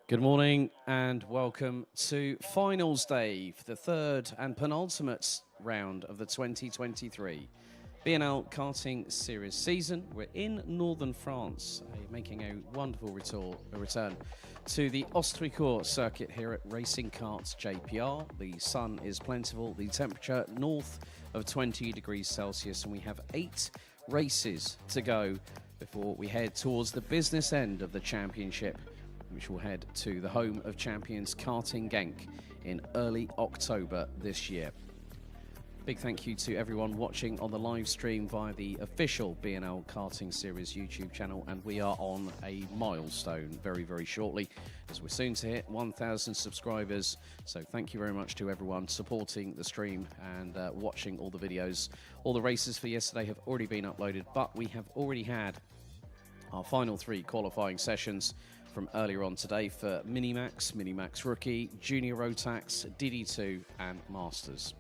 Good morning and welcome to Finals Day for the third and penultimate round of the 2023 BNL Karting Series season. We're in northern France, making a wonderful return to the Ostricourt circuit here at Racing Karts JPR. The sun is plentiful, the temperature north of 20 degrees Celsius, and we have 8 races to go before we head towards the business end of the championship, which will head to the home of champions Karting Genk in early October this year. Big thank you to everyone watching on the live stream via the official BNL Karting Series YouTube channel, and we are on a milestone very, very shortly, as we're soon to hit 1,000 subscribers. So thank you very much to everyone supporting the stream and watching all the videos. All the races for yesterday have already been uploaded, but we have already had our final 3 qualifying sessions from earlier on today for Minimax, Minimax Rookie, Junior Rotax, DD2 and Masters.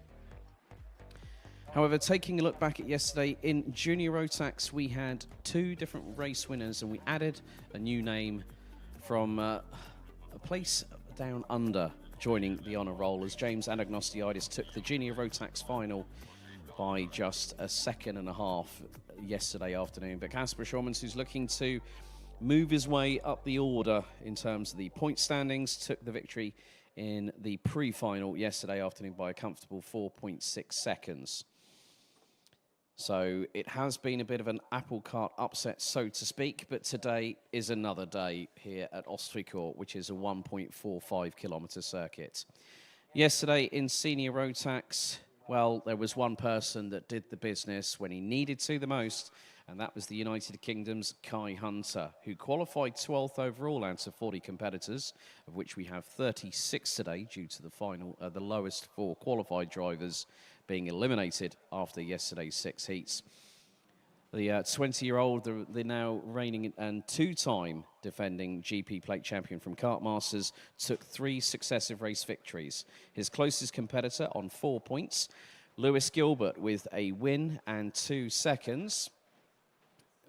However, taking a look back at yesterday, in Junior Rotax we had 2 different race winners, and we added a new name from a place down under joining the honour roll, as James Anagnostiidis took the Junior Rotax final by just a second and a half yesterday afternoon. But Kasper Schormans, who's looking to move his way up the order in terms of the point standings, took the victory in the pre-final yesterday afternoon by a comfortable 4.6 seconds. So it has been a bit of an apple cart upset, so to speak, but today is another day here at Ostricourt, which is a 1.45 kilometre circuit. Yesterday in Senior Rotax, well, there was one person that did the business when he needed to the most, and that was the United Kingdom's Kai Hunter, who qualified 12th overall out of 40 competitors, of which we have 36 today due to the final, the lowest 4 qualified drivers being eliminated after yesterday's 6 heats. The 20-year-old, the now reigning and 2-time defending GP plate champion from Kart Masters, took 3 successive race victories. His closest competitor on 4 points, Lewis Gilbert, with a win and 2 seconds.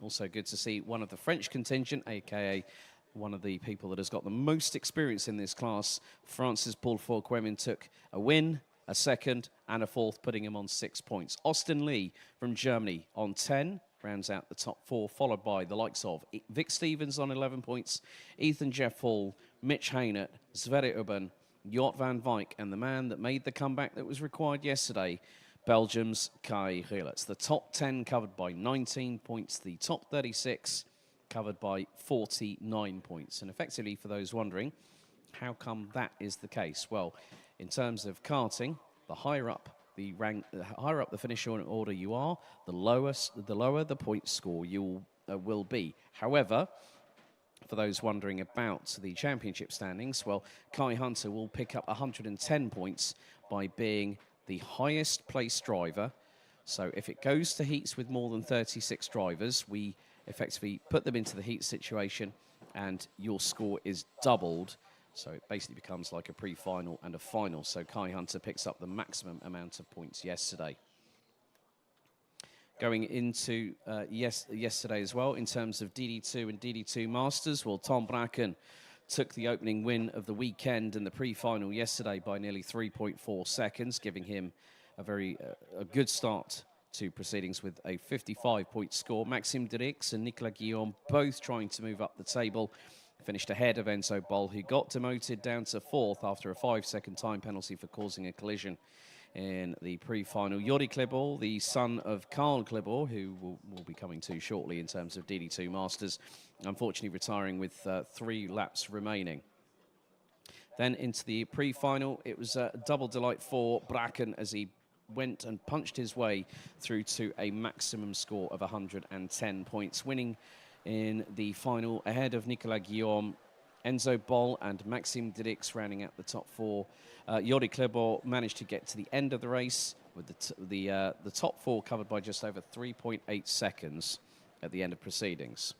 Also good to see one of the French contingent, aka one of the people that has got the most experience in this class, Francis Paul Fourquemin, took a win, a second and a 4th, putting him on 6 points. Austin Lee from Germany on 10, rounds out the top 4, followed by the likes of Vic Stevens on 11 points, Ethan Jeff Hall, Mitch Haynett, Sverre Ubben, Jort van Wijk, and the man that made the comeback that was required yesterday, Belgium's Kai Gilles. The top 10 covered by 19 points, the top 36 covered by 49 points. And effectively, for those wondering, how come that is the case? Well, in terms of karting, the higher up the rank, the higher up the finish order you are, the lower the point score you will be. However, for those wondering about the championship standings, well, Kai Hunter will pick up 110 points by being the highest placed driver. So if it goes to heats with more than 36 drivers, we effectively put them into the heat situation and your score is doubled. So it basically becomes like a pre-final and a final. So Kai Hunter picks up the maximum amount of points yesterday. Going into yesterday as well, in terms of DD2 and DD2 Masters, well, Tom Bracken took the opening win of the weekend in the pre-final yesterday by nearly 3.4 seconds, giving him a good start to proceedings with a 55-point score. Maxime Dirix and Nicolas Guillaume both trying to move up the table, finished ahead of Enzo Boll, who got demoted down to 4th after a 5-second time penalty for causing a collision in the pre-final. Jordi Klibor, the son of Carl Klibor, who will be coming to shortly in terms of DD2 Masters, unfortunately retiring with 3 laps remaining. Then into the pre-final, it was a double delight for Bracken as he went and punched his way through to a maximum score of 110 points, winning in the final ahead of Nicolas Guillaume, Enzo Boll and Maxime Dirix rounding out the top 4. Jordi Klibor managed to get to the end of the race with the top 4 covered by just over 3.8 seconds at the end of proceedings.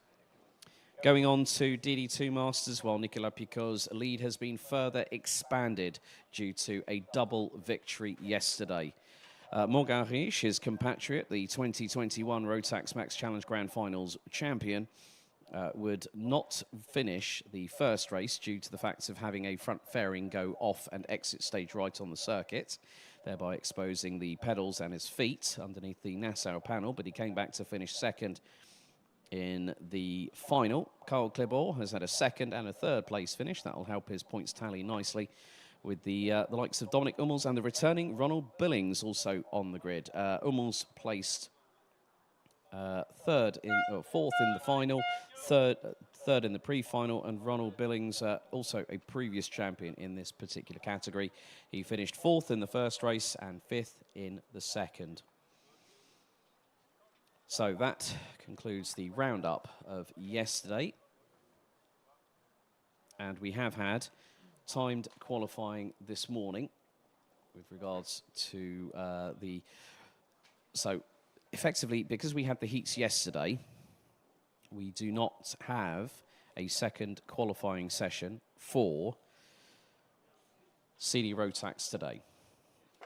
Going on to DD2 Masters, while Nicolas Picot's lead has been further expanded due to a double victory yesterday. Morgan Rich, his compatriot, the 2021 Rotax Max Challenge Grand Finals champion, would not finish the first race due to the fact of having a front fairing go off and exit stage right on the circuit, thereby exposing the pedals and his feet underneath the Nassau panel, but he came back to finish second in the final. Carl Klibor has had a second and a third place finish. That will help his points tally nicely with the likes of Dominic Hummels and the returning Ronald Billings also on the grid. Hummels placed fourth in the final, third in the pre-final, and Ronald Billings, also a previous champion in this particular category. He finished fourth in the first race and fifth in the second. So that concludes the roundup of yesterday. And we have had timed qualifying this morning with regards to So effectively, because we had the heats yesterday, we do not have a second qualifying session for CD Rotax today.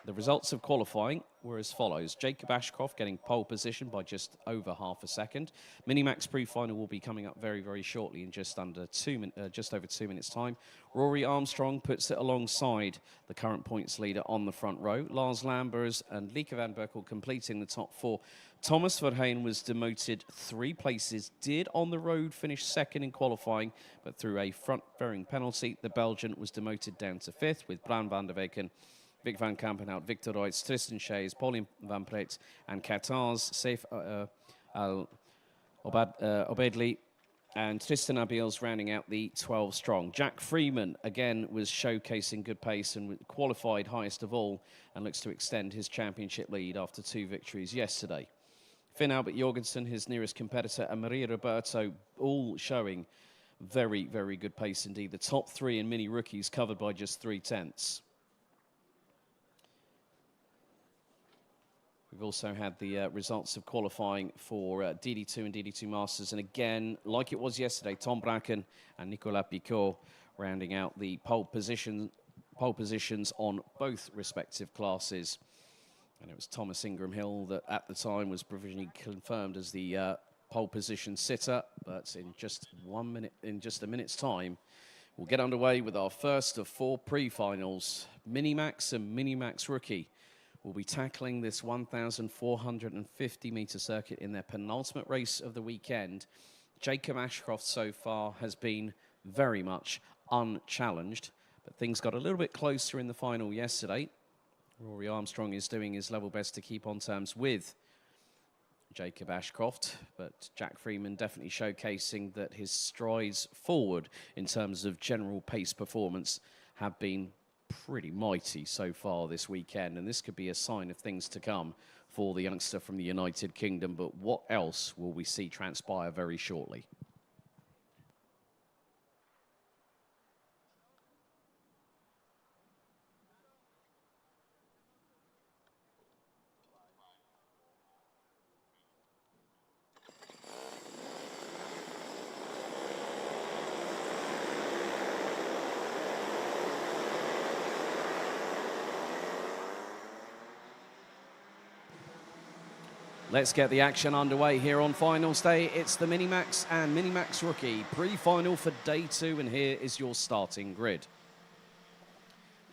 The results of qualifying were as follows. Jacob Ashcroft getting pole position by just over half a second. Minimax pre-final will be coming up very, very shortly in just over 2 minutes' time. Rory Armstrong puts it alongside the current points leader on the front row. Lars Lambers and Lieke van Berkel completing the top four. Thomas Verheyen was demoted 3 places, did on the road finish second in qualifying, but through a front fairing penalty, the Belgian was demoted down to 5th with Bran van der Weken, Vic van Kampenhout, Victor Reutz, Tristan Shays, Pauline van Pret, and Qatar's Saif Obedli, and Tristan Abiels rounding out the 12 strong. Jack Freeman, again, was showcasing good pace and qualified highest of all, and looks to extend his championship lead after 2 victories yesterday. Finn Albert Jorgensen, his nearest competitor, and Maria Roberto, all showing very, very good pace indeed. The top 3 in mini rookies covered by just 3/10. We've also had the results of qualifying for DD2 and DD2 Masters. And again, like it was yesterday, Tom Bracken and Nicolas Picot rounding out the pole positions on both respective classes. And it was Thomas Ingram Hill that at the time was provisionally confirmed as the pole position sitter. But in just a minute's time, we'll get underway with our first of 4 pre-finals. Minimax and Minimax Rookie will be tackling this 1,450-meter circuit in their penultimate race of the weekend. Jacob Ashcroft so far has been very much unchallenged, but things got a little bit closer in the final yesterday. Rory Armstrong is doing his level best to keep on terms with Jacob Ashcroft, but Jack Freeman definitely showcasing that his strides forward in terms of general pace performance have been pretty mighty so far this weekend, and this could be a sign of things to come for the youngster from the United Kingdom. But what else will we see transpire very shortly? Let's get the action underway here on finals day. It's the Minimax and Minimax Rookie pre-final for day 2, and here is your starting grid.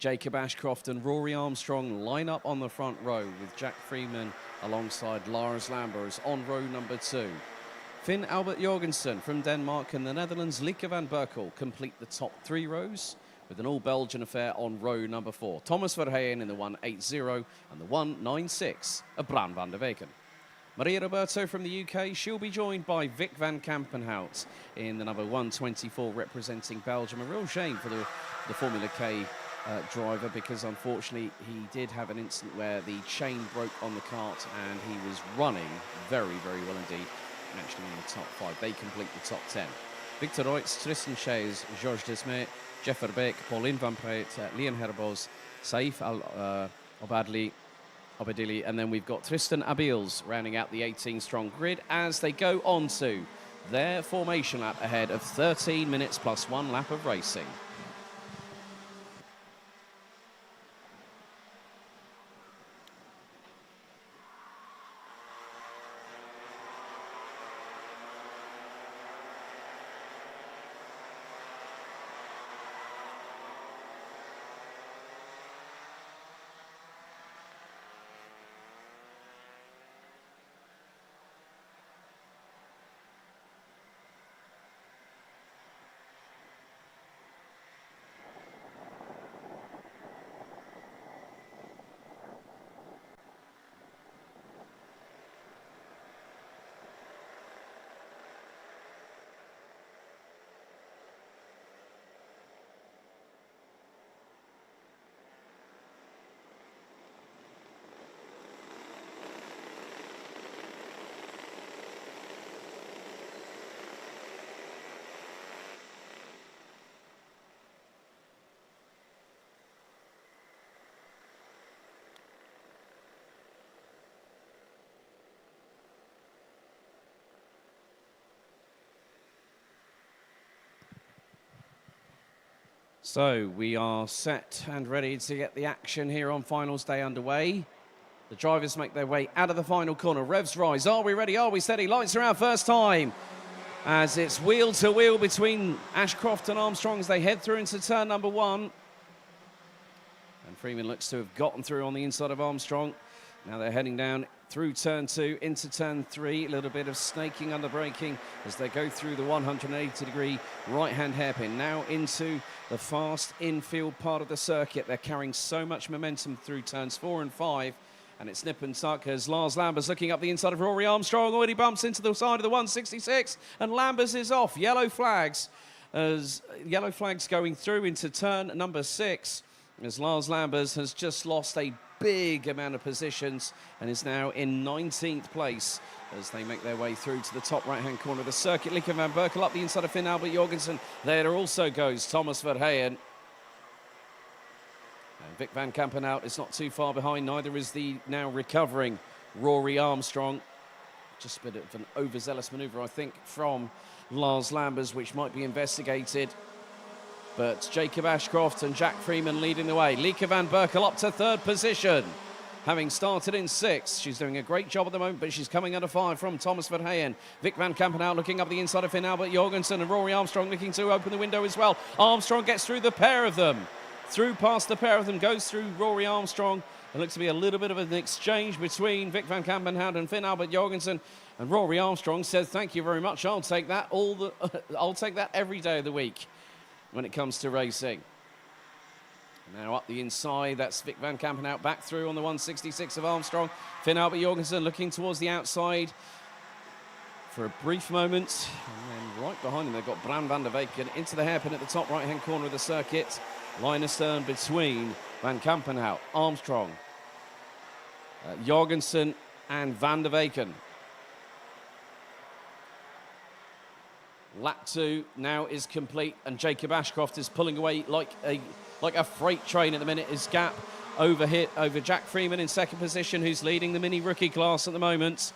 Jacob Ashcroft and Rory Armstrong line up on the front row with Jack Freeman alongside Lars Lambers on row number 2. Finn Albert Jorgensen from Denmark and the Netherlands, Lieke van Berkel complete the top 3 rows with an all-Belgian affair on row number 4. Thomas Verheyen in the 180 and the 196 of Bran van der Weken. Maria Roberto from the UK, she'll be joined by Vic van Kampenhout in the number 124 representing Belgium. A real shame for the Formula K driver, because unfortunately he did have an incident where the chain broke on the kart and he was running very, very well indeed, actually in the top 5. They complete the top 10. Victor Reutz, Tristan Shays, Georges Desmet, Jeff Verbeek, Pauline van Pret, Leon Herbos, Saif Obedili, and then we've got Tristan Abiels rounding out the 18-strong grid as they go on to their formation lap ahead of 13 minutes plus 1 lap of racing. So we are set and ready to get the action here on finals day underway. The drivers make their way out of the final corner. Revs rise. Are we ready? Are we steady? Lights are out first time. As it's wheel to wheel between Ashcroft and Armstrong as they head through into turn number 1. And Freeman looks to have gotten through on the inside of Armstrong. Now they're heading down through turn 2 into turn 3. A little bit of snaking under braking as they go through the 180-degree right-hand hairpin. Now into the fast infield part of the circuit. They're carrying so much momentum through turns 4 and 5. And it's nip and tuck as Lars Lambers looking up the inside of Rory Armstrong. Already bumps into the side of the 166. And Lambers is off. Yellow flags as yellow flags going through into turn number 6. As Lars Lambers has just lost a big amount of positions and is now in 19th place as they make their way through to the top right-hand corner of the circuit. Lieke van Berkel up the inside of Finn Albert Jorgensen. There also goes Thomas Verheyen. And Vic van Kampenhout is not too far behind, neither is the now recovering Rory Armstrong. Just a bit of an overzealous manoeuvre, I think, from Lars Lambers, which might be investigated. But Jacob Ashcroft and Jack Freeman leading the way. Lieke van Berkel up to 3rd position, having started in 6th. She's doing a great job at the moment, but she's coming under fire from Thomas Verheyen. Vic van Kampenhout looking up the inside of Finn Albert Jorgensen, and Rory Armstrong looking to open the window as well. Armstrong gets through the pair of them. Through past the pair of them, goes through Rory Armstrong. It looks to be a little bit of an exchange between Vic van Kampenhout and Finn Albert Jorgensen. And Rory Armstrong says, "Thank you very much. I'll take that I'll take that every day of the week when it comes to racing." Now up the inside, that's Vic van Kampenhout back through on the 166 of Armstrong. Finn Albert Jorgensen looking towards the outside for a brief moment. And then right behind him, they've got Bram van der Weyken into the hairpin at the top right-hand corner of the circuit. Line astern between Van Kampenhout, Armstrong, Jorgensen and Van der Weyken. Lap 2 now is complete, and Jacob Ashcroft is pulling away like a freight train at the minute. His gap over Jack Freeman in 2nd position, who's leading the mini rookie class at the moment.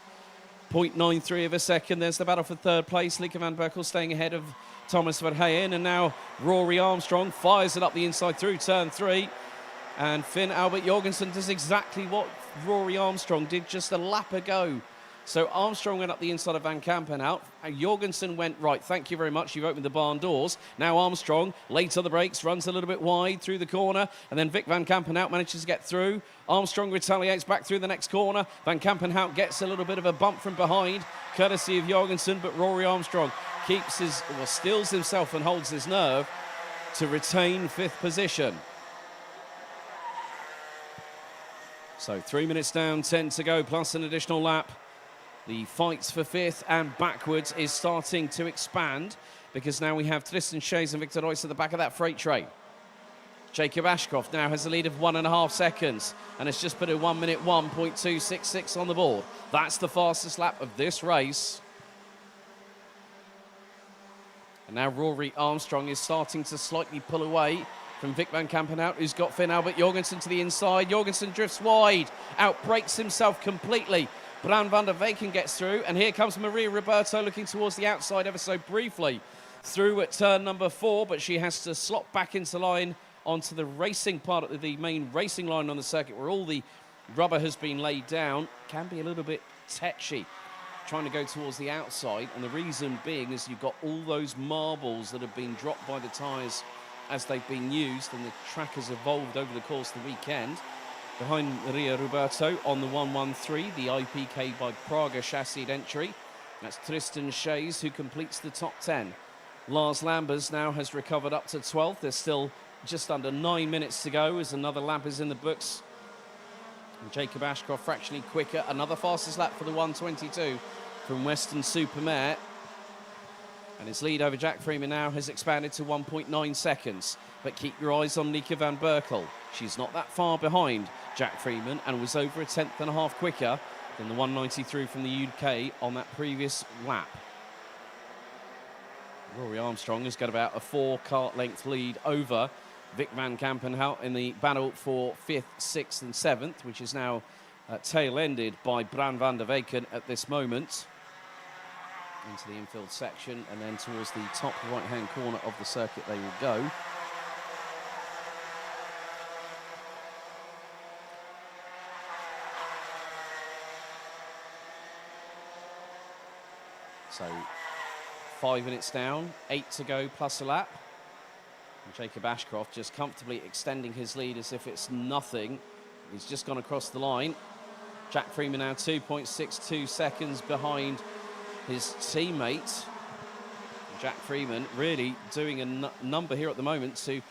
0.93 of a second. There's the battle for 3rd place. Lieke van Berkel staying ahead of Thomas Verheyen, and now Rory Armstrong fires it up the inside through turn 3. And Finn Albert Jorgensen does exactly what Rory Armstrong did just a lap ago. So Armstrong went up the inside of Van Kampenhout, and Jorgensen went right. Thank you very much. You've opened the barn doors. Now Armstrong, late on the brakes, runs a little bit wide through the corner, and then Vic van Kampenhout manages to get through. Armstrong retaliates back through the next corner. Van Kampenhout gets a little bit of a bump from behind, courtesy of Jorgensen, but Rory Armstrong steels himself and holds his nerve to retain 5th position. So 3 minutes down, 10 to go, plus an additional lap. The fights for 5th and backwards is starting to expand because now we have Tristan Shays and Victor Royce at the back of that freight train. Jacob Ashcroft now has a lead of 1.5 seconds and has just put a 1 minute 1.266 on the board. That's the fastest lap of this race. And now Rory Armstrong is starting to slightly pull away from Vic van Kampenhout, who's got Finn Albert Jorgensen to the inside. Jorgensen drifts wide, outbrakes himself completely. Bram van der Weyken gets through, and here comes Maria Roberto looking towards the outside ever so briefly through at turn number 4, but she has to slot back into line onto the racing part of the main racing line on the circuit where all the rubber has been laid down. Can be a little bit tetchy trying to go towards the outside, and the reason being is you've got all those marbles that have been dropped by the tyres as they've been used, and the track has evolved over the course of the weekend. Behind Maria Roberto on the 113, the IPK by Praga chassied entry. That's Tristan Shays who completes the top 10. Lars Lambers now has recovered up to 12th. There's still just under 9 minutes to go as another lap is in the books. And Jacob Ashcroft fractionally quicker. Another fastest lap for the 122 from Western Supermare. And his lead over Jack Freeman now has expanded to 1.9 seconds. But keep your eyes on Lieke van Berkel. She's not that far behind Jack Freeman and was over a 10th and a half quicker than the 193 from the UK on that previous lap. Rory Armstrong has got about a 4-kart length lead over Vic van Kampenhout in the battle for 5th, 6th and 7th, which is now tail-ended by Bram van der Weyken at this moment. Into the infield section, and then towards the top right-hand corner of the circuit they will go. So 5 minutes down, 8 to go plus a lap. And Jacob Ashcroft just comfortably extending his lead as if it's nothing. He's just gone across the line. Jack Freeman now 2.62 seconds behind his teammate. Jack Freeman really doing a number here at the moment to,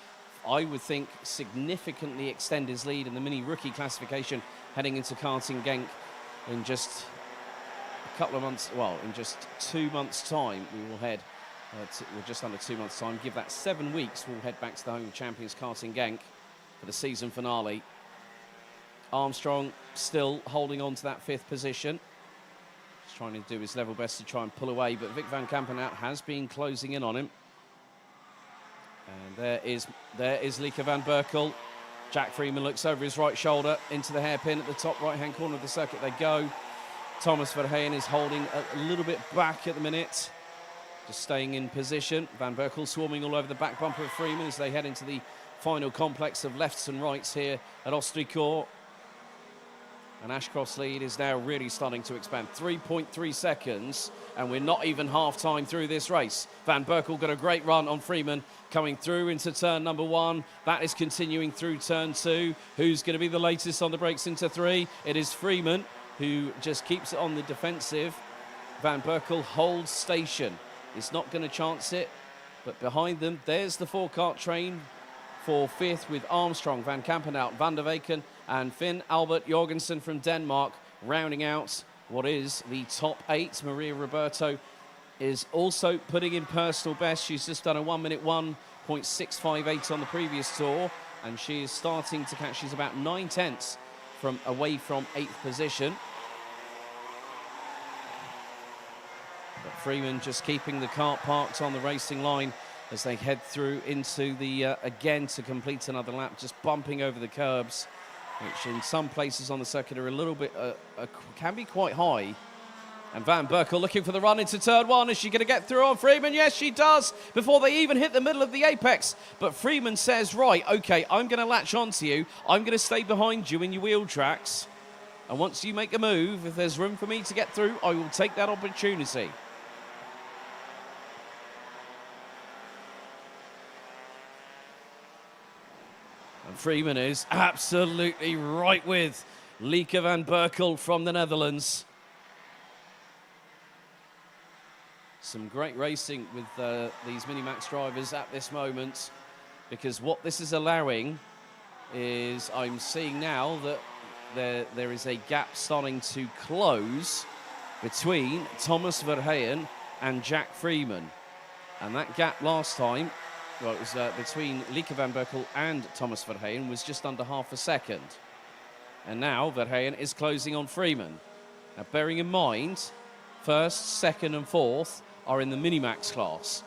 I would think, significantly extend his lead in the mini rookie classification heading into Karting Genk in just a couple of months, well, in just 2 months' time. We will head, we're just under 2 months' time. Give that 7 weeks, we'll head back to the home of champions Karting Genk for the season finale. Armstrong still holding on to that 5th position. Just trying to do his level best to try and pull away, but Vic van Kampenhout has been closing in on him. And there is Lieke van Berkel. Jack Freeman looks over his right shoulder into the hairpin at the top right-hand corner of the circuit. They go. Thomas Verheyen is holding a little bit back at the minute, just staying in position. Van Berkel swarming all over the back bumper of Freeman as they head into the final complex of lefts and rights here at Ostricourt. And Ashcroft's lead is now really starting to expand. 3.3 seconds, and we're not even half-time through this race. Van Berkel got a great run on Freeman coming through into turn number 1. That is continuing through turn 2. Who's going to be the latest on the brakes into 3? It is Freeman, who just keeps it on the defensive. Van Berkel holds station. He's not going to chance it, but behind them, there's the 4-kart train for 5th with Armstrong, Van Kampenhout, Van der Weyken, and Finn Albert Jorgensen from Denmark, rounding out what is the top 8. Maria Roberto is also putting in personal best. She's just done a 1 minute 1.658 on the previous tour, and she is starting to catch. She's about 9/10 from away from 8th position. But Freeman just keeping the kart parked on the racing line as they head through into the, again, to complete another lap, just bumping over the curbs, which in some places on the circuit are a little bit, can be quite high. And Van Berkel looking for the run into turn 1. Is she going to get through on Freeman? Yes, she does, before they even hit the middle of the apex. But Freeman says, right, okay, I'm going to latch onto you. I'm going to stay behind you in your wheel tracks. And once you make a move, if there's room for me to get through, I will take that opportunity. And Freeman is absolutely right with Lieke van Berkel from the Netherlands. Some great racing with these Minimax drivers at this moment, because what this is allowing is, I'm seeing now that there is a gap starting to close between Thomas Verheyen and Jack Freeman. And that gap last time, well, it was between Lieke van Berkel and Thomas Verheyen, was just under half a second. And now Verheyen is closing on Freeman. Now, bearing in mind, 1st, 2nd and 4th are in the Minimax class.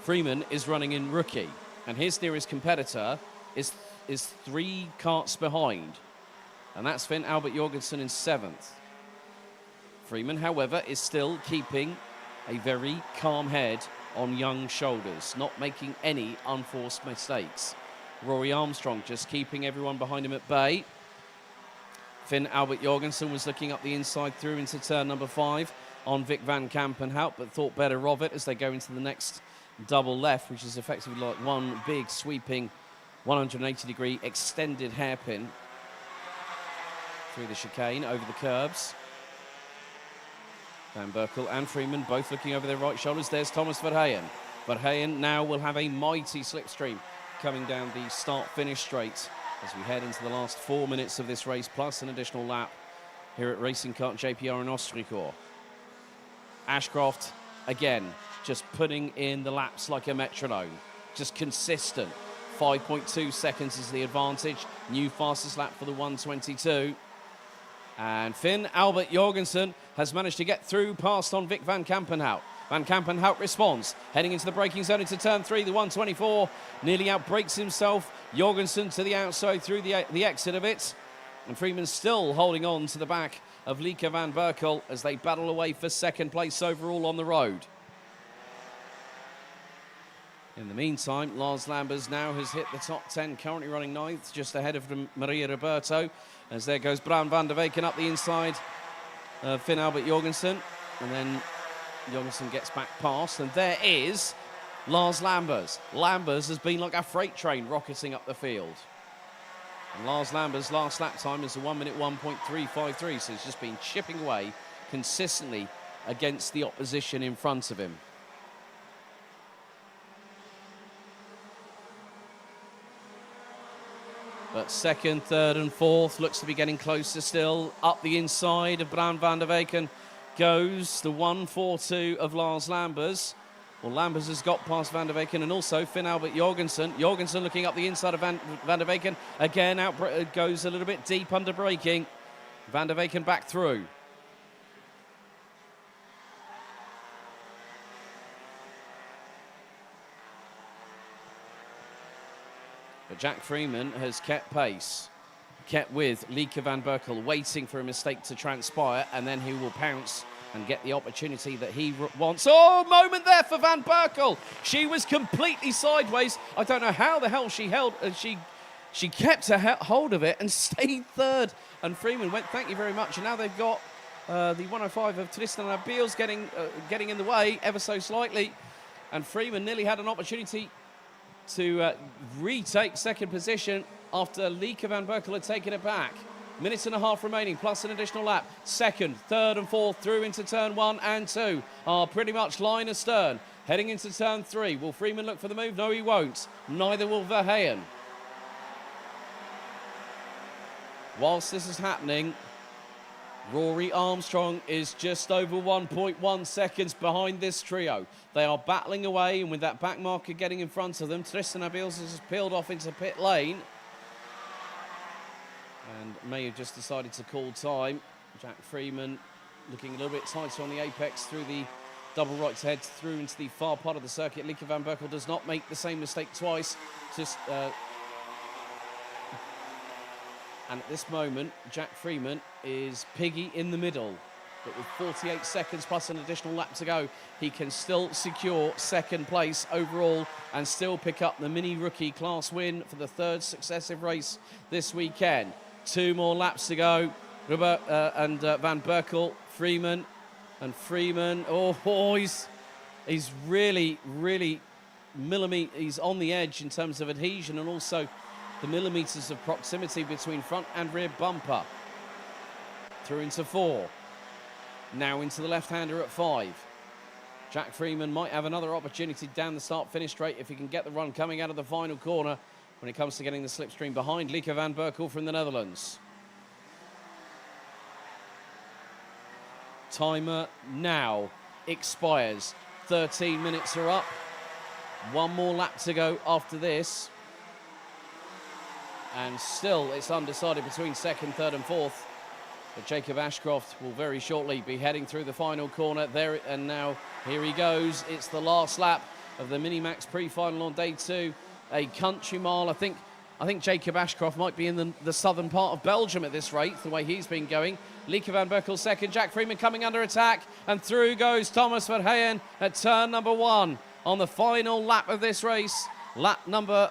Freeman is running in rookie, and his nearest competitor is 3 karts behind. And that's Finn Albert Jorgensen in 7th. Freeman, however, is still keeping a very calm head on young shoulders, not making any unforced mistakes. Rory Armstrong just keeping everyone behind him at bay. Finn Albert Jorgensen was looking up the inside through into turn number 5 on Vic van Kampenhout, but thought better of it as they go into the next double left, which is effectively like one big sweeping 180-degree extended hairpin through the chicane, over the curbs. Van Berkel and Freeman both looking over their right shoulders. There's Thomas Verheyen. Verheyen now will have a mighty slipstream coming down the start-finish straight as we head into the last 4 minutes of this race, plus an additional lap here at Racing Kart JPR in Ostricourt. Ashcroft, again, just putting in the laps like a metronome. Just consistent. 5.2 seconds is the advantage. New fastest lap for the 122. And Finn Albert Jorgensen has managed to get through past on Vic van Kampenhout. Van Kampenhout responds, heading into the braking zone into turn 3. The 124 nearly outbrakes himself. Jorgensen to the outside through the exit of it. And Freeman still holding on to the back of Lieke van Berkel as they battle away for 2nd place overall on the road. In the meantime, Lars Lambers now has hit the top 10, currently running 9th, just ahead of Maria Roberto. As there goes Bram van der Weyken up the inside, Finn Albert Jorgensen. And then Jorgensen gets back past, and there is Lars Lambers. Lambers has been like a freight train rocketing up the field. And Lars Lambers' last lap time is a 1 minute 1.353, so he's just been chipping away consistently against the opposition in front of him. But second, third and fourth looks to be getting closer still. Up the inside of Bram van der Weyken goes the 1-4-2 of Lars Lambers. Well, Lambers has got past van der Weyken, and also Finn Albert Jorgensen. Jorgensen looking up the inside of van der Weyken. Again, out goes a little bit deep under braking. Van der Weyken back through. But Jack Freeman has kept pace, kept with Lieke van Berkel, waiting for a mistake to transpire, and then he will pounce and get the opportunity that he wants. Oh, moment there for Van Berkel. She was completely sideways. I don't know how the hell she held. She kept her hold of it and stayed third. And Freeman went, thank you very much. And now they've got the 105 of Tristan Abiels getting in the way ever so slightly. And Freeman nearly had an opportunity to retake second position after Lieke van Berkel had taken it back. Minute and a half remaining, plus an additional lap. Second, third and fourth through into turn 1 and 2 are pretty much line astern. Heading into turn 3. Will Freeman look for the move? No, he won't. Neither will Verheyen. Whilst this is happening, Rory Armstrong is just over 1.1 seconds behind this trio. They are battling away, and with that back marker getting in front of them, Tristan Abiels has peeled off into pit lane and may have just decided to call time. Jack Freeman looking a little bit tighter on the apex through the double right head through into the far part of the circuit. Lieke van Berkel does not make the same mistake twice. And at this moment, Jack Freeman is piggy in the middle. But with 48 seconds plus an additional lap to go, he can still secure second place overall and still pick up the mini rookie class win for the third successive race this weekend. 2 more laps to go. Van Berkel, Freeman, and Freeman. He's really he's on the edge in terms of adhesion and also the millimetres of proximity between front and rear bumper. Through into 4. Now into the left-hander at 5. Jack Freeman might have another opportunity down the start-finish straight if he can get the run coming out of the final corner when it comes to getting the slipstream behind Lieke van Berkel from the Netherlands. Timer now expires. 13 minutes are up. 1 more lap to go after this. And still it's undecided between second, third and fourth. But Jacob Ashcroft will very shortly be heading through the final corner there, and now here he goes. It's the last lap of the Minimax pre-final on day 2. A country mile. I think Jacob Ashcroft might be in the southern part of Belgium at this rate, the way he's been going. Lieke van Berkel second, Jack Freeman coming under attack, and through goes Thomas Verheyen at turn number 1 on the final lap of this race. Lap number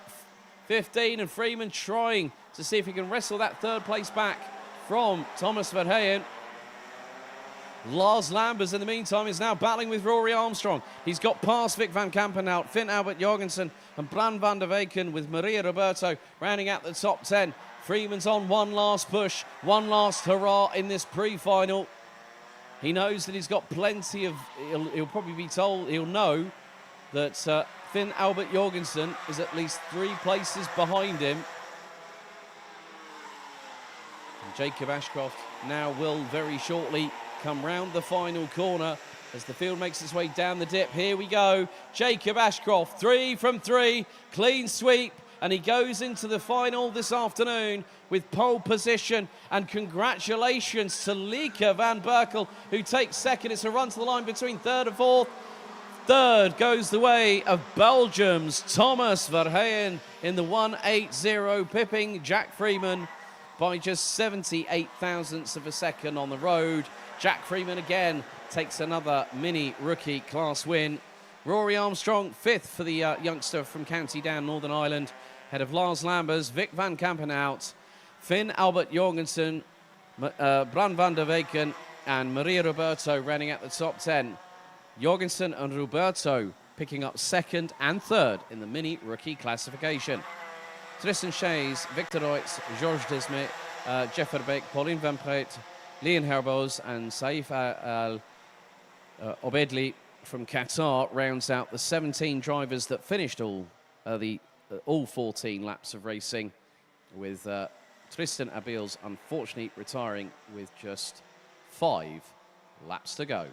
15, and Freeman trying to see if he can wrestle that third place back from Thomas Verheyen. Lars Lambers, in the meantime, is now battling with Rory Armstrong. He's got past Vic van Kampenhout, Finn Albert Jorgensen and Bram van der Weyken, with Maria Roberto rounding out the top 10. Freeman's on one last push, one last hurrah in this pre-final. He knows that he's got plenty of... He'll probably be told, he'll know that Finn Albert Jorgensen is at least 3 places behind him. And Jacob Ashcroft now will very shortly come round the final corner as the field makes its way down the dip. Here we go. Jacob Ashcroft, 3 from 3, clean sweep, and he goes into the final this afternoon with pole position. And congratulations to Lieke van Berkel, who takes second. It's a run to the line between third and fourth. Third goes the way of Belgium's Thomas Verheyen in the 1.80, pipping Jack Freeman by just 78 thousandths of a second on the road. Jack Freeman again takes another mini rookie class win. Rory Armstrong, 5th for the youngster from County Down, Northern Ireland, ahead of Lars Lambers, Vic van Kampenhout, Finn Albert Jorgensen, Bram van der Weyken and Maria Roberto rounding out the top 10. Jorgensen and Roberto picking up second and third in the mini rookie classification. Tristan Shays, Victor Reutz, Georges Desmet, Jeff Verbeek, Pauline Van Preet, Leon Herboz and Saif Al-Obedli from Qatar rounds out the 17 drivers that finished all 14 laps of racing, with Tristan Abils unfortunately retiring with just 5 laps to go.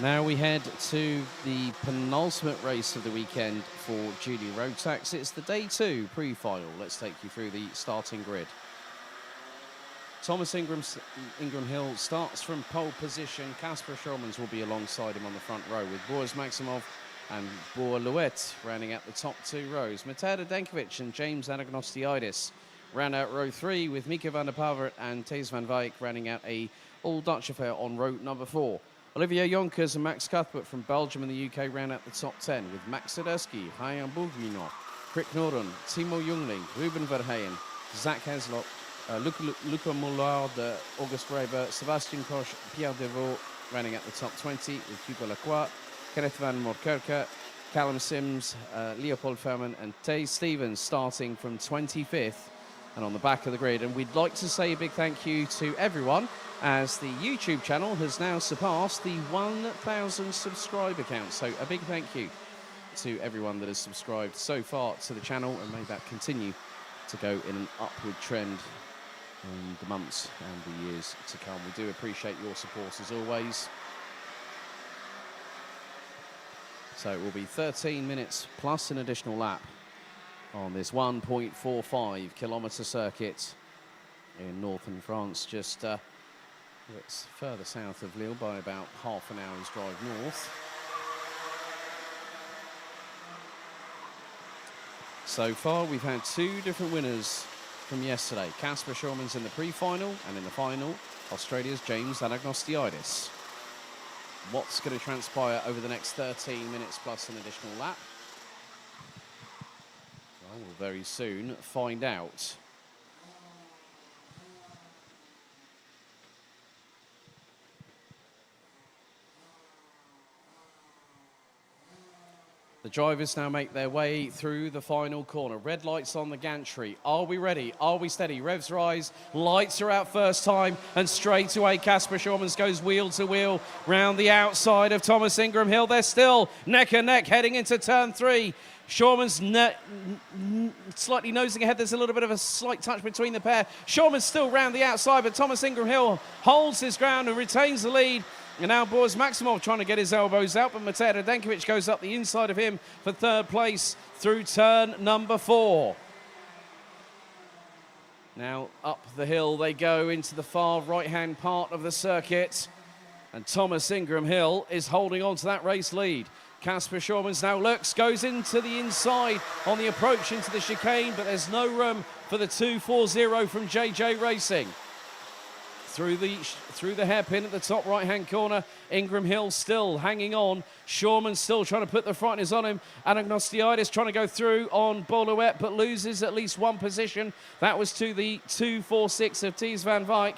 Now we head to the penultimate race of the weekend for Junior Road Tax. It's the Day 2 pre-final. Let's take you through the starting grid. Thomas Ingram Hill starts from pole position. Kasper Schulmans will be alongside him on the front row, with Boris Maximov and Boer-Louet rounding out the top 2 rows. Matej Denkovic and James Anagnostiidis round out row 3, with Mika van der Pavert and Thijs van Wijk rounding out a all-Dutch affair on row number 4. Olivier Jonkers and Max Cuthbert from Belgium and the UK round out the top 10, with Max Sadurski, Ryan Bourguignon, Crick Norden, Timo Jungling, Ruben Verheyen, Zach Heslop, Luca Mollard, August Reber, Sebastian Koch, Pierre Devaux rounding out the top 20, with Hugo Lacroix, Kenneth van Moorkerke, Callum Sims, Leopold Ferman and Tay Stevens starting from 25th and on the back of the grid. And we'd like to say a big thank you to everyone, as the YouTube channel has now surpassed the 1,000 subscriber count. So a big thank you to everyone that has subscribed so far to the channel, and may that continue to go in an upward trend in the months and the years to come. We do appreciate your support as always. So it will be 13 minutes plus an additional lap on this 1.45 kilometre circuit in northern France, just it's further south of Lille by about half an hour's drive north. So far we've had 2 different winners from yesterday. Kasper Schulmans in the pre-final, and in the final, Australia's James Anagnostiidis. What's going to transpire over the next 13 minutes plus an additional lap? Well, we'll very soon find out. The drivers now make their way through the final corner. Red lights on the gantry. Are we ready? Are we steady? Revs rise. Lights are out first time. And straight away, Kasper Schulmans goes wheel to wheel round the outside of Thomas Ingram Hill. They're still neck and neck heading into turn 3. Schulmans slightly nosing ahead. There's a little bit of a slight touch between the pair. Schulmans still round the outside, but Thomas Ingram Hill holds his ground and retains the lead. And now Boris Maximov trying to get his elbows out, but Matej Denkovic goes up the inside of him for 3rd place through turn number 4. Now up the hill they go into the far right-hand part of the circuit. And Thomas Ingram Hill is holding on to that race lead. Kasper Schulmans now looks, goes into the inside on the approach into the chicane, but there's no room for the 240 from JJ Racing. Through the hairpin at the top right-hand corner, Ingram Hill still hanging on. Schulmans still trying to put the frighteners on him. Anagnostiidis trying to go through on Boer-Louet, but loses at least 1 position. That was to the 246 of Thijs van Wijk,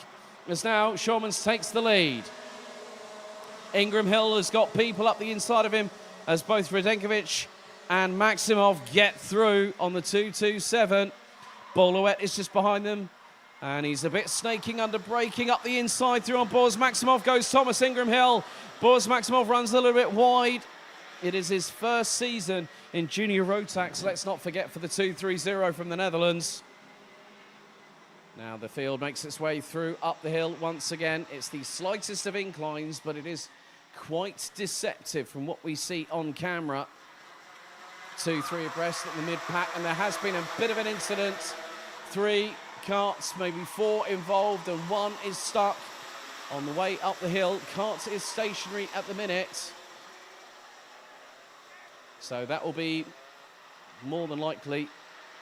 as now Schulmans takes the lead. Ingram Hill has got people up the inside of him, as both Radenkovic and Maximov get through on the 227. Boer-Louet is just behind them. And he's a bit snaking under braking up the inside through on Boris Maximov goes Thomas Ingram Hill. Boris Maximov runs a little bit wide. It is his first season in Junior Road Tax. Let's not forget, for the 230 from the Netherlands. Now the field makes its way through up the hill once again. It's the slightest of inclines, but it is quite deceptive from what we see on camera. 2-3 abreast at the mid-pack, and there has been a bit of an incident. 3 carts, maybe 4 involved, and 1 is stuck on the way up the hill. Cart is stationary at the minute, so that will be more than likely.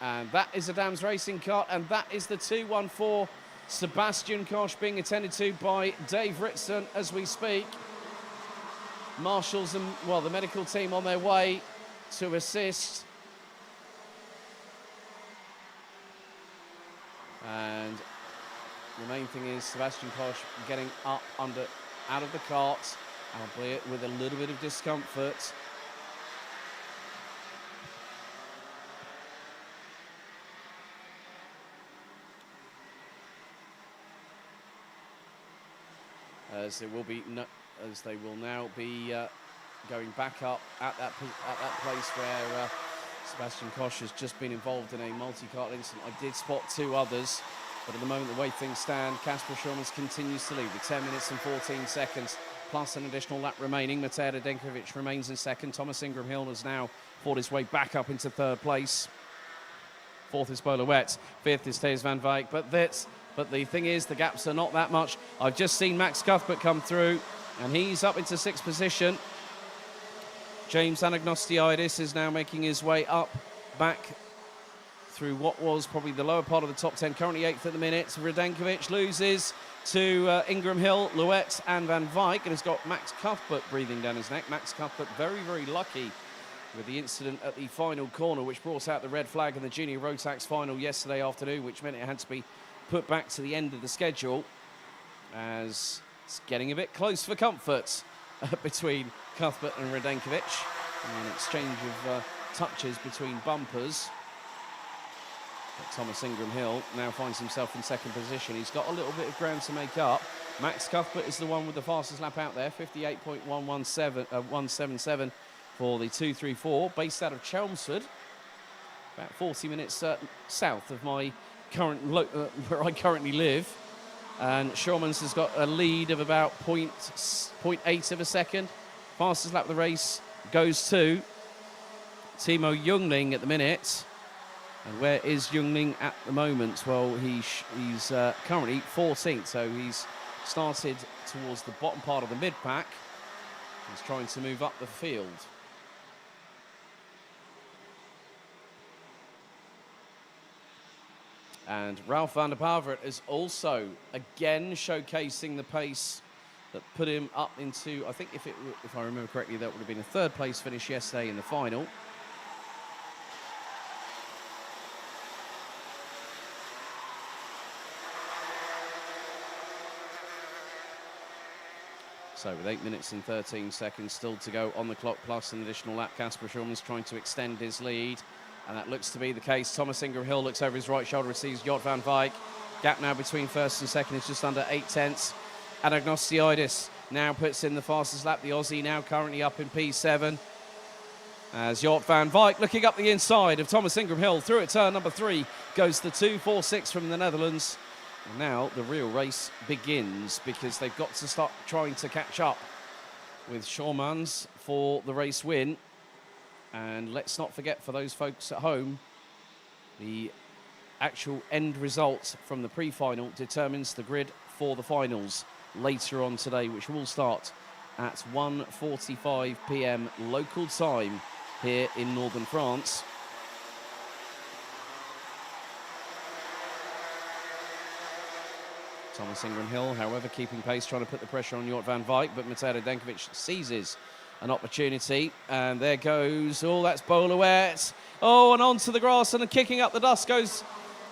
And that is a Dams Racing cart, and that is the 214 Sebastian Koch being attended to by Dave Ritson as we speak. Marshals and, well, the medical team on their way to assist. And the main thing is Sebastian Koch getting up out of the cart, albeit with a little bit of discomfort. As they will now be going back up at that place where Sebastian Koch has just been involved in a multi-cart incident. I did spot 2 others, but at the moment, the way things stand, Kasper Schulmans continues to lead with 10 minutes and 14 seconds. plus an additional lap remaining. Matej Radenkovic remains in second. Thomas Ingram Hill has now fought his way back up into third place. Fourth is Bolowet. Fifth is Thijs van Wijk. But the thing is, the gaps are not that much. I've just seen Max Cuthbert come through, and he's up into sixth position. James Anagnostiidis is now making his way up, back through what was probably the lower part of the top 10. Currently 8th at the minute. Radenkovic loses to Ingram Hill, Louet and Van Wijk, and has got Max Cuthbert breathing down his neck. Max Cuthbert very, very lucky with the incident at the final corner, which brought out the red flag in the Junior Rotax final yesterday afternoon, which meant it had to be put back to the end of the schedule, as it's getting a bit close for comfort between Cuthbert and Radenkovic. And an exchange of touches between bumpers. But Thomas Ingram Hill now finds himself in second position. He's got a little bit of ground to make up. Max Cuthbert is the one with the fastest lap out there, 58.177 for the 234, based out of Chelmsford, about 40 minutes south of my current where I currently live. And Schurmans has got a lead of about 0.8 of a second. Fastest lap of the race goes to Timo Jungling at the minute. And where is Jungling at the moment? Well, he's currently 14th, so he's started towards the bottom part of the mid-pack. He's trying to move up the field. And Ralph van der Pavert is also again showcasing the pace that put him up into, I think if I remember correctly, that would have been a third place finish yesterday in the final. So with 8 minutes and 13 seconds still to go on the clock, plus an additional lap, Casper Schurmans trying to extend his lead. And that looks to be the case. Thomas Ingram Hill looks over his right shoulder, receives Jort van Wijk. Gap now between first and second is just under 8 tenths. Anagnostiidis now puts in the fastest lap. The Aussie now currently up in P7. As Jort van Wijk looking up the inside of Thomas Ingram Hill through at turn number 3 goes the 2.46 from the Netherlands. And now the real race begins, because they've got to start trying to catch up with Schurmans for the race win. And let's not forget, for those folks at home, the actual end result from the pre-final determines the grid for the finals later on today, which will start at 1:45 p.m. local time here in northern France. Thomas Ingram Hill, however, keeping pace, trying to put the pressure on Jort van Wijk, but Matej Radenkovic seizes an opportunity, and there goes, oh, that's Bolowet. Oh, and onto the grass, and kicking up the dust goes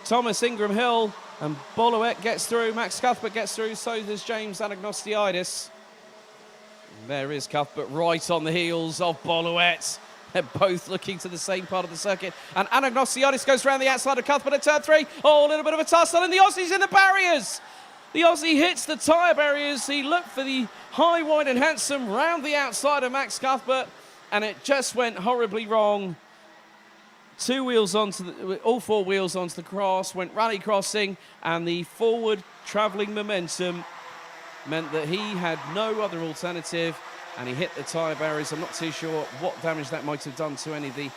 Thomas Ingram Hill, and Bolowet gets through, Max Cuthbert gets through, so does James Anagnostiidis. There is Cuthbert right on the heels of Bolowet. They're both looking to the same part of the circuit, and Anagnostiidis goes around the outside of Cuthbert at turn 3. Oh, a little bit of a tussle, and the Aussie's in the barriers. The Aussie hits the tyre barriers. He looked for the high, wide and handsome round the outside of Max Cuthbert, and it just went horribly wrong. All four wheels onto the cross, went rally crossing, and the forward travelling momentum meant that he had no other alternative, and he hit the tyre barriers. I'm not too sure what damage that might have done to any of the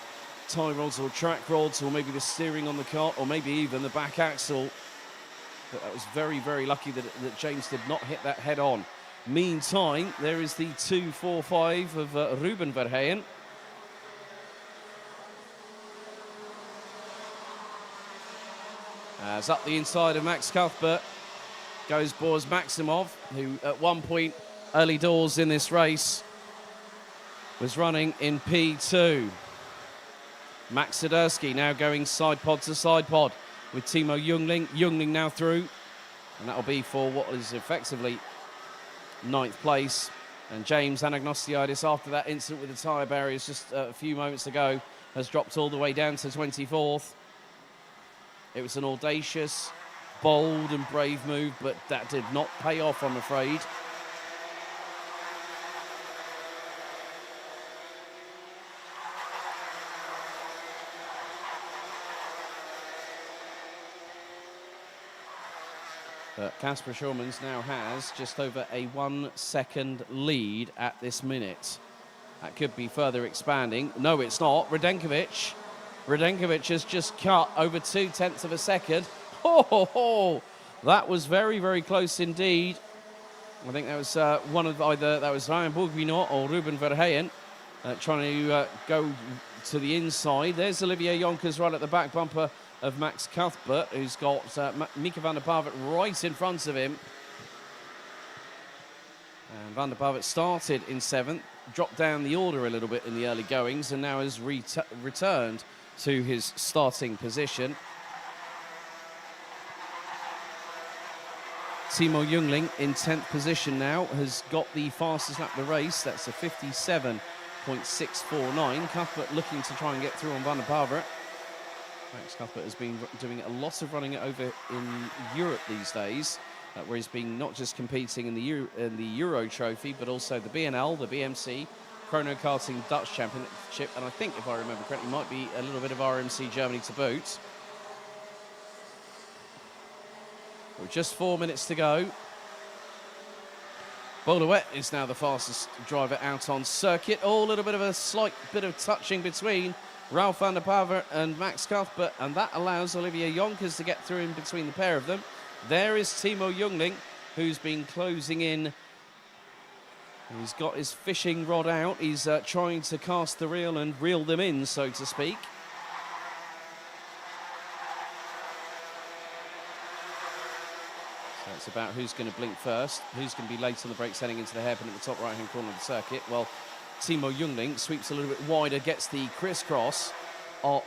tie rods or track rods, or maybe the steering on the car, or maybe even the back axle. But that was very, very lucky that James did not hit that head on. Meantime, there is the 2.45 of Ruben Verheyen. As up the inside of Max Cuthbert goes Boris Maximov, who at one point early doors in this race was running in P2. Max Sidursky now going side pod to side pod with Timo Jungling. Jungling now through, and that'll be for what is effectively 9th place. And James Anagnostiidis, after that incident with the tyre barriers just a few moments ago, has dropped all the way down to 24th. It was an audacious, bold and brave move, but that did not pay off, I'm afraid. But Kasper Schurmans now has just over a 1 second lead at this minute. That could be further expanding. No, it's not. Radenkovic has just cut over 0.2 of a second. Oh, that was very, very close indeed. I think that was one of either that was Ryan Bourguignon or Ruben Verheyen trying to go to the inside. There's Olivier Jonkers right at the back bumper of Max Cuthbert, who's got Mika van der Pavet right in front of him. And van der Pavet started in 7th, dropped down the order a little bit in the early goings, and now has returned to his starting position. Timo Jungling in 10th position now has got the fastest lap of the race. That's a 57.649. Cuthbert looking to try and get through on van der Pavet. Max Cuthbert has been doing a lot of running over in Europe these days, where he's been not just competing in the Euro Trophy, but also the BNL, the BMC, Chrono Karting Dutch Championship, and I think, if I remember correctly, might be a little bit of RMC Germany to boot. With just 4 minutes to go. Boulouet is now the fastest driver out on circuit. Oh, a little bit of a slight bit of touching between Ralph van der Pavet and Max Cuthbert, and that allows Olivier Jonkers to get through in between the pair of them. There is Timo Jungling, who's been closing in. He's got his fishing rod out. He's trying to cast the reel and reel them in, so to speak. So it's about who's going to blink first, who's going to be late on the brakes heading into the hairpin at the top right-hand corner of the circuit. Well, Timo Jungling sweeps a little bit wider, gets the crisscross. Oh,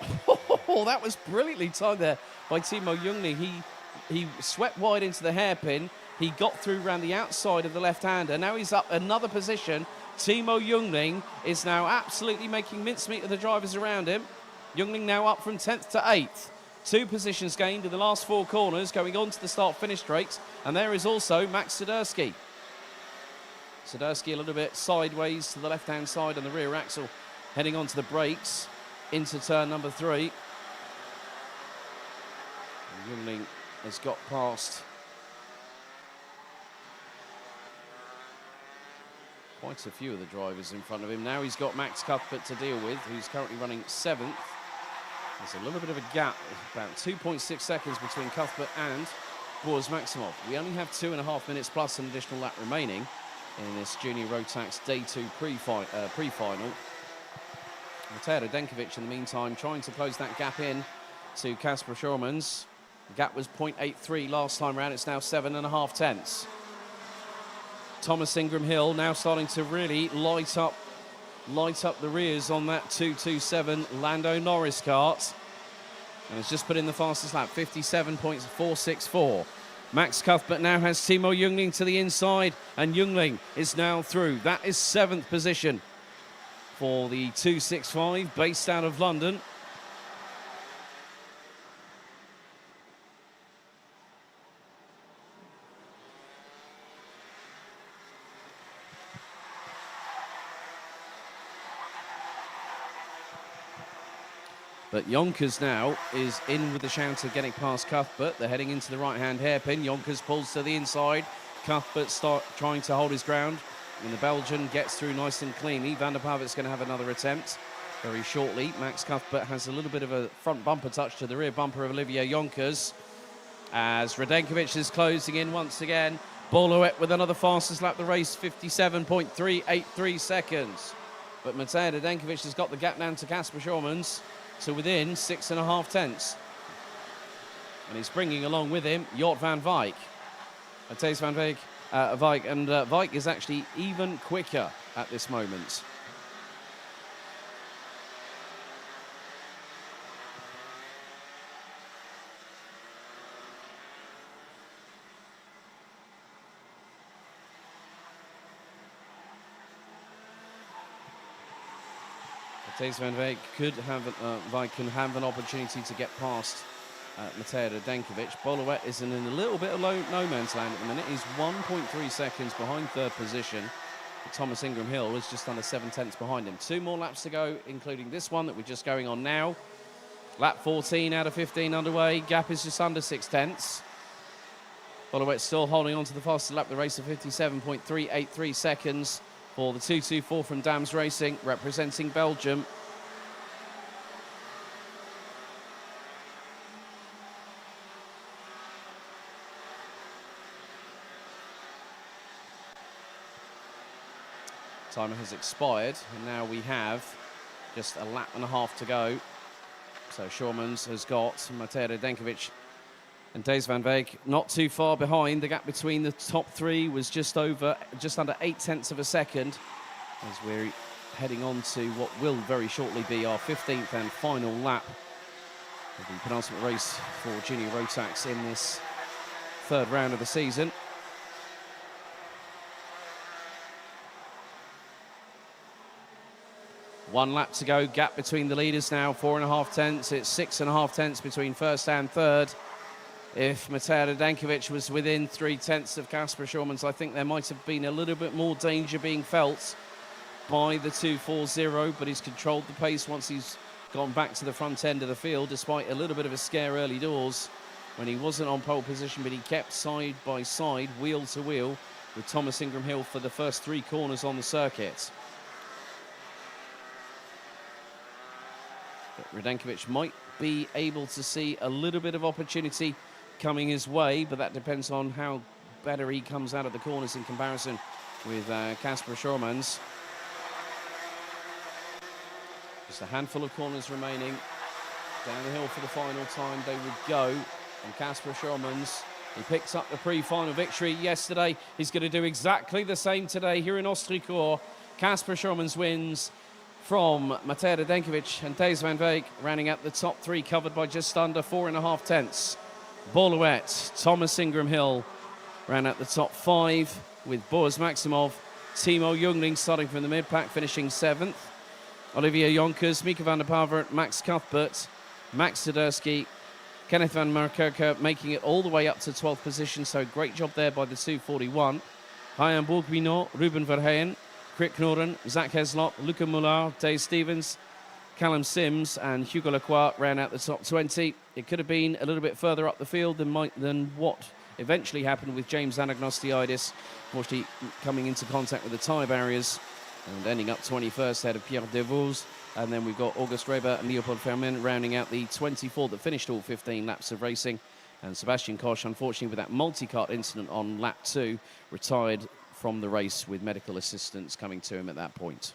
that was brilliantly timed there by Timo Jungling. He swept wide into the hairpin. He got through around the outside of the left-hander. Now he's up another position. Timo Jungling is now absolutely making mincemeat of the drivers around him. Jungling now up from 10th to 8th. 2 positions gained in the last 4 corners, going on to the start-finish straight. And there is also Max Sidursky. Sidursky a little bit sideways to the left-hand side on the rear axle, heading onto the brakes into turn number 3. And Jungling has got past quite a few of the drivers in front of him. Now he's got Max Cuthbert to deal with, who's currently running 7th. There's a little bit of a gap, about 2.6 seconds between Cuthbert and Boris Maximov. We only have 2.5 minutes plus an additional lap remaining in this Junior Rotax Day 2 pre-final. Mateo Radenkovic, in the meantime, trying to close that gap in to Kasper Schurmans. The gap was 0.83 last time around. It's now 7.5 tenths. Thomas Ingram Hill now starting to really light up the rears on that 227 Lando Norris kart. And has just put in the fastest lap, 57.464. Max Cuthbert now has Timo Jungling to the inside, and Jungling is now through. That is 7th position for the 265, based out of London. But Jonkers now is in with the chance of getting past Cuthbert. They're heading into the right-hand hairpin. Jonkers pulls to the inside. Cuthbert trying to hold his ground. And the Belgian gets through nice and cleanly. Van der Pavet's going to have another attempt very shortly. Max Cuthbert has a little bit of a front bumper touch to the rear bumper of Olivier Jonkers. As Radenkovic is closing in once again. Boulouet with another fastest lap of the race, 57.383 seconds. But Mateo Radenkovic has got the gap down to Kasper Schurmans, to within 6.5 tenths. And he's bringing along with him Jort van Wijk. Matthijs van Wijk, and Wijk is actually even quicker at this moment. Matthijs van Wijk can have an opportunity to get past Mateo Radenkovic. Boulouet is in a little bit of no man's land at the minute. He's 1.3 seconds behind 3rd position. Thomas Ingram Hill is just under 7 tenths behind him. 2 more laps to go, including this one that we're just going on now. Lap 14 out of 15 underway. Gap is just under 6 tenths. Bolowet still holding on to the fastest lap of the race of 57.383 seconds for the 224 from Dams Racing, representing Belgium. Timer has expired, and now we have just a lap and a half to go. So Shormans has got Matej Denkovic and Dave van Veek not too far behind. The gap between the top three was just under 0.8 of a second, as we're heading on to what will very shortly be our 15th and final lap of the penultimate race for Junior Rotax in this third round of the season. One lap to go, gap between the leaders now, 4.5 tenths. It's 6.5 tenths between first and third. If Matej Dankovic was within 3 tenths of Kasper Schormans, I think there might have been a little bit more danger being felt by the 240, but he's controlled the pace once he's gone back to the front end of the field, despite a little bit of a scare early doors when he wasn't on pole position, but he kept side by side, wheel to wheel, with Thomas Ingram Hill for the first 3 corners on the circuit. But Radenkovic might be able to see a little bit of opportunity coming his way, but that depends on how better he comes out of the corners in comparison with Kasper Schormans. Just a handful of corners remaining. Down the hill for the final time they would go. And Kasper Schormans, he picked up the pre-final victory yesterday. He's going to do exactly the same today here in Ostricourt. Kasper Schormans wins from Matej Denkovic and Dave van Veek, rounding out the top 3, covered by just under 4.5 tenths. Bolowet, Thomas Ingram Hill round out the top 5, with Boaz Maximov, Timo Jungling starting from the mid-pack, finishing 7th. Olivier Jonkers, Mika van der Pavert, Max Cuthbert, Max Zadersky, Kenneth van Markerker making it all the way up to 12th position, so great job there by the 241. Ryan Bourguignon, Ruben Verheyen, Krik Noren, Zach Heslop, Luca Muller, Dave Stevens, Callum Sims and Hugo Lacroix round out the top 20. It could have been a little bit further up the field than what eventually happened with James Anagnostiidis, unfortunately coming into contact with the tyre barriers and ending up 21st ahead of Pierre Devos. And then we've got August Reber and Leopold Fermin rounding out the 24 that finished all 15 laps of racing. And Sebastian Koch, unfortunately, with that multi-cart incident on lap 2, retired from the race with medical assistance coming to him at that point.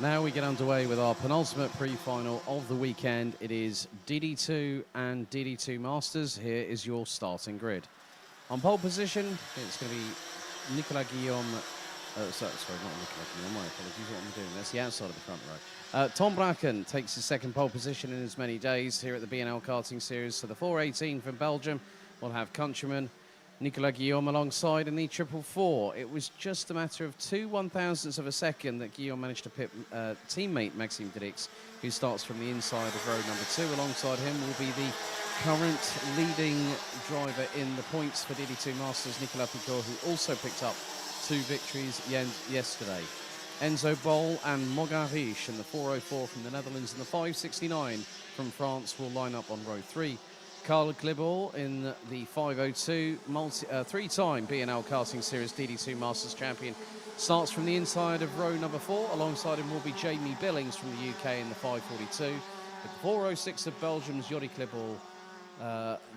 Now we get underway with our penultimate pre-final of the weekend. It is DD2 and DD2 Masters. Here is your starting grid. On pole position, it's going to be Nicolas Guillaume. Sorry, not Nicolas Guillaume. My apologies. What am I doing? That's the outside of the front row. Tom Bracken takes his second pole position in as many days here at the BNL Karting Series. So the 418 from Belgium will have countryman Nicolas Guillaume alongside in the 444. It was just a matter of 2 1,000ths of a second that Guillaume managed to pit teammate Maxime Dirix, who starts from the inside of row number 2. Alongside him will be the current leading driver in the points for DD2 Masters, Nicolas Picourt, who also picked up 2 victories yesterday. Enzo Bol and Mogariche in the 404 from the Netherlands and the 569 from France will line up on row 3. Karl Glibor in the 502, 3-time BNL Karting Series DD2 Masters champion, starts from the inside of row number 4. Alongside him will be Jamie Billings from the UK in the 542. The 406 of Belgium's Jordi Glibor,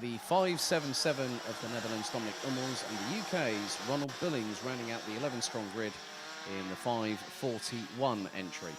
the 577 of the Netherlands Dominic Hummels, and the UK's Ronald Billings rounding out the 11-strong grid in the 541 entry.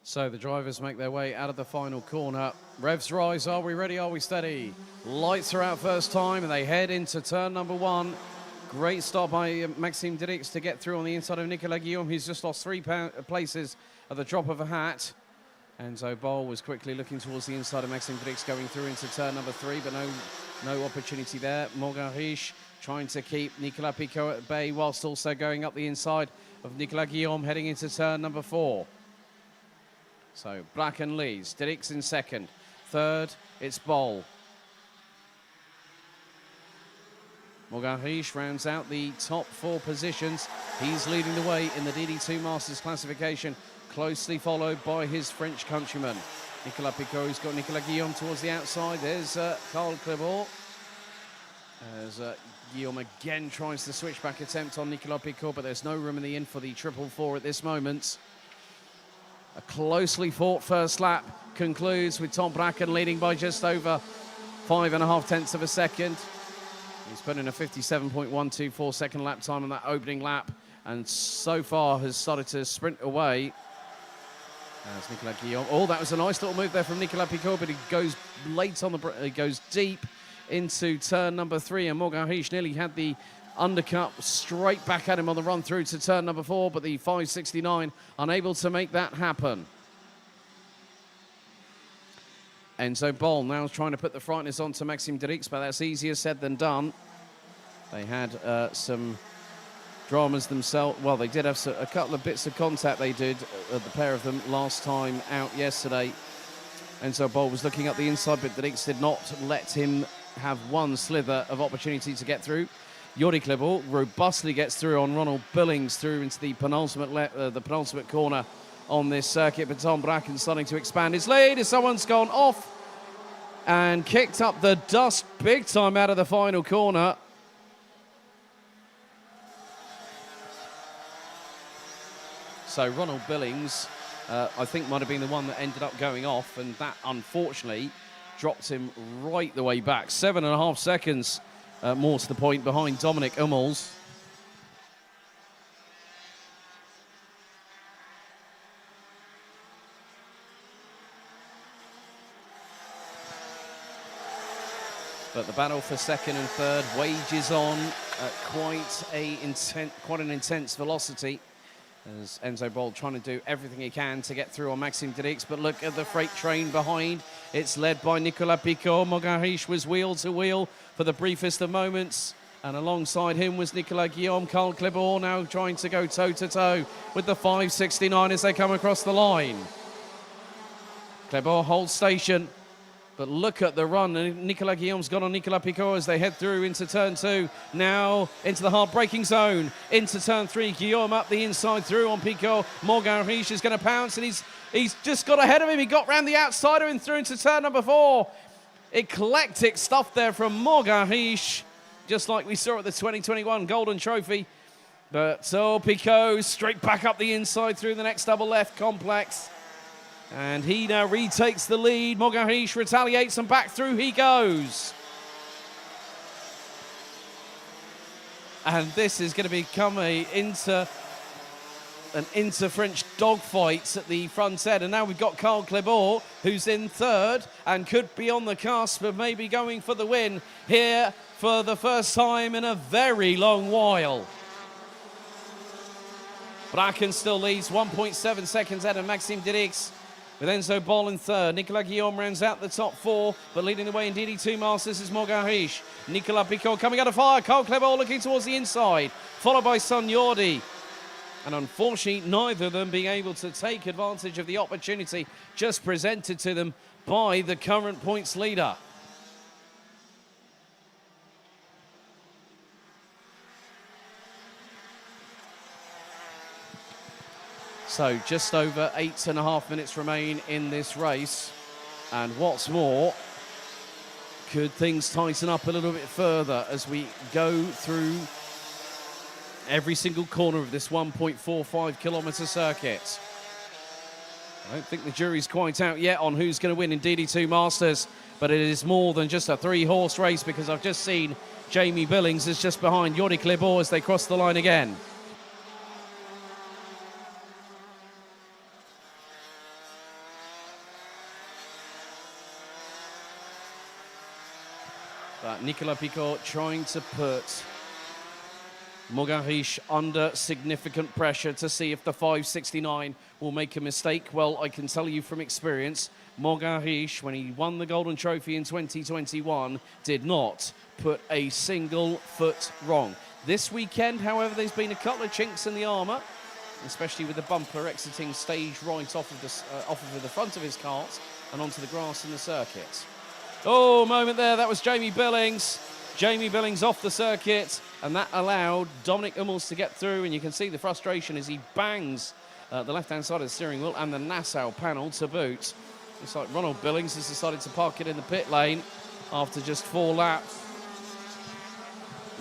So the drivers make their way out of the final corner. Revs rise. Are we ready? Are we steady? Lights are out first time, and they head into turn number 1. Great start by Maxime Dirix to get through on the inside of Nicolas Guillaume. He's just lost 3 places at the drop of a hat. Enzo Bol was quickly looking towards the inside of Maxime Dirix going through into turn number 3, but no opportunity there. Mogariche trying to keep Nicolas Picourt at bay whilst also going up the inside of Nicolas Guillaume heading into turn number 4. So Bracken leads, Dirix in second. Third, it's Bol. Mogariche rounds out the top 4 positions. He's leading the way in the DD2 Masters classification, closely followed by his French countryman. Nicolas Picourt, who's got Nicolas Guillaume towards the outside. There's Karl Glibor. As Guillaume again tries the switchback attempt on Nicolas Picourt, but there's no room in the inn for the 444 at this moment. A closely fought first lap concludes with Tom Bracken leading by just over 5.5 tenths of a second. He's put in a 57.124 second lap time on that opening lap, and so far has started to sprint away. As Nicolas Guillaume. Oh, that was a nice little move there from Nicolas Picourt, but he goes late on he goes deep into turn number 3, and Mogariche nearly had the undercut straight back at him on the run through to turn number 4, but the 569 unable to make that happen. Enzo Bol now trying to put the frighteners on to Maxime Dirix, but that's easier said than done. They had some dramas themselves. Well, they did have a couple of bits of contact they did, the pair of them, last time out yesterday. Enzo Bol was looking up the inside, but Dirix did not let him have one slither of opportunity to get through. Jordi Glibor robustly gets through on Ronald Billings through into the penultimate corner on this circuit, but Tom Bracken starting to expand his lead as someone's gone off and kicked up the dust big time out of the final corner. So Ronald Billings, I think, might have been the one that ended up going off, and that unfortunately dropped him right the way back. 7.5 seconds more to the point behind Dominic Hummels. But the battle for second and third wages on at quite an intense velocity. As Enzo Bol trying to do everything he can to get through on Maxime Dirix, but look at the freight train behind. It's led by Nicolas Picot. Mogarish was wheel to wheel for the briefest of moments. And alongside him was Nicolas Guillaume. Carl Clebor now trying to go toe-to-toe with the 569 as they come across the line. Clebor holds station. But look at the run. Nicolas Guillaume's got on Nicolas Picot as they head through into turn 2. Now into the hard braking zone. Into turn 3. Guillaume up the inside through on Picot. Morgan Riche is going to pounce, and he's just got ahead of him. He got round the outsider and through into turn number 4. Eclectic stuff there from Morgan Riche, just like we saw at the 2021 Golden Trophy. But so Picot straight back up the inside through the next double left complex. And he now retakes the lead. Mogarish retaliates and back through he goes. And this is going to become an inter-French dogfight at the front end. And now we've got Carl Clebor, who's in third and could be on the cusp of maybe going for the win here for the first time in a very long while. Bracken still leads 1.7 seconds ahead of Maxime Dirix, with Enzo Bol in third. Nicolas Guillaume rounds out the top 4, but leading the way in DD2 Masters is Morgan Riche. Nicolas Picot coming out of fire. Carl Clebor looking towards the inside, followed by Son Yordi. And unfortunately, neither of them being able to take advantage of the opportunity just presented to them by the current points leader. So just over 8.5 minutes remain in this race. And what's more, could things tighten up a little bit further as we go through every single corner of this 1.45 kilometre circuit? I don't think the jury's quite out yet on who's going to win in DD2 Masters, but it is more than just a 3-horse race, because I've just seen Jamie Billings is just behind Jordi Clebor as they cross the line again. But Nicolas Picot trying to put Morgan Riche under significant pressure to see if the 569 will make a mistake. Well, I can tell you from experience, Morgan Riche, when he won the Golden Trophy in 2021, did not put a single foot wrong. This weekend, however, there's been a couple of chinks in the armour, especially with the bumper exiting stage right off of the front of his cart and onto the grass in the circuit. Oh, moment there, that was Jamie Billings. Jamie Billings off the circuit, and that allowed Dominic Hummels to get through, and you can see the frustration as he bangs the left-hand side of the steering wheel and the Nassau panel to boot. It's like Ronald Billings has decided to park it in the pit lane after just 4 laps.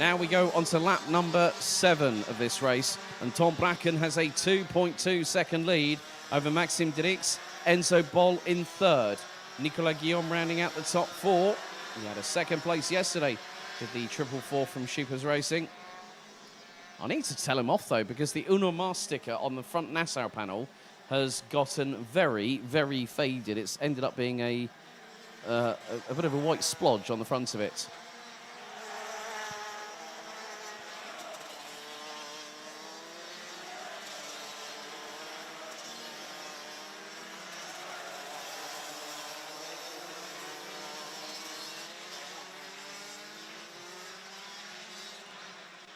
Now we go on to lap number 7 of this race, and Tom Bracken has a 2.2 second lead over Maxime Dirix. Enzo Bol in third. Nicolas Guillaume rounding out the top 4. He had a second place yesterday with the 444 from Schuppers Racing. I need to tell him off though, because the Uno Mars sticker on the front Nassau panel has gotten very, very faded. It's ended up being a bit of a white splodge on the front of it.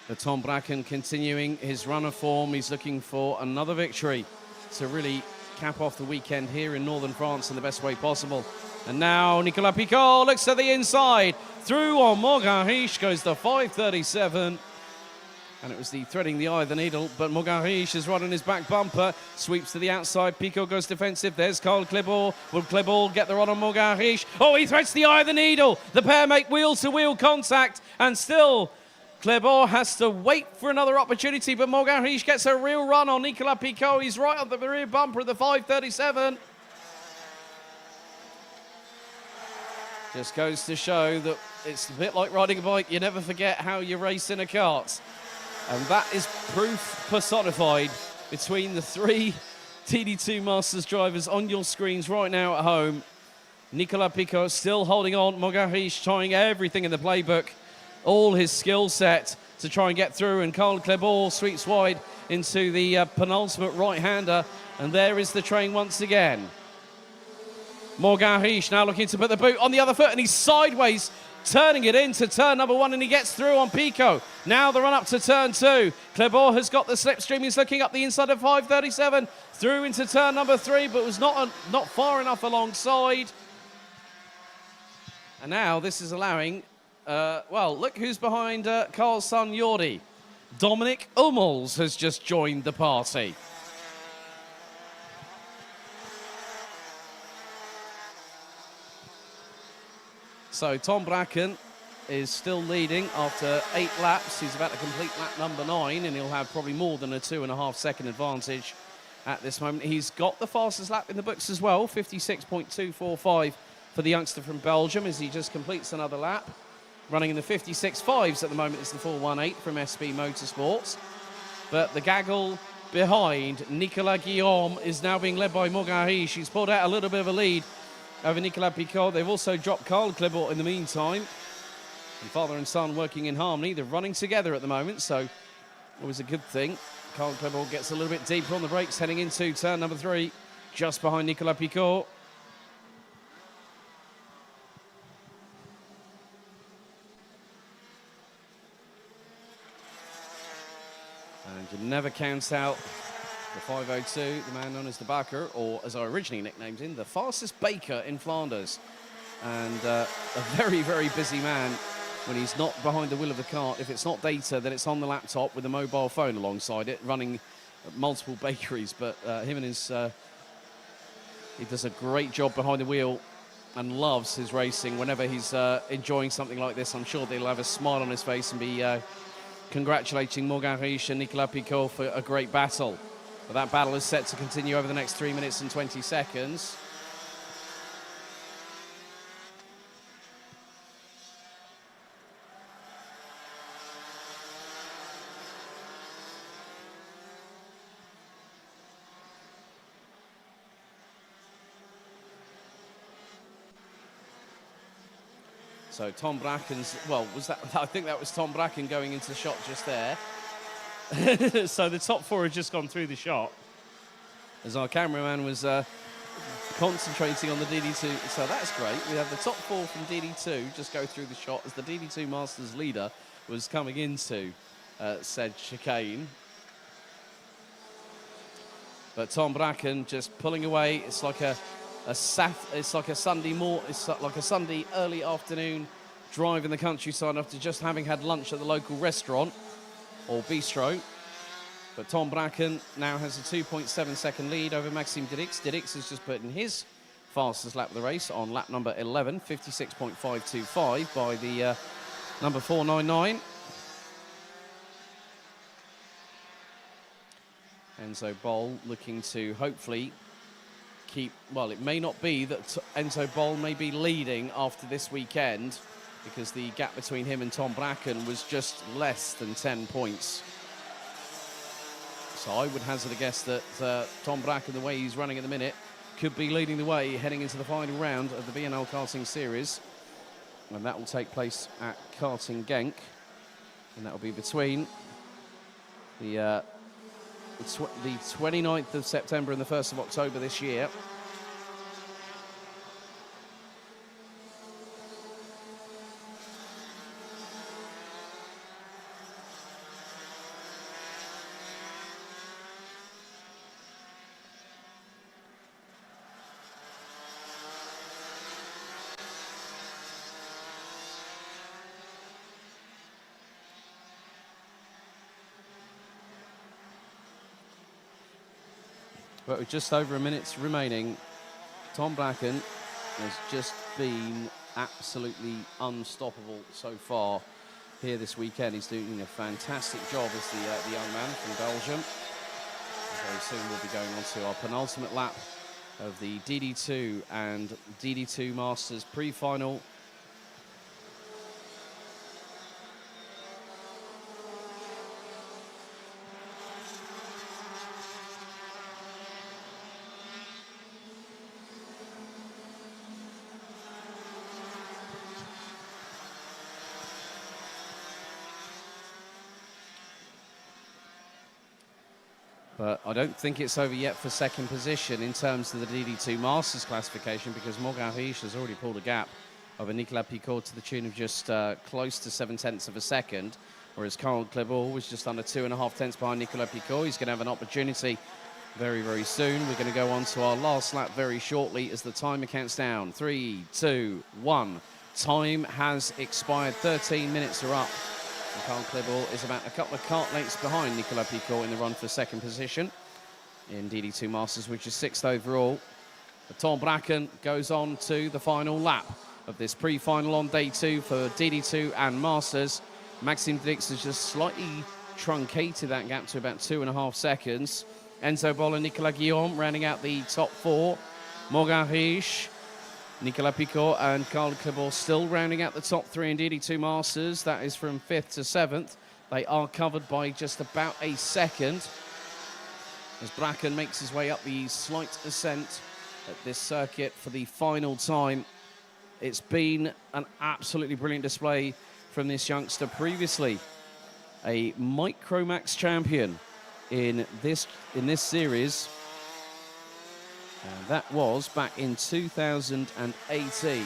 But Tom Bracken continuing his run of form. He's looking for another victory to really cap off the weekend here in northern France in the best way possible. And now Nicolas Picot looks to the inside. Through on Morgan Riche goes the 537. And it was the threading the eye of the needle, but Morgan Riche is right on his back bumper. Sweeps to the outside. Picot goes defensive. There's Carl Clebor. Will Clebor get the run on Morgan Riche? Oh, he threads the eye of the needle. The pair make wheel-to-wheel contact, and still Clebor has to wait for another opportunity, but Morgan Riche gets a real run on Nicolas Picot. He's right on the rear bumper of the 537. Just goes to show that it's a bit like riding a bike. You never forget how you race in a kart. And that is proof personified between the 3 DD2 Masters drivers on your screens right now at home. Nicolas Picot still holding on. Morgan Riche trying everything in the playbook. All his skill set to try and get through, and Carl Clebor sweeps wide into the penultimate right-hander, and there is the train once again. Morgan Riche now looking to put the boot on the other foot, and he's sideways, turning it into turn number 1, and he gets through on Pico. Now the run up to turn 2. Clebor has got the slipstream. He's looking up the inside of 537, through into turn number 3, but was not far enough alongside. And now this is allowing, well, look who's behind Carl's son Jordi. Dominic Hummels has just joined the party. So Tom Bracken is still leading after 8 laps. He's about to complete lap number 9, and he'll have probably more than a 2.5 second advantage at this moment. He's got the fastest lap in the books as well, 56.245 for the youngster from Belgium as he just completes another lap. Running in the 56.5s at the moment is the 418 from SB Motorsports. But the gaggle behind Nicolas Guillaume is now being led by Morgan Riche. He's pulled out a little bit of a lead over Nicolas Picot. They've also dropped Carl Clebor in the meantime. And father and son working in harmony. They're running together at the moment, so it was a good thing. Carl Clebor gets a little bit deeper on the brakes heading into turn number 3, just behind Nicolas Picot. And you never count out the 502, the man known as the Baker, or as I originally nicknamed him, the fastest baker in Flanders. And a very, very busy man when he's not behind the wheel of the cart. If it's not data, then it's on the laptop with a mobile phone alongside it, running multiple bakeries. But him and his... he does a great job behind the wheel and loves his racing. Whenever he's enjoying something like this, I'm sure they'll have a smile on his face and be congratulating Morgan Riche and Nicolas Picot for a great battle. But that battle is set to continue over the next 3 minutes and 20 seconds. So Tom Bracken's, well, was that? I think that was Tom Bracken going into the shot just there. So the top 4 had just gone through the shot as our cameraman was concentrating on the DD2. So that's great. We have the top 4 from DD2 just go through the shot as the DD2 Masters leader was coming into said chicane. But Tom Bracken just pulling away. It's like a Sunday early afternoon drive in the countryside after just having had lunch at the local restaurant or bistro. But Tom Bracken now has a 2.7 second lead over Maxime Didix. Didix has just put in his fastest lap of the race on lap number 11, 56.525 by the number 499. Enzo Boll looking to hopefully keep, well, it may not be that Enzo Boll may be leading after this weekend because the gap between him and Tom Bracken was just less than 10 points. So I would hazard a guess that Tom Bracken, the way he's running at the minute, could be leading the way heading into the final round of the BNL Karting Series. And that will take place at Karting Genk. And that will be between the 29th of September and the 1st of October this year. But with just over a minute remaining, Tom Bracken has just been absolutely unstoppable so far here this weekend. He's doing a fantastic job as the young man from Belgium. Very soon we'll be going on to our penultimate lap of the DD2 and DD2 Masters pre-final. But I don't think it's over yet for second position in terms of the DD2 Masters classification, because Morgan Riche has already pulled a gap over Nicolas Picaud to the tune of just close to 7/10 of a second, whereas Karl Klebor was just under 2.5 tenths behind Nicolas Picaud. He's going to have an opportunity very, very soon. We're going to go on to our last lap very shortly as the timer counts down. 3, 2, 1. Time has expired. 13 minutes are up. And Karl Klebor is about a couple of kart lengths behind Nicolas Picaud in the run for second position in DD2 Masters, which is 6th overall. But Tom Bracken goes on to the final lap of this pre-final on day 2 for DD2 and Masters. Maxime Dix has just slightly truncated that gap to about 2.5 seconds. Enzo Boll and Nicolas Guillaume rounding out the top 4. Morgan Riche, Nicolas Picaud and Karl Klebor still rounding out the top 3 in DD2 Masters. That is from 5th to 7th. They are covered by just about a second as Bracken makes his way up the slight ascent at this circuit for the final time. It's been an absolutely brilliant display from this youngster, previously a Micromax champion in this series. And that was back in 2018.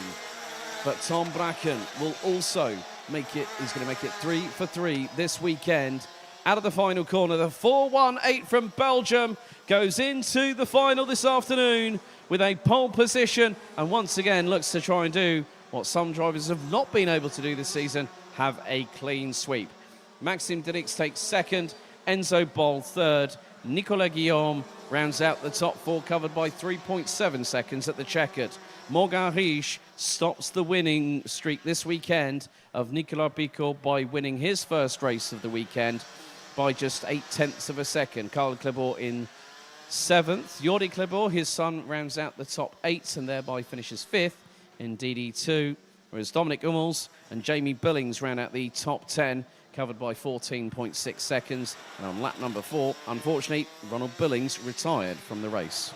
But Tom Bracken will also make it, he's going to make it 3 for 3 this weekend. Out of the final corner, the 418 from Belgium goes into the final this afternoon with a pole position, and once again looks to try and do what some drivers have not been able to do this season, have a clean sweep. Maxime Dix takes second, Enzo Boll third, Nicolas Guillaume rounds out the top 4, covered by 3.7 seconds at the checkered. Morgan Riche stops the winning streak this weekend of Nicolas Picaud by winning his first race of the weekend by just 0.8 of a second. Karl Klebor in 7th. Jordi Klebor, his son, rounds out the top 8 and thereby finishes 5th in DD2, whereas Dominic Hummels and Jamie Billings round out the top 10, covered by 14.6 seconds. And on lap number 4, unfortunately, Ronald Billings retired from the race.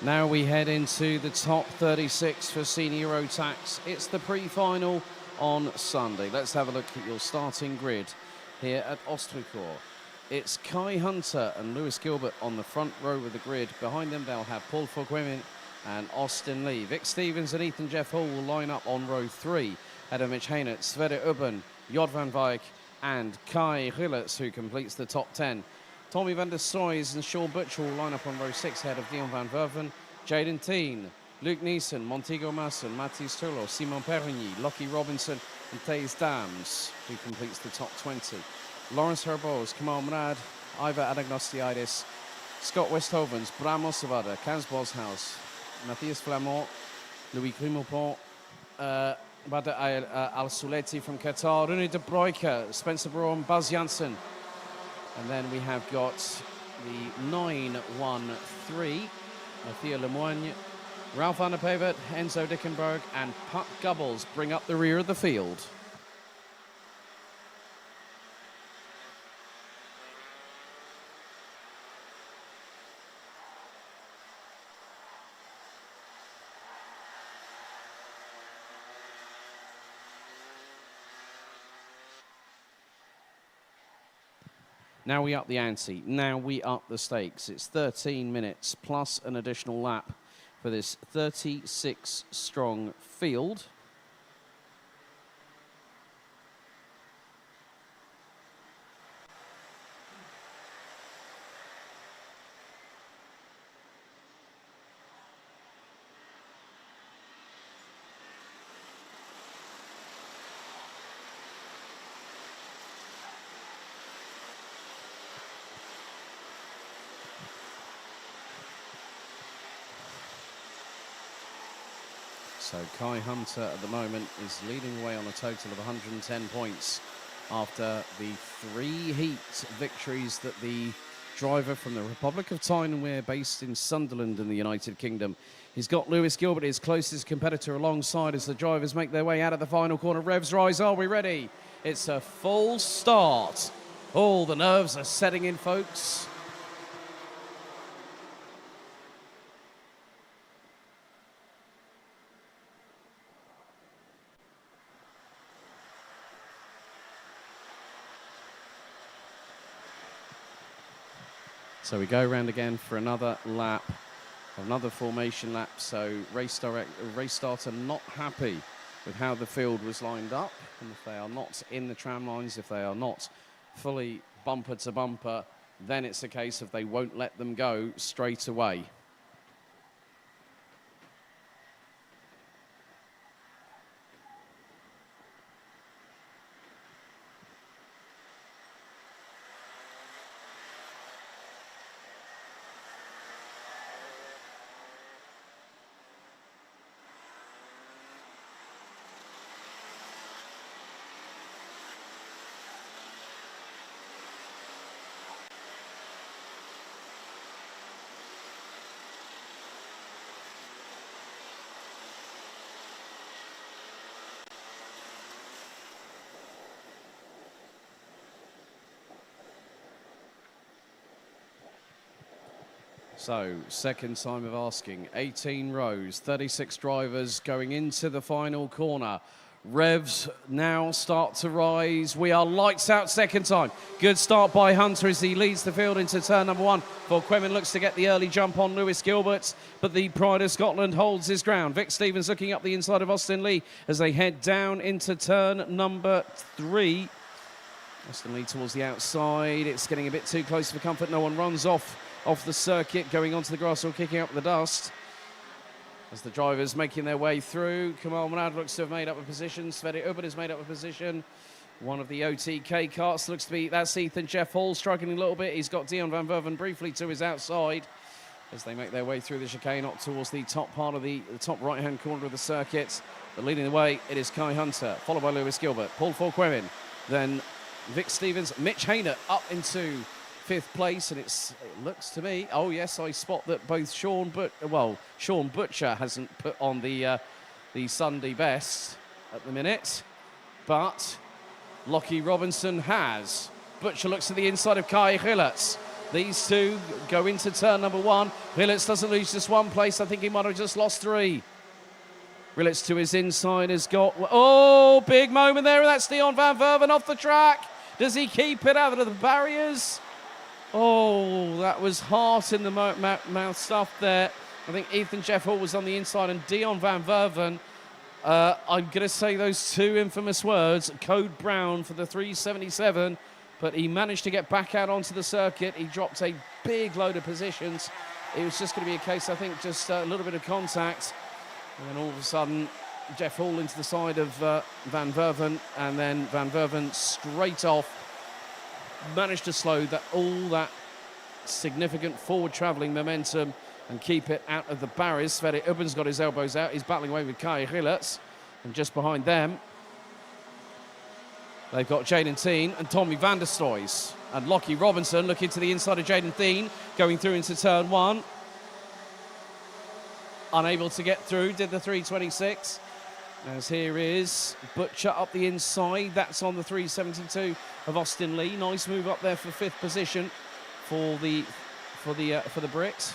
Now we head into the top 36 for Senior Rotax. It's the pre-final on Sunday. Let's have a look at your starting grid here at Ostricourt. It's Kai Hunter and Lewis Gilbert on the front row of the grid. Behind them, they'll have Paul Fogwemin and Austin Lee. Vic Stevens and Ethan Jeff Hall will line up on row 3. Adam Mitch Hainert, Sverre Ubben, Jod van Wijk, and Kai Gillets, who completes the top 10. Tommy van der Stroys and Sean Butcher will line up on row 6 ahead of Dion van Werven, Jaden Teen, Luke Neeson, Montego Masson, Mathis Turlo, Simon Perigny, Lockie Robinson, and Thijs Dams, who completes the top 20. Lawrence Herbos, Kamal Mrad, Ivar Adagnostiidis, Scott Westhovens, Bram Ossevada, Kans Boshaus, Matthias Flamont, Louis Grimaupont, Badr Al-Souleti from Qatar, Rune de Broeke, Spencer Braun, Buzz Janssen. And then we have got the 9-1-3, Mathieu Lemoigne, Ralph van der Pevert, Enzo Dickenberg, and Puck Gubbles bring up the rear of the field. Now we up the ante, now we up the stakes. It's 13 minutes plus an additional lap for this 36-strong field. So Kai Hunter at the moment is leading away on a total of 110 points after the 3 heat victories that the driver from the Republic of Tyne, based in Sunderland in the United Kingdom. He's got Lewis Gilbert, his closest competitor, alongside as the drivers make their way out of the final corner. Revs rise, are we ready? It's a full start. All the nerves are setting in, folks. So we go around again for another lap, another formation lap. So race starter not happy with how the field was lined up. And if they are not in the tram lines, if they are not fully bumper to bumper, then it's a case of they won't let them go straight away. So, second time of asking, 18 rows, 36 drivers going into the final corner. Revs now start to rise. We are lights out second time. Good start by Hunter as he leads the field into turn number 1. Quemmen looks to get the early jump on Lewis Gilbert, but the Pride of Scotland holds his ground. Vic Stevens looking up the inside of Austin Lee as they head down into turn number 3. Austin Lee towards the outside. It's getting a bit too close for comfort. No one runs off the circuit, going onto the grass or kicking up the dust. As the drivers making their way through, Kamal Mrad looks to have made up a position. Sverre Ubben has made up a position. One of the OTK carts looks to be, that's Ethan Jeff Hall struggling a little bit. He's got Dion van Werven briefly to his outside as they make their way through the chicane up towards the top part of the top right-hand corner of the circuit. But leading the way, it is Kai Hunter, followed by Lewis Gilbert, Paul Fogwemin, then Vic Stevens, Mitch Hainert up into 5th place, and it looks to me, oh yes, I spot that both Sean Butcher hasn't put on the Sunday best at the minute, but Lockie Robinson has. Butcher looks to the inside of Kai Gillets. These two go into turn number 1. Rilets doesn't lose just 1 place. I think he might have just lost 3. Rilets to his inside has got... Oh, big moment there. That's Dion van Verven off the track. Does he keep it out of the barriers? Oh, that was heart in the mouth stuff there. I think Ethan Jeff Hall was on the inside and Dion van Verven. I'm going to say those 2 infamous words, code brown for the 377, but he managed to get back out onto the circuit. He dropped a big load of positions. It was just going to be a case, I think, just a little bit of contact. And then all of a sudden, Jeff Hall into the side of Van Verven, and then Van Verven straight off. Managed to slow all that significant forward-travelling momentum and keep it out of the barriers. Sverre Ubben's got his elbows out. He's battling away with Kai Rilets. And just behind them, they've got Jaden Thien and Tommy van der Stoys. And Lockie Robinson looking to the inside of Jaden Thien, going through into turn 1. Unable to get through, did the 326. As here is Butcher up the inside. That's on the 372 of Austin Lee. Nice move up there for 5th position for the Brits.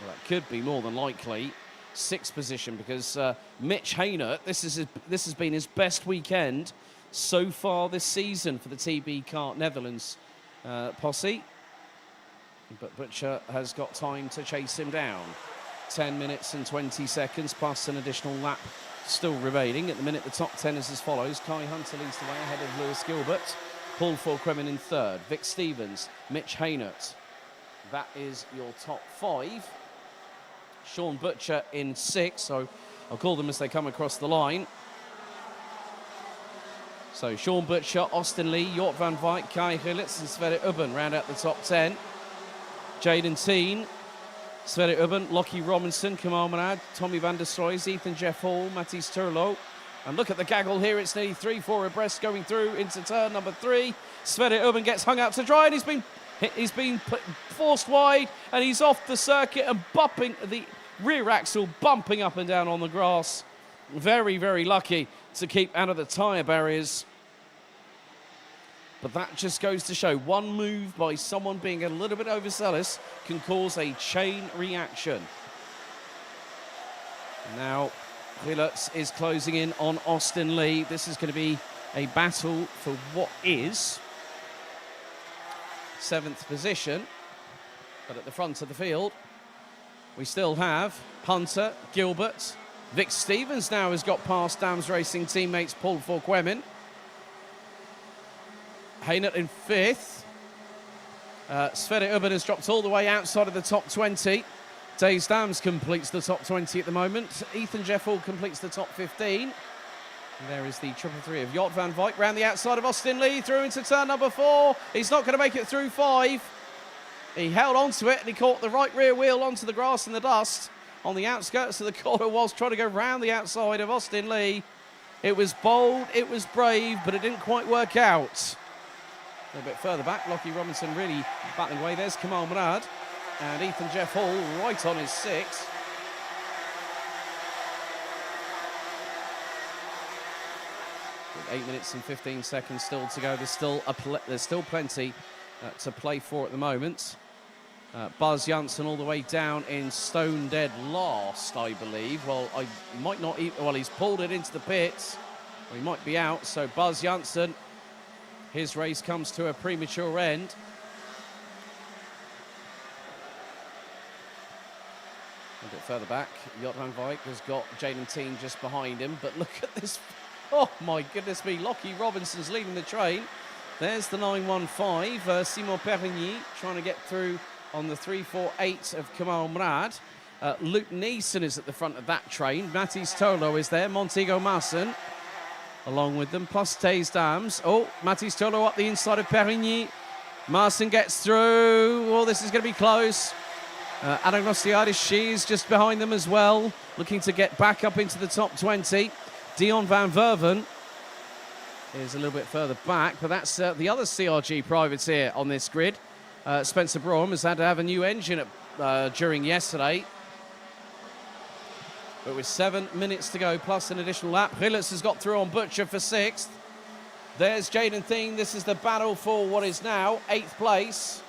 Well, that could be more than likely 6th position because Mitch Haynert, this has been his best weekend so far this season for the TB Kart Netherlands posse. But Butcher has got time to chase him down. 10 minutes and 20 seconds plus an additional lap still remaining. At the minute, the top 10 is as follows. Kai Hunter leads the way ahead of Lewis Gilbert. Paul Forquemen in 3rd. Vic Stevens, Mitch Haynert. That is your top 5. Sean Butcher in 6th, so I'll call them as they come across the line. So Sean Butcher, Austin Lee, Jort van Wijk, Kai Rilets and Sverre Ubben round out the top 10. Jaden Thien, Sverre Ubben, Lockie Robinson, Kamal Manad, Tommy van der Stoys, Ethan Jeff Hall, Mathis Turlo. And look at the gaggle here, it's nearly 3-4 abreast going through into turn number 3. Sverre Ubben gets hung out to dry and he's been forced wide and he's off the circuit and bumping the rear axle, bumping up and down on the grass. Very, very lucky to keep out of the tyre barriers. But that just goes to show one move by someone being a little bit overzealous can cause a chain reaction. Now, Rilets is closing in on Austin Lee. This is going to be a battle for what is 7th position. But at the front of the field, we still have Hunter, Gilbert. Vic Stevens now has got past Dams Racing teammates Paul Forquemen. Haynert in 5th. Sverre Ubben has dropped all the way outside of the top 20. Days Dams completes the top 20 at the moment. Ethan Jeff Hall completes the top 15. And there is the 333 of Jort van Wijk round the outside of Austin Lee through into turn number 4. He's not going to make it through 5. He held onto it and he caught the right rear wheel onto the grass and the dust on the outskirts of the corner whilst trying to go round the outside of Austin Lee. It was bold, it was brave, but it didn't quite work out. A little bit further back, Lockie Robinson really battling away. There's Kamal Manad and Ethan Jeff Hall right on his 6. With 8 minutes and 15 seconds still to go. There's still plenty to play for at the moment. Buzz Janssen all the way down in stone dead last, I believe. Well, I might not even... Well, he's pulled it into the pits. Or he might be out. So Buzz Janssen, his race comes to a premature end. A bit further back, Jort van Wijk has got Jaden Thien just behind him. But look at this. Oh, my goodness me. Lockie Robinson's leading the train. There's the 915. Simon Perigny trying to get through on the 348 of Kamal Mrad. Luke Neeson is at the front of that train. Mathis Tolo is there. Montego Masson along with them, plus Days Dams. Oh, Mathis Tolo up the inside of Perigny. Masson gets through. Oh, this is going to be close. Anagnostiadis, she's just behind them as well, looking to get back up into the top 20. Dion van Verven is a little bit further back, but that's the other CRG privateer on this grid. Spencer Brougham has had to have a new engine during yesterday. But with 7 minutes to go, plus an additional lap, Rilets has got through on Butcher for 6th. There's Jaden Thiem. This is the battle for what is now 8th place.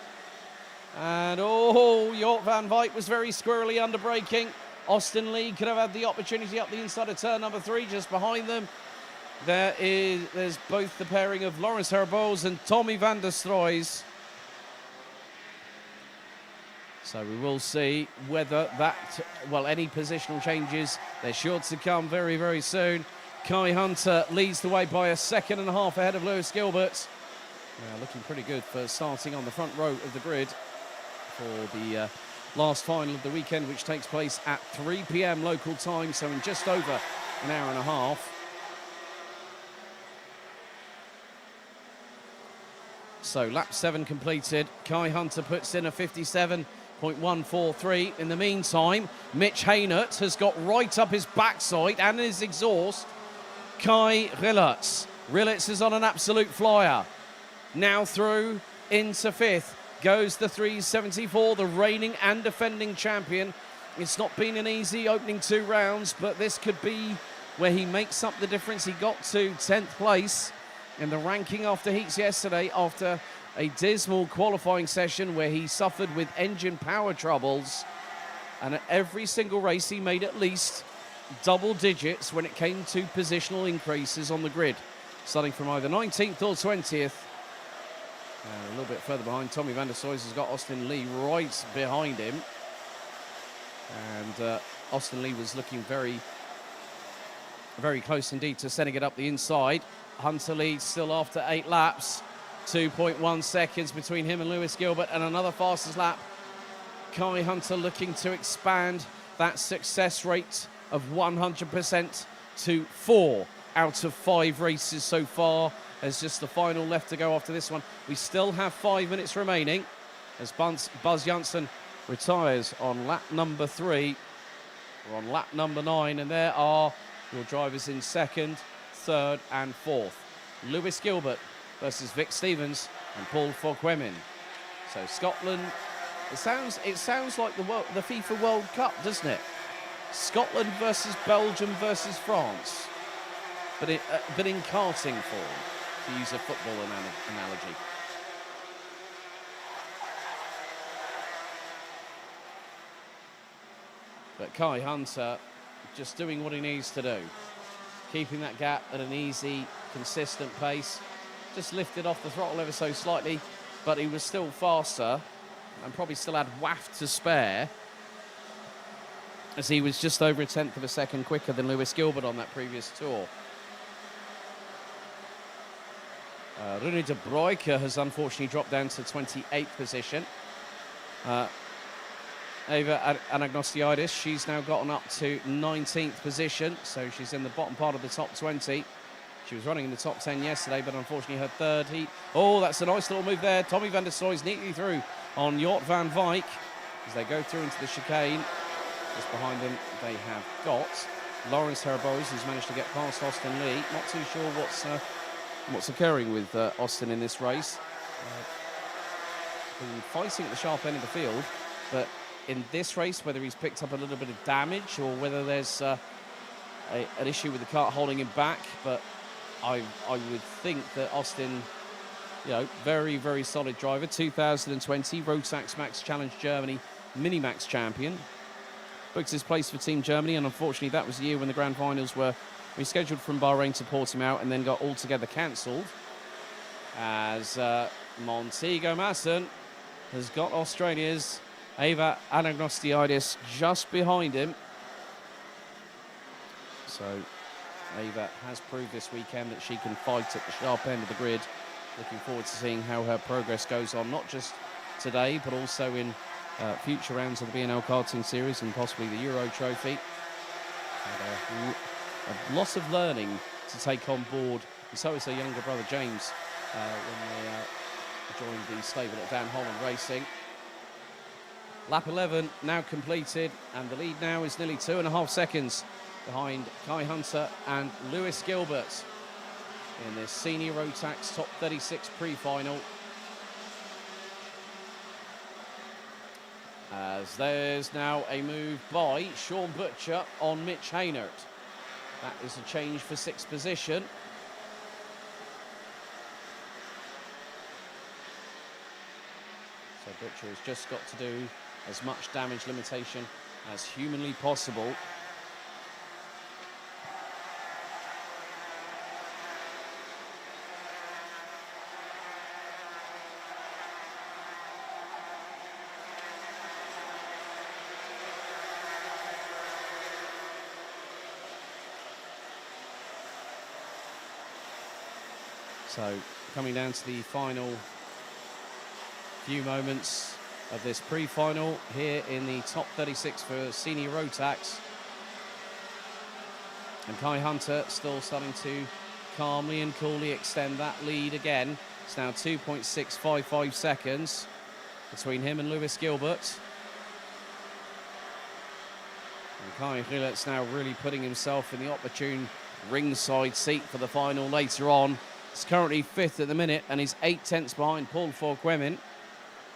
And oh, Jort van Wyk was very squirrely under braking. Austin Lee could have had the opportunity up the inside of turn number 3, just behind them. There's both the pairing of Laurens Herboz and Tommy van der Stroys. So we will see whether that, well, any positional changes, they're sure to come very, very soon. Kai Hunter leads the way by a second and a half ahead of Lewis Gilbert. Yeah, looking pretty good for starting on the front row of the grid for the last final of the weekend, which takes place at 3 p.m. local time, so in just over an hour and a half. So lap 7 completed. Kai Hunter puts in a 57.143. In the meantime, Mitch Haynert has got right up his backside and his exhaust. Kai Rillertz. Rillertz is on an absolute flyer. Now through into 5th. Goes the 374, the reigning and defending champion. It's not been an easy opening 2 rounds, but this could be where he makes up the difference. He got to 10th place in the ranking after heats yesterday, after a dismal qualifying session where he suffered with engine power troubles. And at every single race, he made at least double digits when it came to positional increases on the grid, starting from either 19th or 20th. A little bit further behind, Tommy van der Stroys has got Austin Lee right behind him. And Austin Lee was looking very, very close indeed to setting it up the inside. Hunter leads still after 8 laps. 2.1 seconds between him and Lewis Gilbert, and another fastest lap. Kai Hunter looking to expand that success rate of 100% to 4 out of 5 races so far. There's just the final left to go after this one. We still have 5 minutes remaining as Buzz Janssen retires on lap number 3. We're on lap number 9, and there are your drivers in 2nd, 3rd and 4th. Lewis Gilbert versus Vic Stevens and Paul Fauquemin. So Scotland, it sounds like the FIFA World Cup, doesn't it? Scotland versus Belgium versus France, but in karting form, to use a football analogy. But Kai Hunter just doing what he needs to do, keeping that gap at an easy, consistent pace. Just lifted off the throttle ever so slightly, but he was still faster and probably still had waft to spare, as he was just over 1/10 of a second quicker than Lewis Gilbert on that previous tour. Rune de Bruyke has unfortunately dropped down to 28th position. Eva Anagnostiidis, she's now gotten up to 19th position, so she's in the bottom part of the top 20. She was running in the top 10 yesterday, but unfortunately her 3rd heat. Oh, that's a nice little move there. Tommy van der Stroys neatly through on Jort van Wyk as they go through into the chicane. Just behind them, they have got Laurens Herboz, who's managed to get past Austin Lee. Not too sure what's occurring with Austin in this race. Been fighting at the sharp end of the field, but in this race, whether he's picked up a little bit of damage or whether there's an issue with the kart holding him back, but I would think that Austin, very, very solid driver. 2020 Rotax Max Challenge Germany Mini-Max champion. Booked his place for Team Germany, and unfortunately that was the year when the grand finals were rescheduled from Bahrain to Portimao and then got altogether cancelled, as Montego Masson has got Australia's Eva Anagnostiidis just behind him. So Eva has proved this weekend that she can fight at the sharp end of the grid. Looking forward to seeing how her progress goes on, not just today, but also in future rounds of the BNL Karting Series and possibly the Euro Trophy. And, a lot of learning to take on board, and so is her younger brother James when they joined the stable at Dan Holland Racing. Lap 11 now completed, and the lead now is nearly 2.5 seconds behind Kai Hunter and Lewis Gilbert in this Senior Rotax Top 36 pre-final. As there's now a move by Sean Butcher on Mitch Haynert. That is a change for 6th position. So Butcher has just got to do as much damage limitation as humanly possible. So coming down to the final few moments of this pre-final here in the top 36 for senior Rotax. And Kai Hunter still starting to calmly and coolly extend that lead again. It's now 2.655 seconds between him and Lewis Gilbert. And Kai Gilbert's now really putting himself in the opportune ringside seat for the final later on. He's currently 5th at the minute and he's 8/10 behind Paul Fourquemin.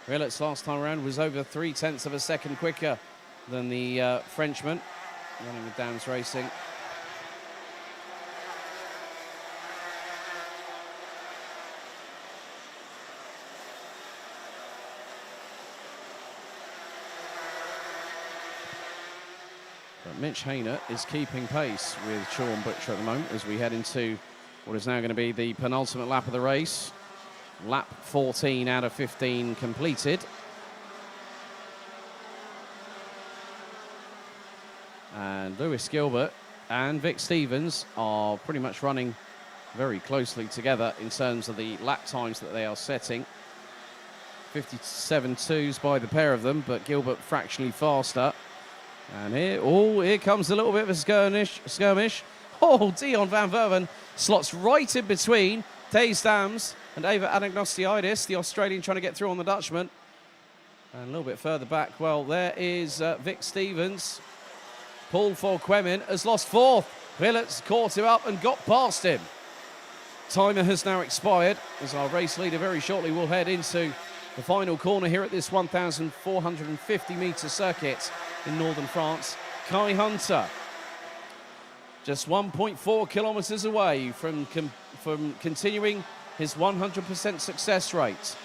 Rillet's last time around was over 3/10 of a second quicker than the Frenchman running with Dams Racing. But Mitch Hayner is keeping pace with Sean Butcher at the moment as we head into what is now going to be the penultimate lap of the race. Lap 14 out of 15 completed. And Lewis Gilbert and Vic Stevens are pretty much running very closely together in terms of the lap times that they are setting. 57.2s by the pair of them, but Gilbert fractionally faster. And here comes a little bit of a skirmish. Oh, Dion van Verven slots right in between Thijs Dams and Eva Anagnostiidis, the Australian trying to get through on the Dutchman. And a little bit further back, well, there is Vic Stevens. Paul Fourquemin has lost 4th. Rillet's caught him up and got past him. Timer has now expired as our race leader very shortly will head into the final corner here at this 1,450-metre circuit in northern France. Kai Hunter, just 1.4 kilometres away from continuing his 100% success rate.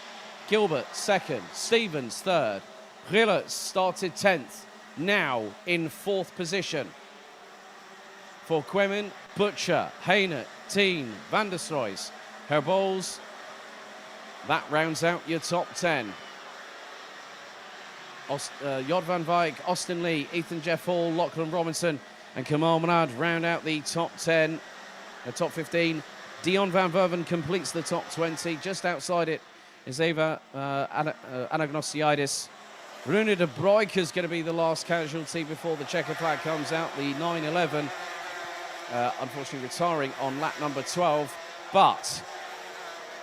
Gilbert 2nd, Stevens 3rd. Rillet started 10th, now in 4th position. Fourquemin, Butcher, Hayner, Teen, Van der Stroys, Herbols. That rounds out your top 10. Jod van Wijk, Austin Lee, Ethan Jeff Hall, Lachlan Robinson and Kamal Manad round out the top 10, the top 15. Dion van Verven completes the top 20. Just outside it is Eva Anagnostiidis. Rune de Broek is going to be the last casualty before the checker flag comes out. The 9:11, unfortunately retiring on lap number 12. But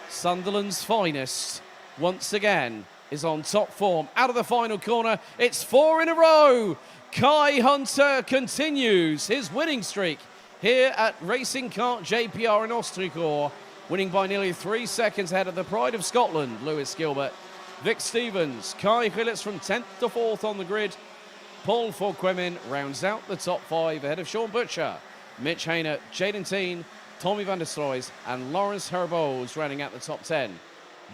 Sunderland's finest, once again, is on top form. Out of the final corner, it's 4 in a row. Kai Hunter continues his winning streak here at Racing Kart JPR in Ostricourt, winning by nearly 3 seconds ahead of the pride of Scotland, Lewis Gilbert. Vic Stevens, Kai Gilbert's from 10th to 4th on the grid. Paul Fourquemin rounds out the top 5 ahead of Sean Butcher. Mitch Hayner, Jaden Teen, Tommy van der Stroys and Lawrence Herbols rounding out the top 10.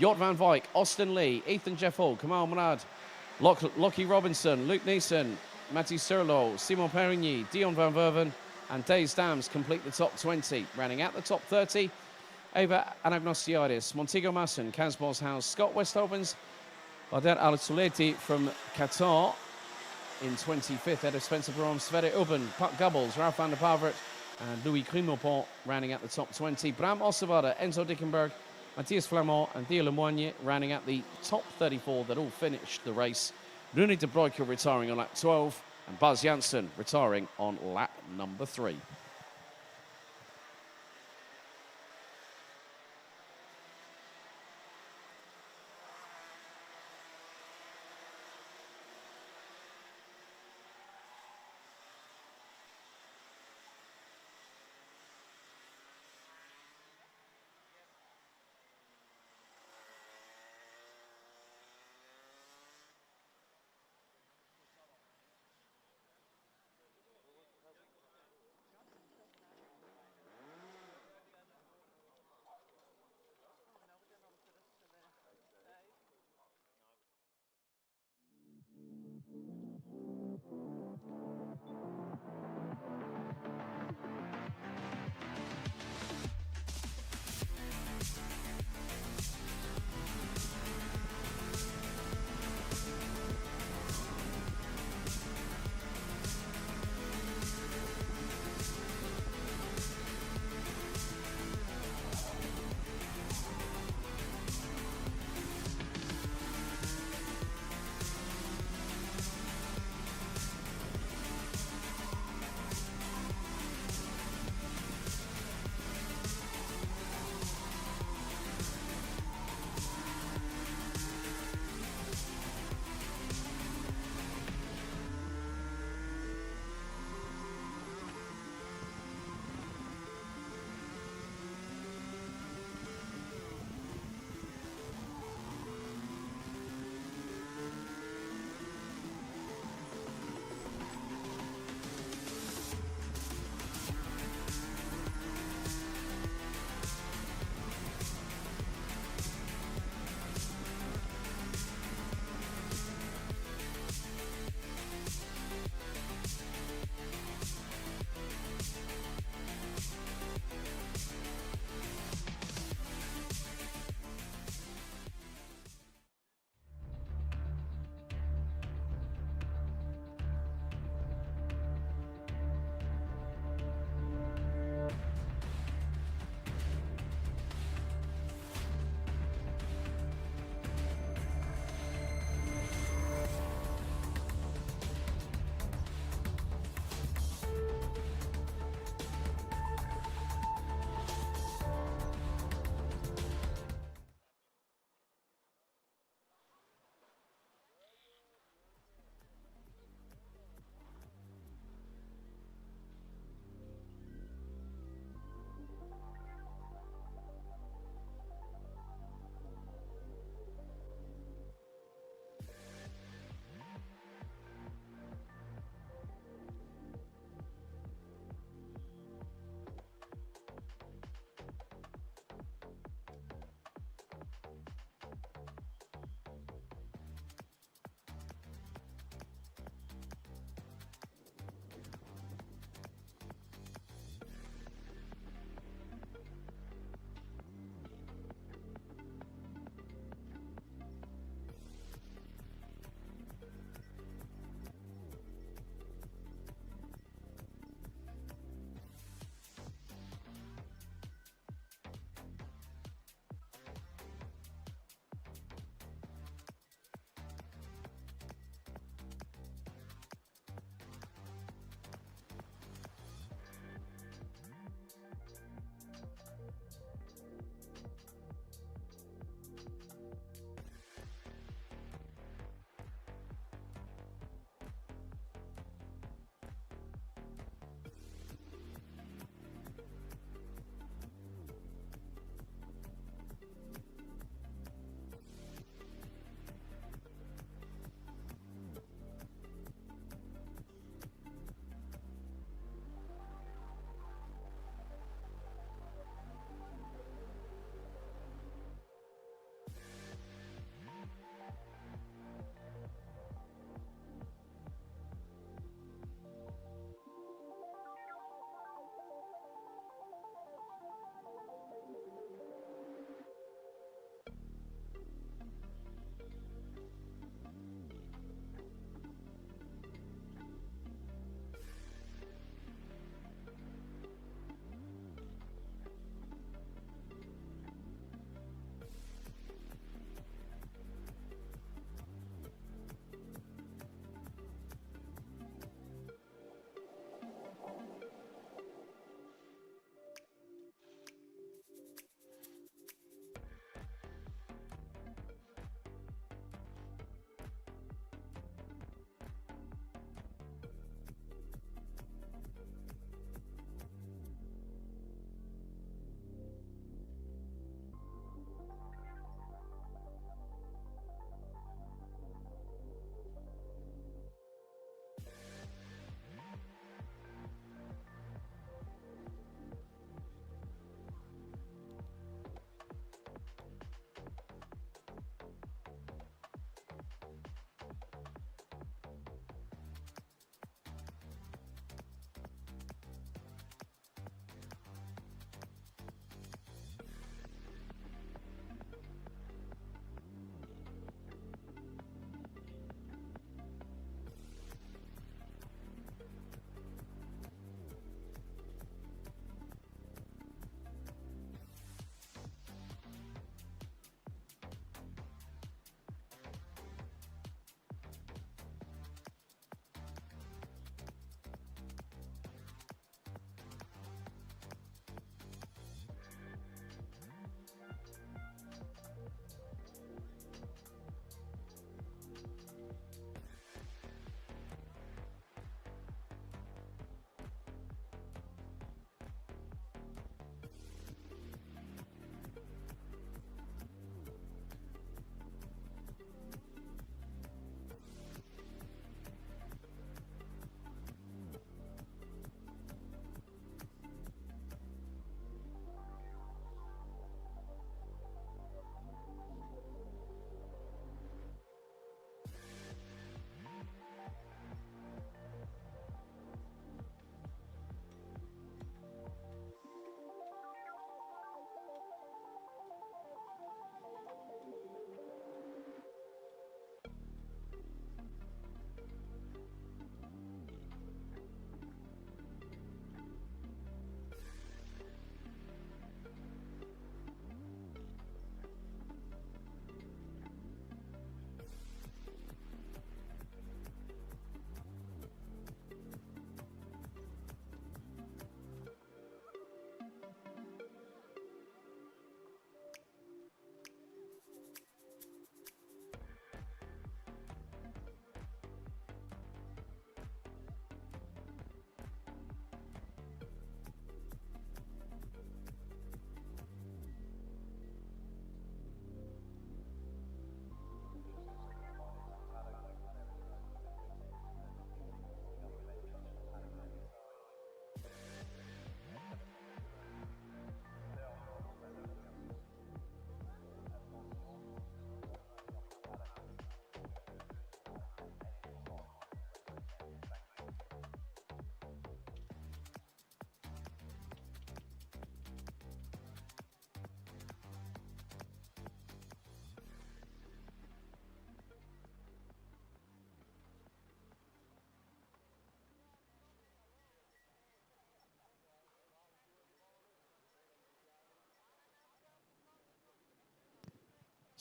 Jod van Wijk, Austin Lee, Ethan Jeff Hall, Kamal Manad, Lockie Robinson, Luke Neeson, Matty Serlo, Simon Perigny, Dion van Verven and Thijs Dams complete the top 20. Rounding out the top 30, Eva Anagnostiidis, Montego Masson, Kaz Boshouse, Scott Westhopens, Bader Al-Suleti from Qatar in 25th, ahead of Spencer Brown, Sverre Ubben, Puck Gubbles, Ralph van der Pavert and Louis Grimopont rounding out the top 20. Bram Ossevada, Enzo Dickenberg, Matthias Flamand and Theo Lemoigne rounding out the top 34 that all finished the race. Rune de Broek retiring on lap 12 and Buzz Janssen retiring on lap number 3.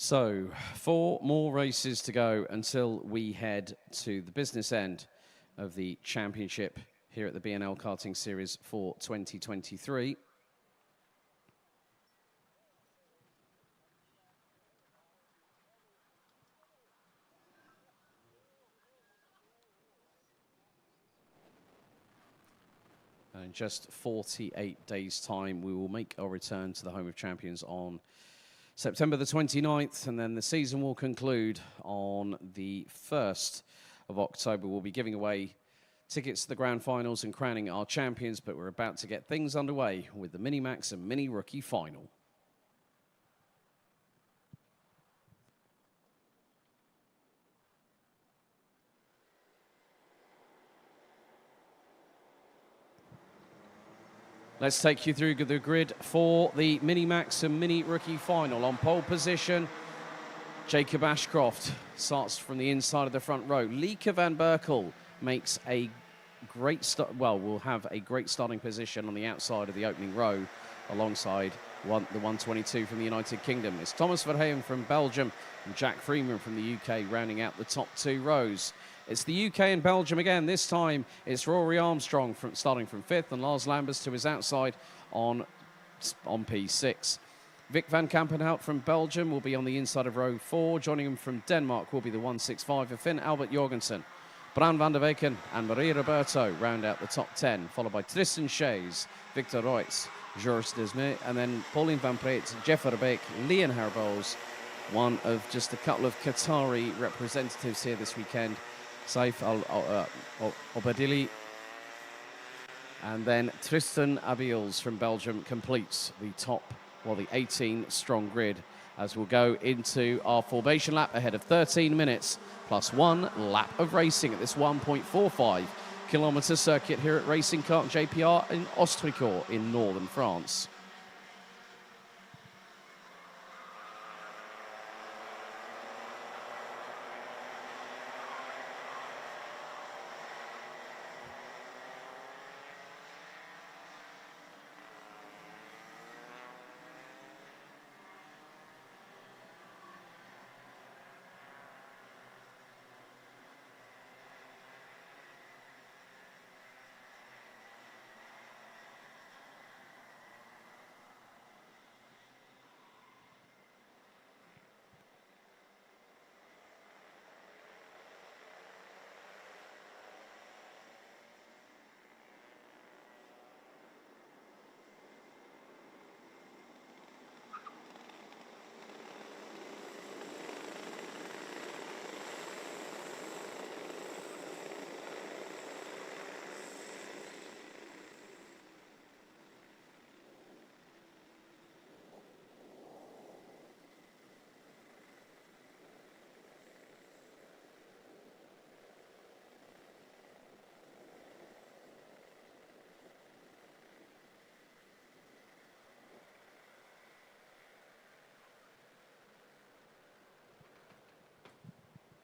So, 4 more races to go until we head to the business end of the championship here at the BNL Karting Series for 2023. And in just 48 days' time, we will make our return to the Home of Champions on September the 29th, and then the season will conclude on the 1st of October. We'll be giving away tickets to the grand finals and crowning our champions, but we're about to get things underway with the Mini-Max and Mini-Rookie final. Let's take you through the grid for the Mini-Max and Mini-Rookie final. On pole position, Jacob Ashcroft starts from the inside of the front row. Lieke van Berkel makes a great start. Well, will have a great starting position on the outside of the opening row alongside the 122 from the United Kingdom. It's Thomas Verheyen from Belgium and Jack Freeman from the UK rounding out the top 2 rows. It's the UK and Belgium again. This time it's Rory Armstrong starting from 5th and Lars Lambers to his outside on P6. Vic van Kampenhout from Belgium will be on the inside of row 4. Joining him from Denmark will be the 165 of Finn Albert Jorgensen. Bran van der Weken and Maria Roberto round out the top 10, followed by Tristan Shays, Victor Reutz, Georges Desmet, and then Pauline Van Preet, Jeff Verbeek, Leon Harbos, one of just a couple of Qatari representatives here this weekend, Saif Al-Obadili, and then Tristan Abiels from Belgium completes the top, the 18-strong grid as we'll go into our formation lap ahead of 13 minutes plus 1 lap of racing at this 1.45 kilometre circuit here at Racing Kart JPR in Ostricourt in northern France.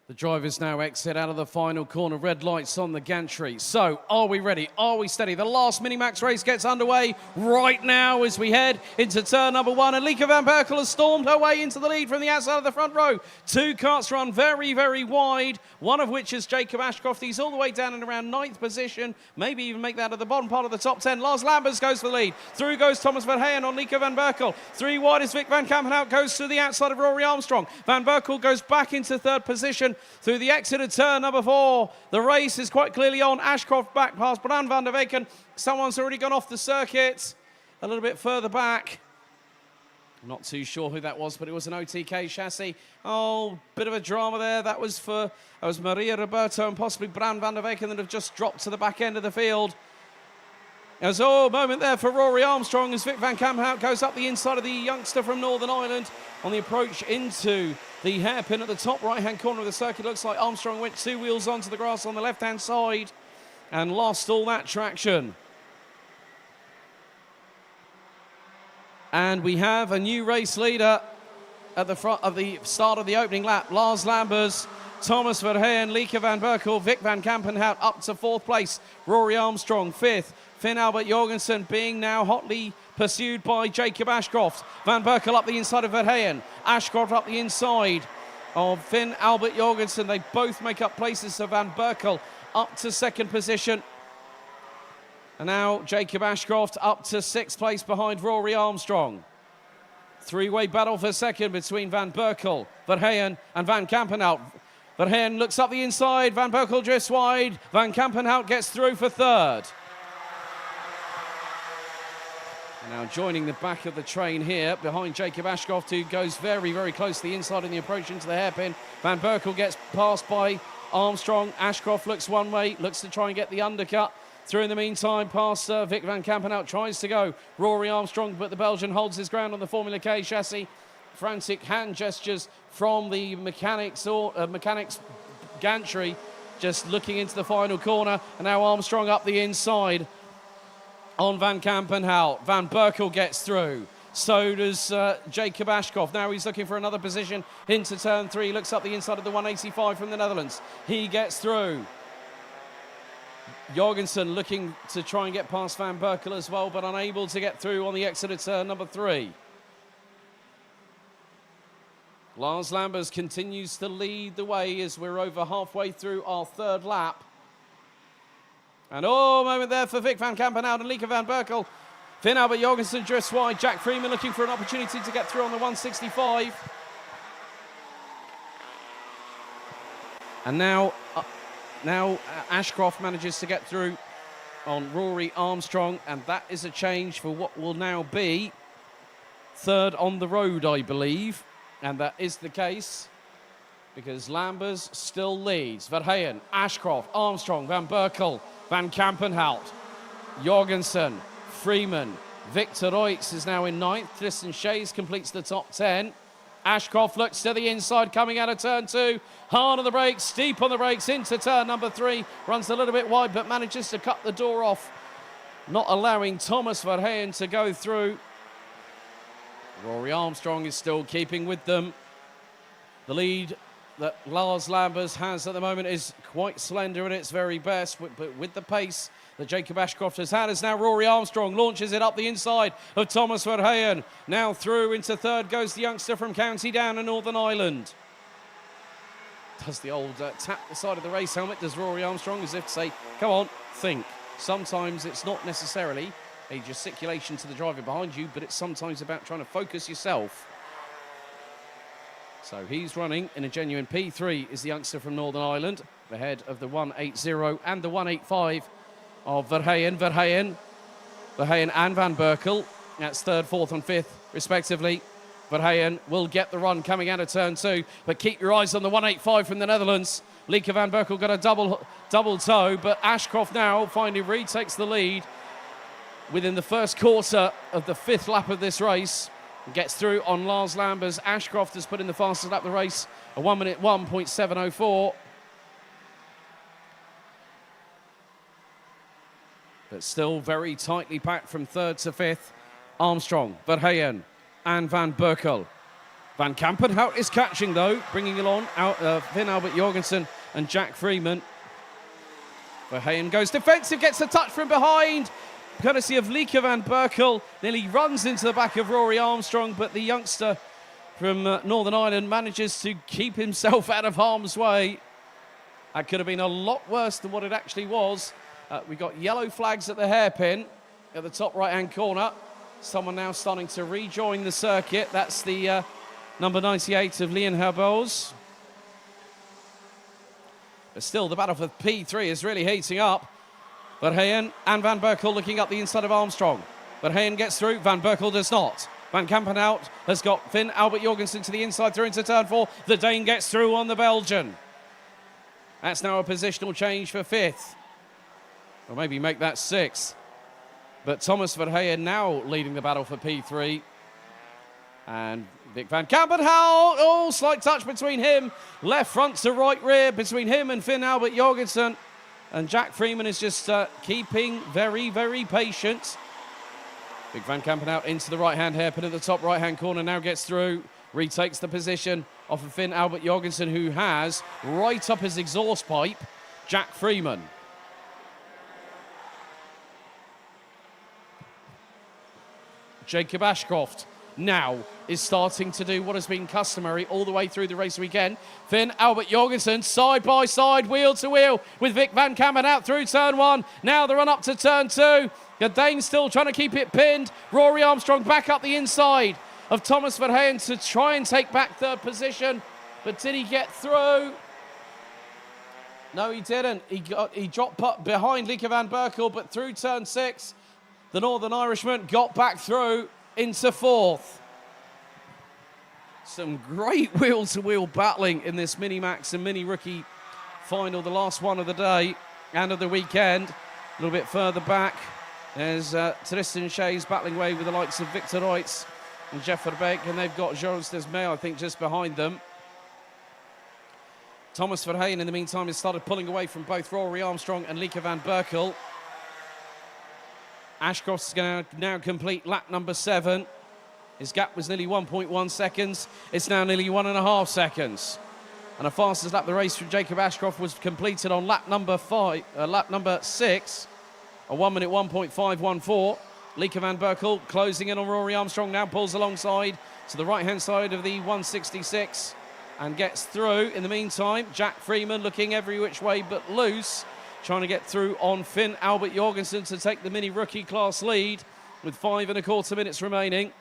The drivers now exit out of the final corner. Red lights on the gantry. So, are we ready? Are we steady? The last Mini-Max race gets underway right now as we head into turn number 1. And Lieke van Berkel has stormed her way into the lead from the outside of the front row. 2 karts run very, very wide, one of which is Jacob Ashcroft. He's all the way down in around 9th position, maybe even make that at the bottom part of the top 10. Lars Lambers goes for the lead. Through goes Thomas Verheyen on Lieke van Berkel. 3 wide as Vic van Kampenhout goes to the outside of Rory Armstrong. Van Berkel goes back into 3rd position. Through the exit of turn number 4, the race is quite clearly on. Ashcroft back past Bran van der Weken. Someone's already gone off the circuit a little bit further back. I'm not too sure who that was, but it was an OTK chassis. Oh, bit of a drama there. That was Maria Roberto and possibly Bran van der Weken that have just dropped to the back end of the field. There's a moment there for Rory Armstrong as Vic van Kampenhout goes up the inside of the youngster from Northern Ireland on the approach into the hairpin at the top right-hand corner of the circuit. Looks like Armstrong went 2 wheels onto the grass on the left-hand side and lost all that traction. And we have a new race leader at the front of the start of the opening lap. Lars Lambers, Thomas Verheyen, Lieke van Berkel, Vic van Kampenhout up to 4th place. Rory Armstrong 5th. Finn Albert Jorgensen being now hotly pursued by Jacob Ashcroft. Van Berkel up the inside of Verheyen. Ashcroft up the inside of Finn Albert Jorgensen. They both make up places, so Van Berkel up to second position. And now Jacob Ashcroft up to sixth place behind Rory Armstrong. Three-way battle for second between Van Berkel, Verheyen and Van Kampenhout. Verheyen looks up the inside, Van Berkel drifts wide, Van Kampenhout gets through for third. Now joining the back of the train here behind Jacob Ashcroft, who goes very, very close to the inside in the approach into the hairpin. Van Berkel gets passed by Armstrong. Ashcroft looks one way, looks to try and get the undercut. Through in the meantime, past Vic Van Kampenhout, tries to go Rory Armstrong, but the Belgian holds his ground on the Formula K chassis. Frantic hand gestures from the mechanics gantry, just looking into the final corner. And now Armstrong up the inside on Van Kampenhout. Van Berkel gets through. So does Jacob Ashcroft. Now he's looking for another position into turn 3. Looks up the inside of the 185 from the Netherlands. He gets through. Jorgensen looking to try and get past Van Berkel as well, but unable to get through on the exit of turn number 3. Lars Lambers continues to lead the way as we're over halfway through our third lap. And moment there for Vic Van Kampenhout and Lieke Van Berkel. Finn Albert Jorgensen drifts wide. Jack Freeman looking for an opportunity to get through on the 165. And now Ashcroft manages to get through on Rory Armstrong, and that is a change for what will now be third on the road, I believe. And that is the case because Lambers still leads. Verheyen, Ashcroft, Armstrong, Van Berkel, Van Kampenhout, Jorgensen, Freeman. Victor Reutz is now in 9th. Tristan Shays completes the top 10. Ashcroft looks to the inside, coming out of turn 2. Hard on the brakes, steep on the brakes into turn number 3. Runs a little bit wide, but manages to cut the door off, not allowing Thomas Verheyen to go through. Rory Armstrong is still keeping with them. The lead that Lars Lambers has at the moment is quite slender at its very best, but with the pace that Jacob Ashcroft has had, as now Rory Armstrong launches it up the inside of Thomas Verheyen. Now through into third goes the youngster from County Down in Northern Ireland. Does the old tap the side of the race helmet, does Rory Armstrong, as if to say, come on, think. Sometimes it's not necessarily a gesticulation to the driver behind you, but it's sometimes about trying to focus yourself. So he's running in a genuine P3, is the youngster from Northern Ireland, ahead of the 180 and the 185 of Verheyen and Van Berkel. That's third, fourth and fifth, respectively. Verheyen will get the run coming out of turn 2, but keep your eyes on the 185 from the Netherlands. Lieke Van Berkel got a double toe, but Ashcroft now finally retakes the lead within the first quarter of the 5th lap of this race. Gets through on Lars Lambers. Ashcroft has put in the fastest lap of the race, a 1 minute 1.704. But still very tightly packed from 3rd to 5th. Armstrong, Verheyen and Van Berkel. Van Kampenhout is catching though, bringing along Finn Albert Jorgensen and Jack Freeman. Verheyen goes defensive, gets a touch from behind, courtesy of Lieke Van Berkel. Nearly runs into the back of Rory Armstrong, but the youngster from Northern Ireland manages to keep himself out of harm's way. That could have been a lot worse than what it actually was. We got yellow flags at the hairpin at the top right-hand corner. Someone now starting to rejoin the circuit. That's the number 98 of Leon Herbos. But still, the battle for P3 is really heating up. Verheyen and Van Berkel looking up the inside of Armstrong. Verheyen gets through, Van Berkel does not. Van Kampenhout has got Finn Albert Jorgensen to the inside through into turn 4. The Dane gets through on the Belgian. That's now a positional change for 5th. Or maybe make that 6th. But Thomas Verheyen now leading the battle for P3. And Vic Van Kampenhout, slight touch between him. Left front to right rear between him and Finn Albert Jorgensen. And Jack Freeman is just keeping very, very patient. Vic Van Kampenhout into the right-hand hairpin at the top right-hand corner, now gets through, retakes the position off of Finn Albert Jorgensen, who has, right up his exhaust pipe, Jack Freeman. Jacob Ashcroft now is starting to do what has been customary all the way through the race weekend. Finn Albert Jorgensen side by side, wheel to wheel with Vic Van Kampen out through turn 1. Now the run up to turn 2. Dane still trying to keep it pinned. Rory Armstrong back up the inside of Thomas Verheyen to try and take back third position. But did he get through? No, he didn't. He dropped behind Lieke van Berkel, but through turn 6, the Northern Irishman got back through into 4th. Some great wheel-to-wheel battling in this Mini-Max and Mini-Rookie final, the last one of the day and of the weekend. A little bit further back, there's Tristan Shays battling away with the likes of Victor Reitz and Jeff Verbeek, and they've got Georges Desmay, I think, just behind them. Thomas Verheyen, in the meantime, has started pulling away from both Rory Armstrong and Lieke van Berkel. Ashcroft's going to now complete lap number 7. His gap was nearly 1.1 seconds. It's now nearly 1.5 seconds. And the fastest lap of the race for Jacob Ashcroft was completed on lap number 6, a 1 minute 1.514. Lieke van Berkel closing in on Rory Armstrong, now pulls alongside to the right-hand side of the 166 and gets through. In the meantime, Jack Freeman looking every which way but loose, trying to get through on Finn Albert Jorgensen to take the Mini Rookie class lead with 5 1/4 minutes remaining.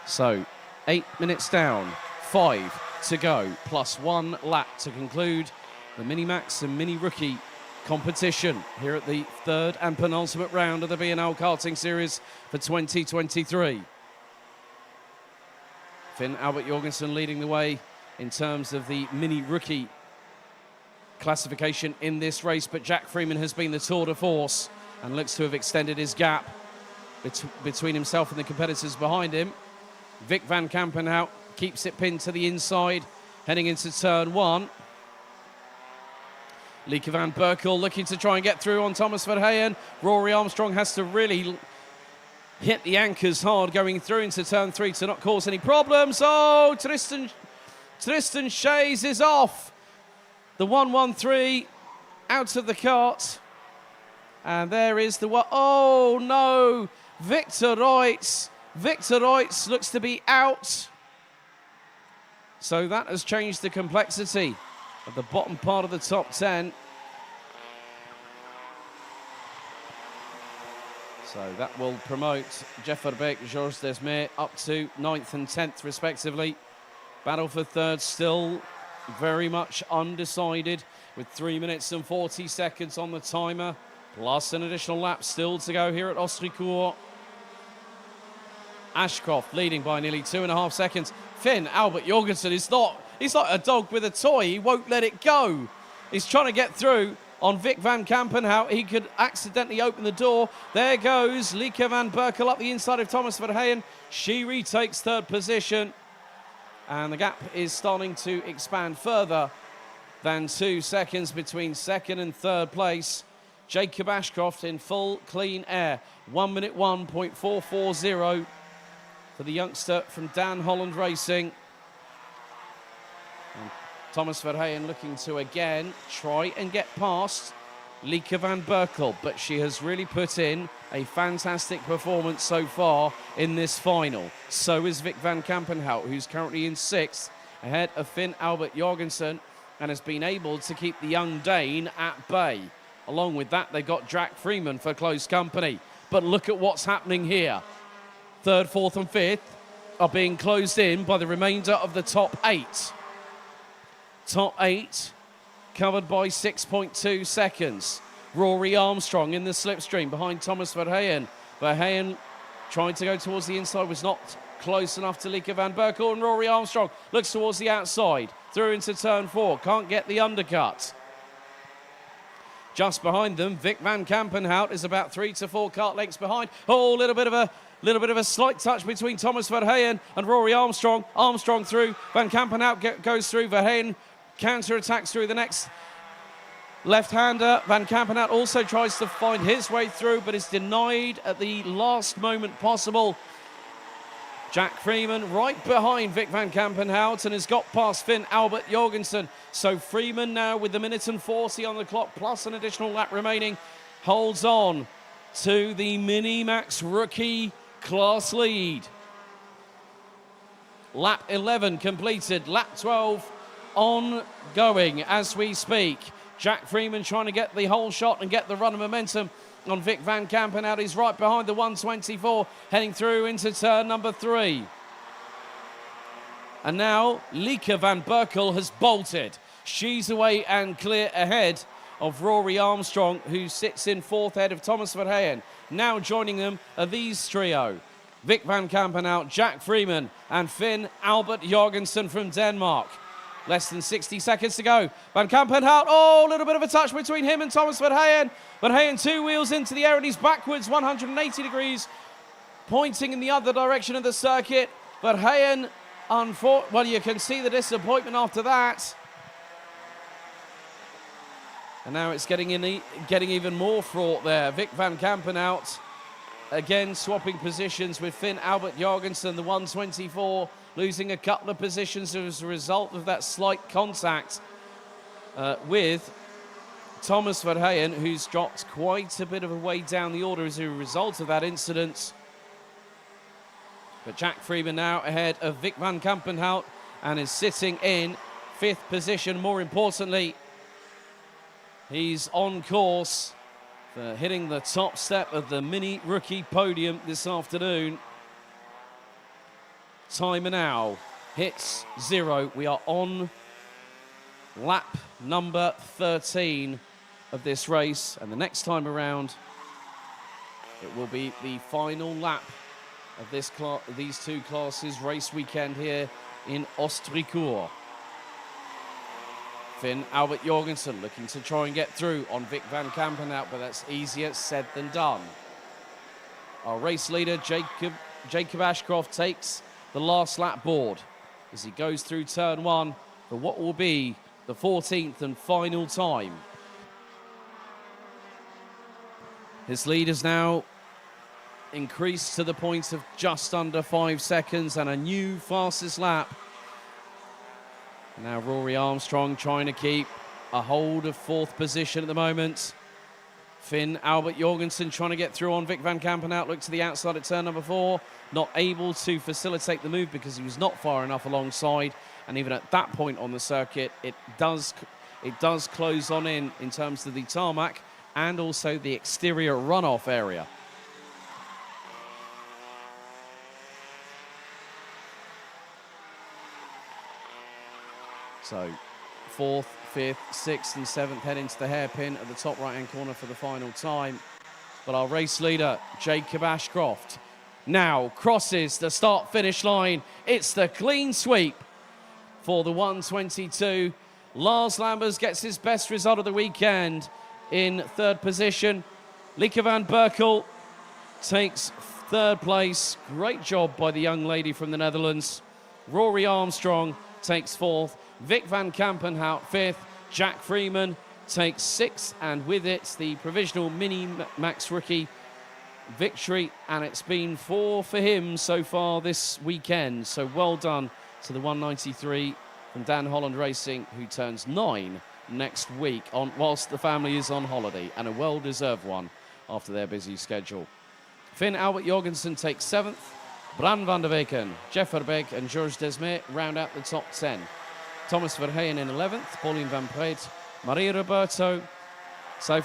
So, 8 minutes down, 5 to go, plus 1 lap to conclude the Mini-Max and Mini-Rookie competition here at the 3rd and penultimate round of the BNL Karting Series for 2023. Finn Albert Jorgensen leading the way in terms of the Mini-Rookie classification in this race, but Jack Freeman has been the tour de force and looks to have extended his gap between himself and the competitors behind him. Vic Van Kampen out, keeps it pinned to the inside, heading into turn 1. Lieke van Berkel looking to try and get through on Thomas Verheyen. Rory Armstrong has to really hit the anchors hard going through into turn 3 to not cause any problems. Oh, Tristan Shays is off. The 113 out of the kart. And there is the one. Oh, no. Victor Reitz. Victor Reitz looks to be out. So that has changed the complexity of the bottom part of the top 10. So that will promote Jeff Verbeek, Georges Desmay up to 9th and 10th respectively. Battle for 3rd still very much undecided with 3 minutes and 40 seconds on the timer, plus an additional lap still to go here at Ostricourt. Ashcroft leading by nearly 2.5 seconds. Finn Albert Jorgensen he's like a dog with a toy. He won't let it go. He's trying to get through on Vic Van Kampen. How he could accidentally open the door. There goes Lieke van Berkel up the inside of Thomas Verheyen. She retakes 3rd position. And the gap is starting to expand further than 2 seconds between 2nd and 3rd place. Jacob Ashcroft in full clean air. 1 minute 1.440 for the youngster from Dan Holland Racing. And Thomas Verheyen looking to again try and get past Lieke van Berkel, but she has really put in a fantastic performance so far in this final. So is Vic Van Kampenhout, who's currently in 6th, ahead of Finn Albert Jorgensen, and has been able to keep the young Dane at bay. Along with that, they've got Jack Freeman for close company. But look at what's happening here. 3rd, 4th and 5th are being closed in by the remainder of the top 8. Top 8 covered by 6.2 seconds. Rory Armstrong in the slipstream behind Thomas Verheyen. Verheyen trying to go towards the inside, was not close enough to Lieke van Berkel, and Rory Armstrong looks towards the outside, through into turn 4, can't get the undercut. Just behind them, Vic Van Kampenhout is about 3 to 4 kart lengths behind. Oh, a little bit of a slight touch between Thomas Verheyen and Rory Armstrong. Armstrong through, Van Kampenhout goes through, Verheyen counter-attacks through the next left-hander. Van Kampenhout also tries to find his way through, but is denied at the last moment possible Jack Freeman right behind Vic van Kampenhout and has got past Finn Albert Jorgensen. So Freeman now with the minute and 40 on the clock plus an additional lap remaining holds on to the Mini-Max rookie class lead. Lap 11 completed, lap 12 ongoing as we speak. Jack Freeman trying to get the whole shot and get the run of momentum on Vic van Kampenhout. He's right behind the 124, heading through into turn number 3. And now Lieke van Berkel has bolted. She's away and clear ahead of Rory Armstrong, who sits in 4th ahead of Thomas Verheyen. Now joining them are these trio: Vic van Kampenhout, Jack Freeman, and Finn Albert Jorgensen from Denmark. Less than 60 seconds to go. Van Kampenhout, oh, a little bit of a touch between him and Thomas Verheyen. Verheyen 2 wheels into the air and he's backwards 180 degrees, pointing in the other direction of the circuit. Verheyen, well, you can see the disappointment after that. And now it's getting even more fraught there. Vic van Kampenhout again swapping positions with Finn Albert Jorgensen, the 124, losing a couple of positions as a result of that slight contact with Thomas Verheyen, who's dropped quite a bit of a way down the order as a result of that incident. But Jack Freeman now ahead of Vic van Kampenhout and is sitting in 5th position. More importantly, he's on course for hitting the top step of the mini rookie podium this afternoon. Timer now hits 0. We are on lap number 13 of this race, and the next time around it will be the final lap of these two classes race weekend here in Ostricourt. Finn Albert Jorgensen looking to try and get through on Vic van Kampenhout, but that's easier said than done. Our race leader, Jacob Ashcroft, takes the last lap board as he goes through turn 1 for what will be the 14th and final time. His lead is now increased to the point of just under 5 seconds and a new fastest lap. Now Rory Armstrong trying to keep a hold of 4th position at the moment. Finn Albert Jorgensen trying to get through on Vic van Kampenhout. Look to the outside at turn number 4. Not able to facilitate the move because he was not far enough alongside. And even at that point on the circuit, it does close on in terms of the tarmac and also the exterior runoff area. So 4th, 5th, 6th and 7th head into the hairpin at the top right-hand corner for the final time. But our race leader, Jacob Ashcroft, now crosses the start-finish line. It's the clean sweep for the 122. Lars Lambers gets his best result of the weekend in 3rd position. Lieke van Berkel takes 3rd place. Great job by the young lady from the Netherlands. Rory Armstrong takes 4th. Vic van Kampenhout 5th. Jack Freeman takes 6th, and with it the provisional Mini-Max rookie victory, and it's been 4 for him so far this weekend. So well done to the 193 from Dan Holland Racing, who turns 9 next week whilst the family is on holiday, and a well-deserved one after their busy schedule. Finn Albert Jorgensen takes 7th. Bran van der Weken, Jeff Verbeek and Georges Desmet round out the top 10. Thomas Verheyen in 11th, Pauline van Preet, Maria Roberto, Saif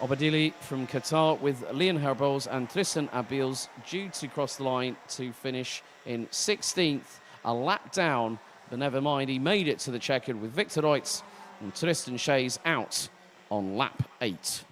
Obadili from Qatar, with Leon Herbols and Tristan Abils due to cross the line to finish in 16th, a lap down, but never mind, he made it to the checkered with Victor Reutz and Tristan Shays out on lap 8.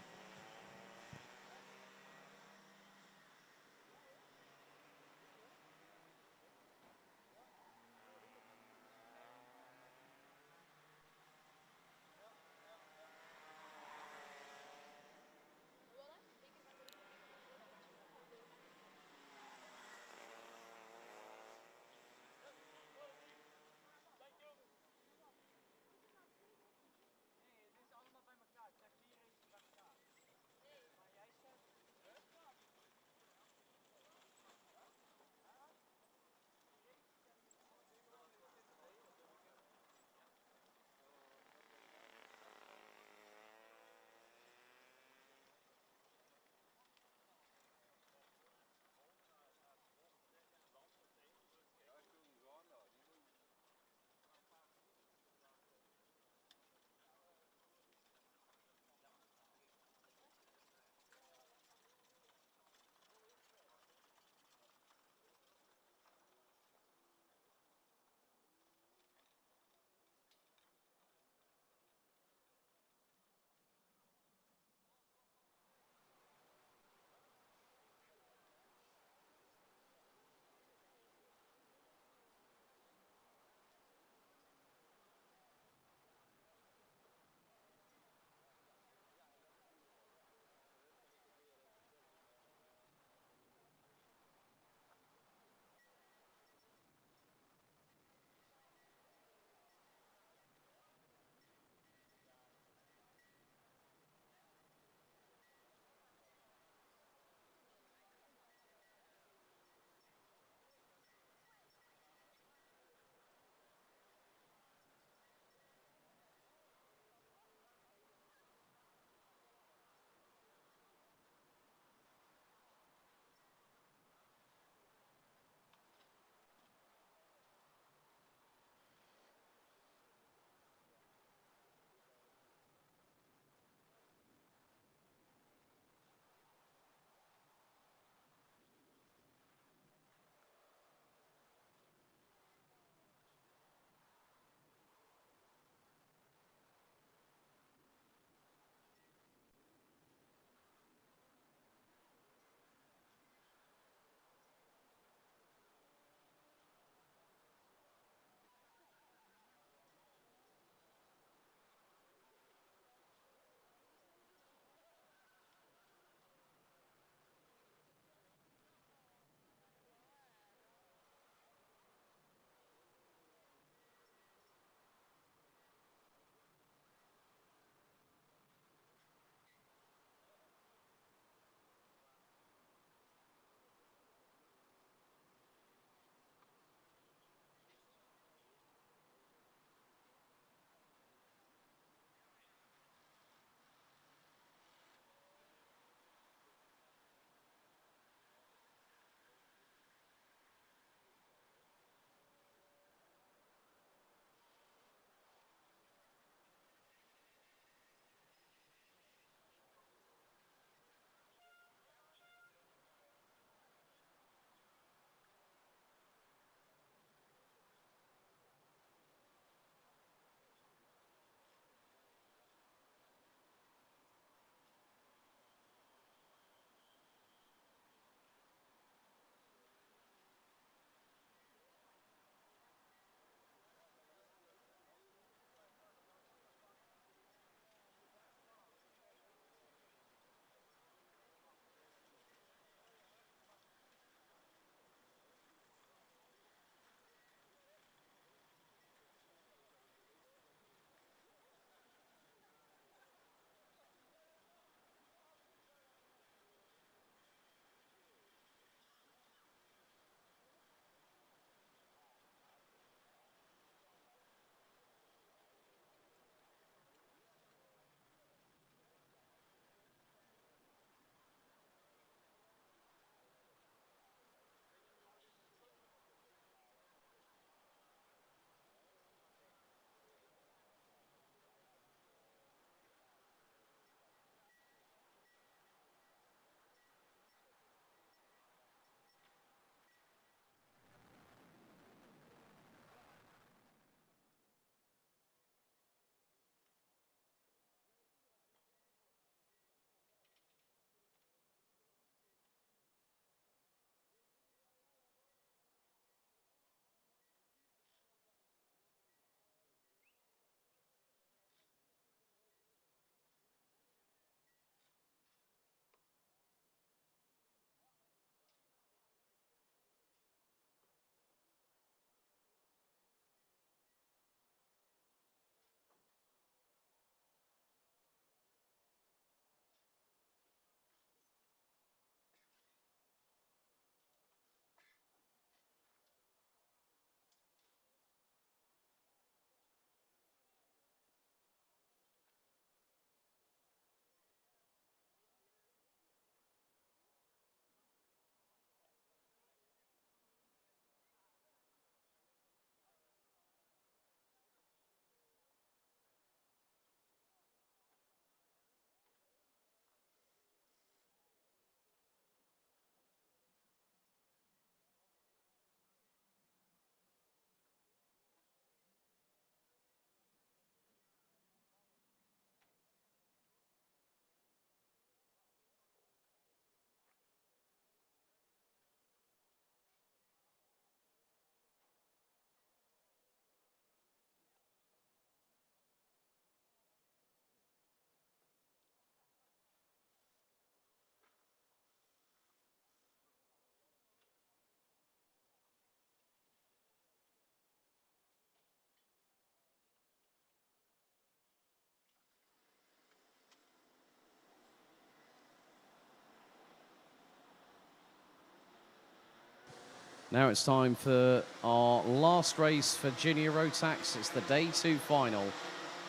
Now it's time for our last race for Junior Rotax. It's the Day 2 final.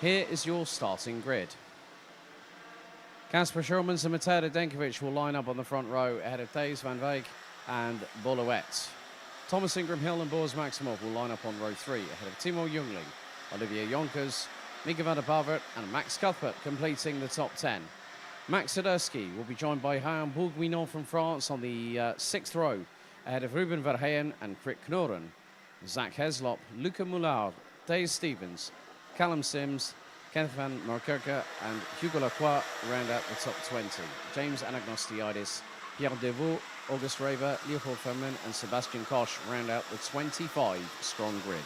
Here is your starting grid. Kasper Schulmans and Mateo Denkovic will line up on the front row ahead of Thijs van Wijk and Bolowet. Thomas Ingram Hill and Boris Maximov will line up on row 3 ahead of Timo Jungling, Olivier Jonkers, Mika van der Pavert and Max Cuthbert completing the top 10. Max Sadurski will be joined by Ryan Bourguignon from France on the 6th row ahead of Ruben Verheyen and Krik Knoren. Zach Heslop, Luca Moulard, Dave Stevens, Callum Sims, Kenneth van Markerke and Hugo Lacroix round out the top 20. James Anagnostiadis, Pierre Devaux, August Raver, Leopold Fermin and Sebastian Koch round out the 25-strong grid.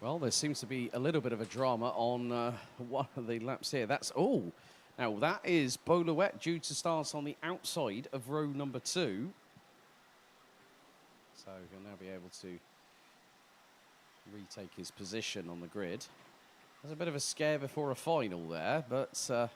Well, there seems to be a little bit of a drama on one of the laps here. Now that is Bolowet due to start on the outside of row number 2. So he'll now be able to retake his position on the grid. There's a bit of a scare before a final there, but so,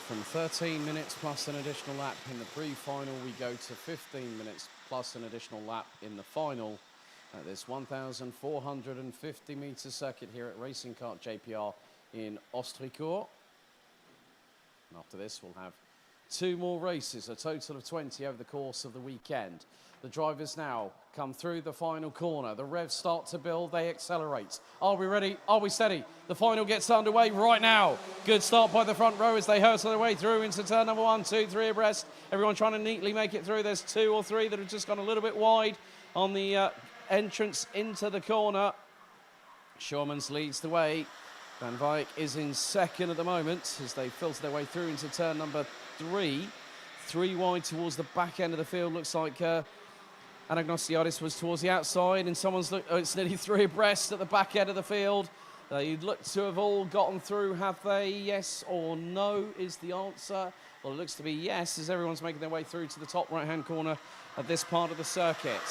from 13 minutes plus an additional lap in the pre-final, we go to 15 minutes plus an additional lap in the final at this 1,450 metre circuit here at Racing Kart JPR in Ostricourt. And after this, we'll have 2 more races, a total of 20 over the course of the weekend. The drivers now come through the final corner. The revs start to build, they accelerate. Are we ready? Are we steady? The final gets underway right now. Good start by the front row as they hurtle their way through into turn number 1, 2, 3 abreast. Everyone trying to neatly make it through. There's 2 or 3 that have just gone a little bit wide on the entrance into the corner. Schulmans leads the way. Van Wijk is in second at the moment as they filter their way through into turn number 3. 3 wide towards the back end of the field. Looks like Anagnostiadis was towards the outside, and someone's looked. Oh, it's nearly 3 abreast at the back end of the field. They look to have all gotten through, have they? Yes or no is the answer. Well, it looks to be yes, as everyone's making their way through to the top right-hand corner of this part of the circuit.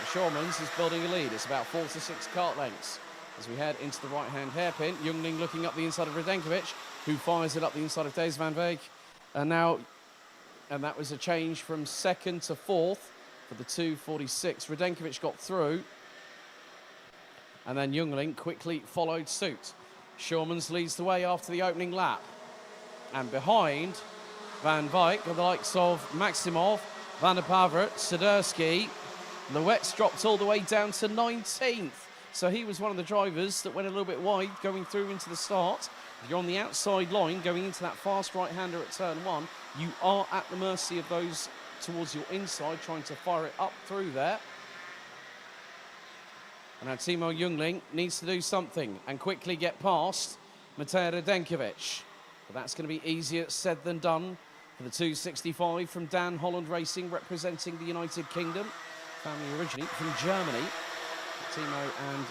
Schulmans is building a lead. It's about 4 to 6 kart lengths as we head into the right-hand hairpin. Jungling looking up the inside of Radenkovic, who fires it up the inside of Thijs van Wijk. And that was a change from 2nd to 4th. For the 2:46, Radenkovic got through, and then Jungling quickly followed suit. Schulmans leads the way after the opening lap, and behind Van Wijk are the likes of Maximov, Van der Pavert, Sadurski. Louette's dropped all the way down to 19th, so he was one of the drivers that went a little bit wide going through into the start. If you're on the outside line going into that fast right-hander at turn 1, you are at the mercy of those towards your inside, trying to fire it up through there. And now Timo Jungling needs to do something and quickly get past Mateo Radenkovic. But that's going to be easier said than done for the 265 from Dan Holland Racing, representing the United Kingdom. Family originally from Germany. Timo and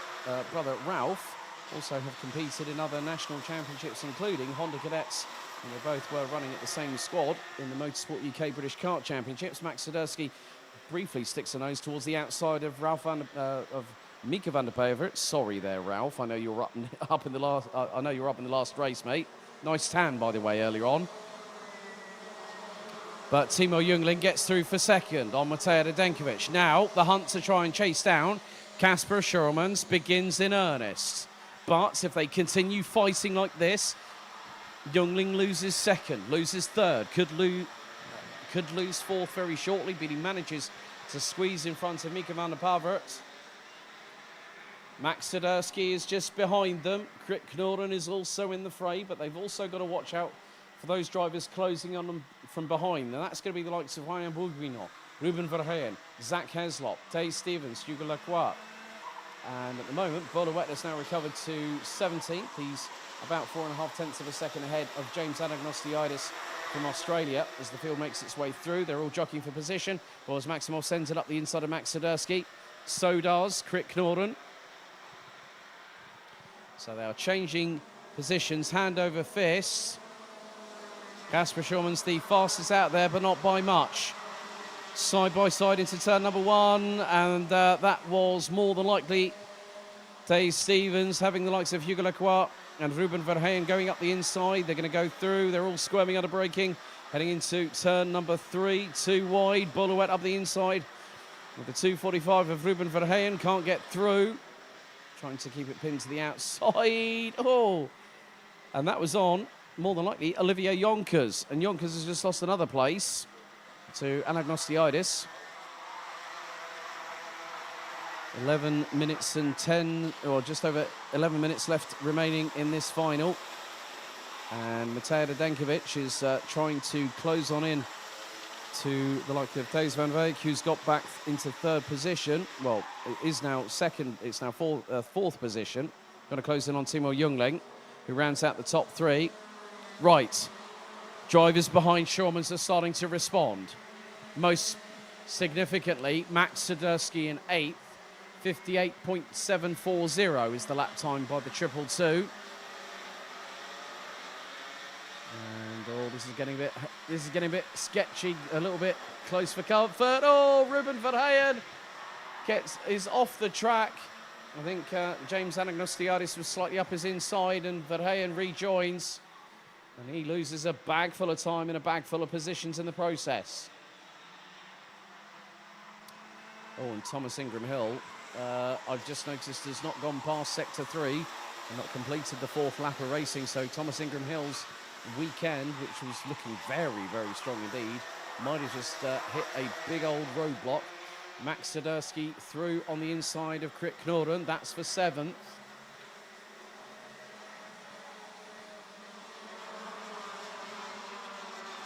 brother Ralph also have competed in other national championships, including Honda Cadets. And they both were running at the same squad in the Motorsport UK British Kart Championships. Max Sadurski briefly sticks a nose towards the outside of Mika van der Pavert. Sorry there, Ralph. I know you were up in the last race, mate. Nice tan, by the way, earlier on. But Timo Jungling gets through for second on Mateo Radenkovic. Now the hunt to try and chase down Casper Schurmans begins in earnest. But if they continue fighting like this, Jungling loses second, loses third, could lose fourth very shortly, but he manages to squeeze in front of Mika van der Pavert. Max Swiderski is just behind them. Krit Knorden is also in the fray, but they've also got to watch out for those drivers closing on them from behind. Now that's going to be the likes of Ryan Bourguignon, Ruben Verheyen, Zach Heslop, Dave Stevens, Hugo Lacroix. And at the moment, Bolowet has now recovered to 17th. He's about 4.5 tenths of a second ahead of James Anagnostiidis from Australia as the field makes its way through. They're all jockeying for position. Boris Maximov sends it up the inside of Max Swiderski. So does Krit Knorden. So they are changing positions, hand over fist. Casper Schurmans the fastest out there, but not by much. Side by side into turn number 1, and that was more than likely Dave Stevens having the likes of Hugo Lacroix and Ruben Verheyen going up the inside. They're going to go through. They're all squirming under braking, heading into turn number 3, 2 wide. Bolowet up the inside with the 245 of Ruben Verheyen, can't get through. Trying to keep it pinned to the outside. Oh! And that was on, more than likely, Olivier Jonkers. And Jonkers has just lost another place to Anagnostiidis. 11 minutes and 10, or just over 11 minutes left remaining in this final. And Matej Radenkovic is trying to close on in to the like of Thijs van Wijk, who's got back into third position. Well, it is now second, it's now fourth position. Going to close in on Timo Jungling, who rounds out the top 3. Right, drivers behind Schurmans are starting to respond. Most significantly, Max Swiderski in 8th, 58.740 is the lap time by the 222. And oh, this is getting a bit sketchy, a little bit close for comfort. Oh, Ruben Verheyen is off the track. I think James Anagnostiidis was slightly up his inside, and Verheyen rejoins, and he loses a bag full of time and a bag full of positions in the process. Oh, and Thomas Ingram Hill, I've just noticed, has not gone past sector 3 and not completed the 4th lap of racing. So Thomas Ingram Hill's weekend, which was looking very, very strong indeed, might have just hit a big old roadblock. Max Swiderski through on the inside of Krit Knorden. That's for 7th.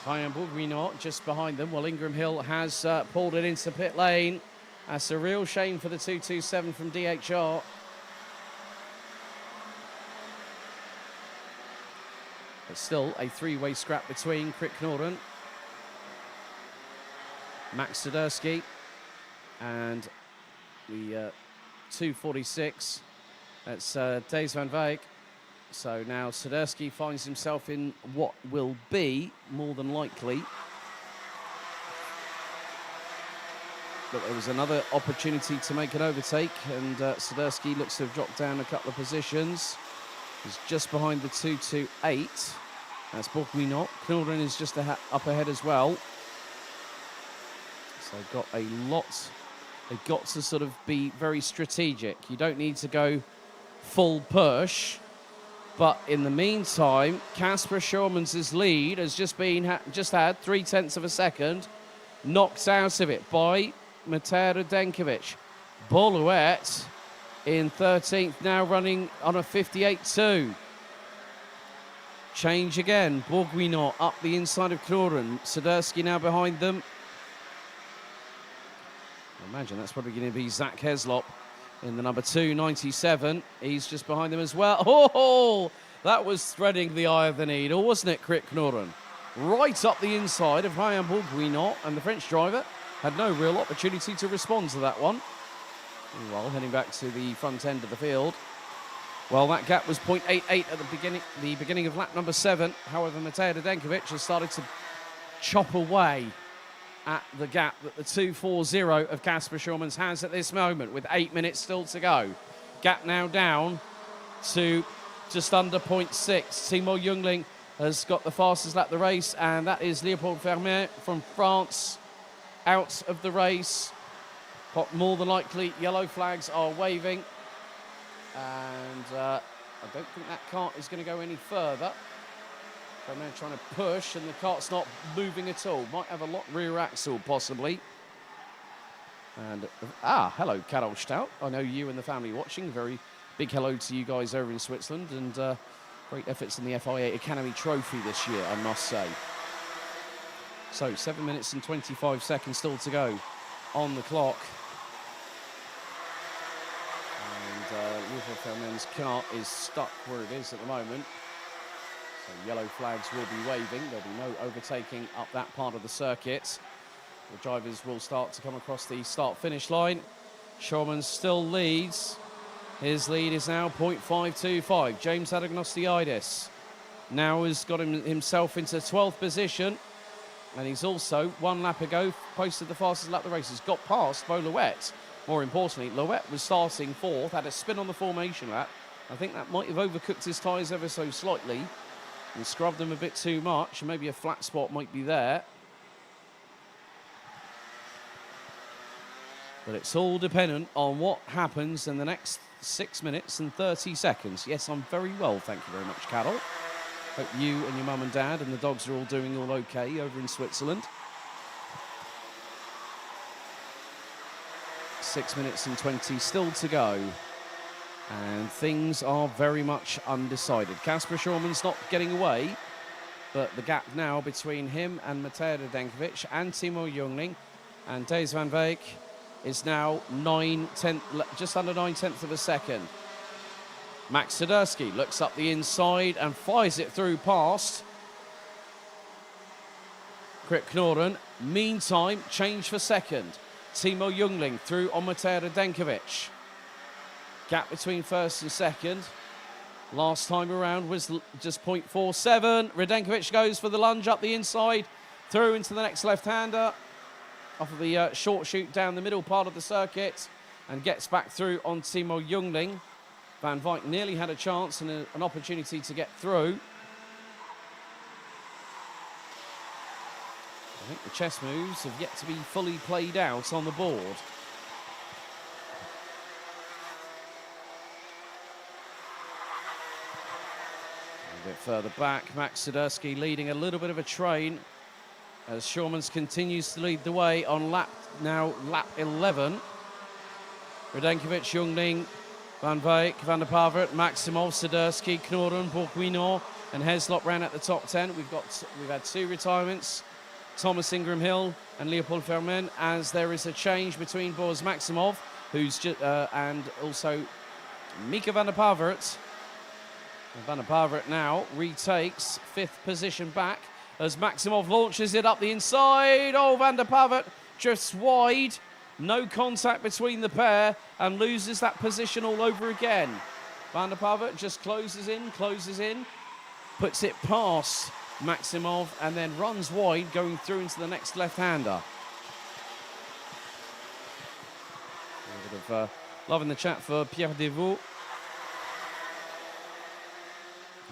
Ryan Bourguignon just behind them, while Ingram Hill has pulled it into pit lane. That's a real shame for the 227 from DHR. But still a 3-way scrap between Krit Knorden, Max Swiderski, and the 246. That's Thijs van Wijk. So now Swiderski finds himself in what will be, more than likely, but there was another opportunity to make an overtake, and Swiderski looks to have dropped down a couple of positions. He's just behind the 228. That's Bourguignon. Knorden is just up ahead as well. So they've got a lot. They've got to sort of be very strategic. You don't need to go full push. But in the meantime, Casper Schurmans' lead has just had 3/10 of a second knocked out of it by Matej Radenkovic. Bolowet in 13th, now running on a 58.2. Change again. Bourguignon up the inside of Knorden. Swiderski now behind them. I imagine that's probably going to be Zach Heslop in the number 297. He's just behind them as well. Oh, that was threading the eye of the needle, wasn't it, Krit Knorden? Right up the inside of Ryan Bourguignon, and the French driver had no real opportunity to respond to that one. Well, heading back to the front end of the field. Well, that gap was 0.88 at the beginning of lap number 7. However, Matej Radenkovic has started to chop away at the gap that the 240 of Casper Schurmans has at this moment, with 8 minutes still to go. Gap now down to just under 0.6. Timo Jungling has got the fastest lap of the race, and that is Leopold Fermin from France out of the race. More than likely, yellow flags are waving. And I don't think that cart is going to go any further. They're trying to push, and the cart's not moving at all. Might have a lot rear axle, possibly. And, hello, Karol Stout. I know you and the family watching. Very big hello to you guys over in Switzerland. And great efforts in the FIA Academy Trophy this year, I must say. So, 7 minutes and 25 seconds still to go on the clock. And Leopold Fermen's cart is stuck where it is at the moment. So yellow flags will be waving. There'll be no overtaking up that part of the circuit. The drivers will start to come across the start-finish line. Shorman still leads. His lead is now 0.525. James Adagnostiidis now has got himself into 12th position. And he's also, 1 lap ago, posted the fastest lap of the race. He's got past Bo Louet. More importantly, Louet was starting 4th, had a spin on the formation lap. I think that might have overcooked his tyres ever so slightly and scrubbed them a bit too much. Maybe a flat spot might be there. But it's all dependent on what happens in the next 6 minutes and 30 seconds. Yes, I'm very well, thank you very much, Carol. Hope you and your mum and dad and the dogs are all doing all okay over in Switzerland. 6 minutes and 20 still to go. And things are very much undecided. Kasper Schorman's not getting away, but the gap now between him and Matej Radenkovic and Timo Jungling and Thijs van Wijk is now just under 9/10 of a second. Max Swiderski looks up the inside and fires it through past Krit Knorden. Meantime, change for second. Timo Jungling through on Matej Radenkovic. Gap between first and second. Last time around was just 0.47. Radenkovic goes for the lunge up the inside, through into the next left-hander, off of the short shoot down the middle part of the circuit, and gets back through on Timo Jungling. Van Wijk nearly had a chance and an opportunity to get through. I think the chess moves have yet to be fully played out on the board. A bit further back, Max Swiderski leading a little bit of a train as Schormans continues to lead the way on lap 11. Radenkovic, Jungling, Van Wijk, Van der Pavert, Maximov, Swiderski, Knorden, Bourguignon and Heslop ran at the top 10. We've had 2 retirements, Thomas Ingram Hill and Leopold Fermen, as there is a change between Boris Maximov, and also Mika Van der Pavert. Van der Pavert now retakes 5th position back as Maximov launches it up the inside. Oh, Van der Pavert drifts wide. No contact between the pair and loses that position all over again. Van der Pavert just closes in, puts it past Maximov and then runs wide, going through into the next left-hander. A bit of love in the chat for Pierre Devaux.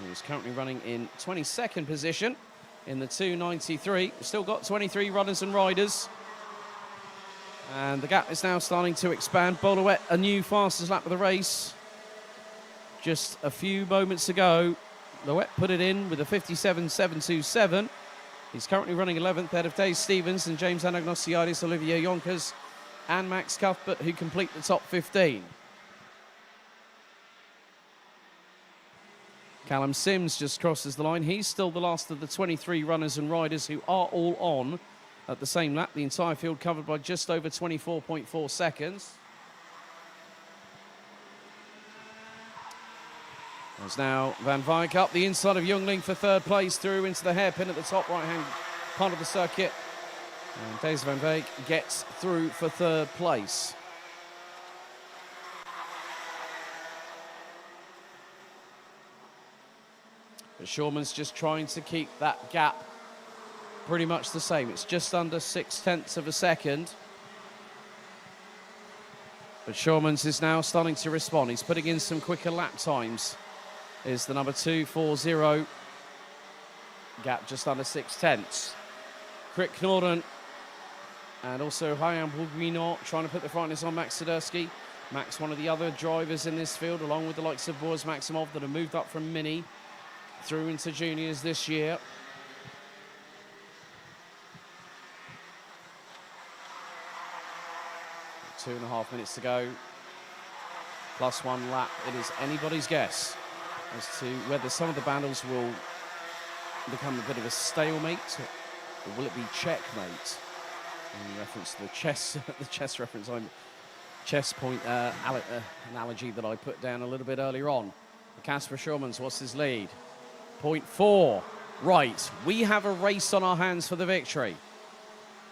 He's currently running in 22nd position in the 293. Still got 23 runners and riders. And the gap is now starting to expand. Bo Louet, a new fastest lap of the race. Just a few moments ago, Louet put it in with a 57.727. He's currently running 11th ahead of Dave Stevens and James Anagnostiadis, Olivier Jonkers and Max Cuthbert, who complete the top 15. Callum Sims just crosses the line. He's still the last of the 23 runners and riders who are all on at the same lap. The entire field covered by just over 24.4 seconds. There's now Van Wijk up the inside of Jungling for 3rd place, through into the hairpin at the top right-hand part of the circuit. And Thijs van Wijk gets through for 3rd place. But Schorman's just trying to keep that gap pretty much the same. It's just under 0.6 of a second. But Schorman's is now starting to respond. He's putting in some quicker lap times. Is the number 2:40. Gap just under 0.6. Krit Knorden And also Hyam Bourguignon trying to put the frightness on Max Sidursky. Max, one of the other drivers in this field, along with the likes of Boris Maximov that have moved up from Mini through into juniors this year. .5 minutes to go. Plus 1 lap. It is anybody's guess as to whether some of the battles will become a bit of a stalemate, or will it be checkmate? In reference to the chess, reference, chess point analogy that I put down a little bit earlier on. Casper Schurmans, what's his lead? 0.4. Right, we have a race on our hands for the victory.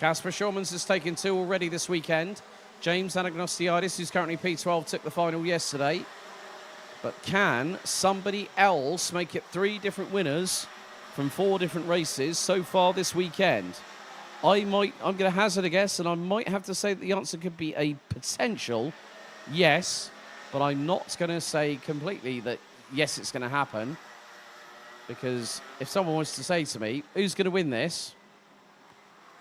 Casper Schurmans has taken 2 already this weekend. James Anagnostiadis, who's currently P12, took the final yesterday. But can somebody else make it 3 different winners from 4 different races so far this weekend? I'm going to hazard a guess, and I might have to say that the answer could be a potential yes, but I'm not going to say completely that yes, it's going to happen, because if someone wants to say to me, who's going to win this?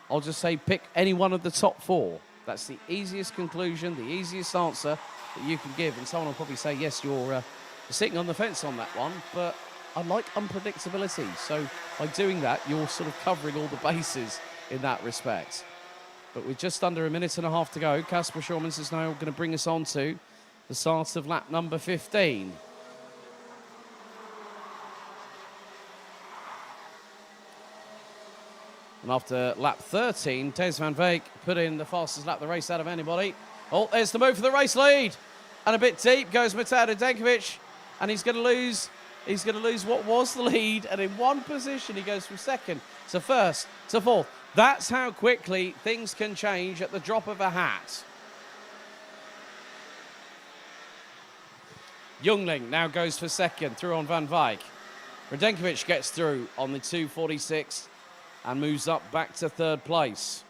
I'll just say pick any one of the top 4. That's the easiest conclusion, the easiest answer that you can give, and someone will probably say, yes, you're sitting on the fence on that one, but I like unpredictability, so by doing that, you're sort of covering all the bases in that respect. But with just under 1.5 minutes to go, Casper Schurmans is now going to bring us on to the start of lap number 15. And after lap 13, Thijs van Veek put in the fastest lap of the race out of anybody. Oh, there's the move for the race lead. And a bit deep goes Mateusz Denkovic, and he's going to lose what was the lead, and in one position he goes from second to first to fourth. That's how quickly things can change at the drop of a hat. Jungling now goes for second, through on Van Veek. Radenkovic gets through on the 2:46 and moves up back to 3rd place.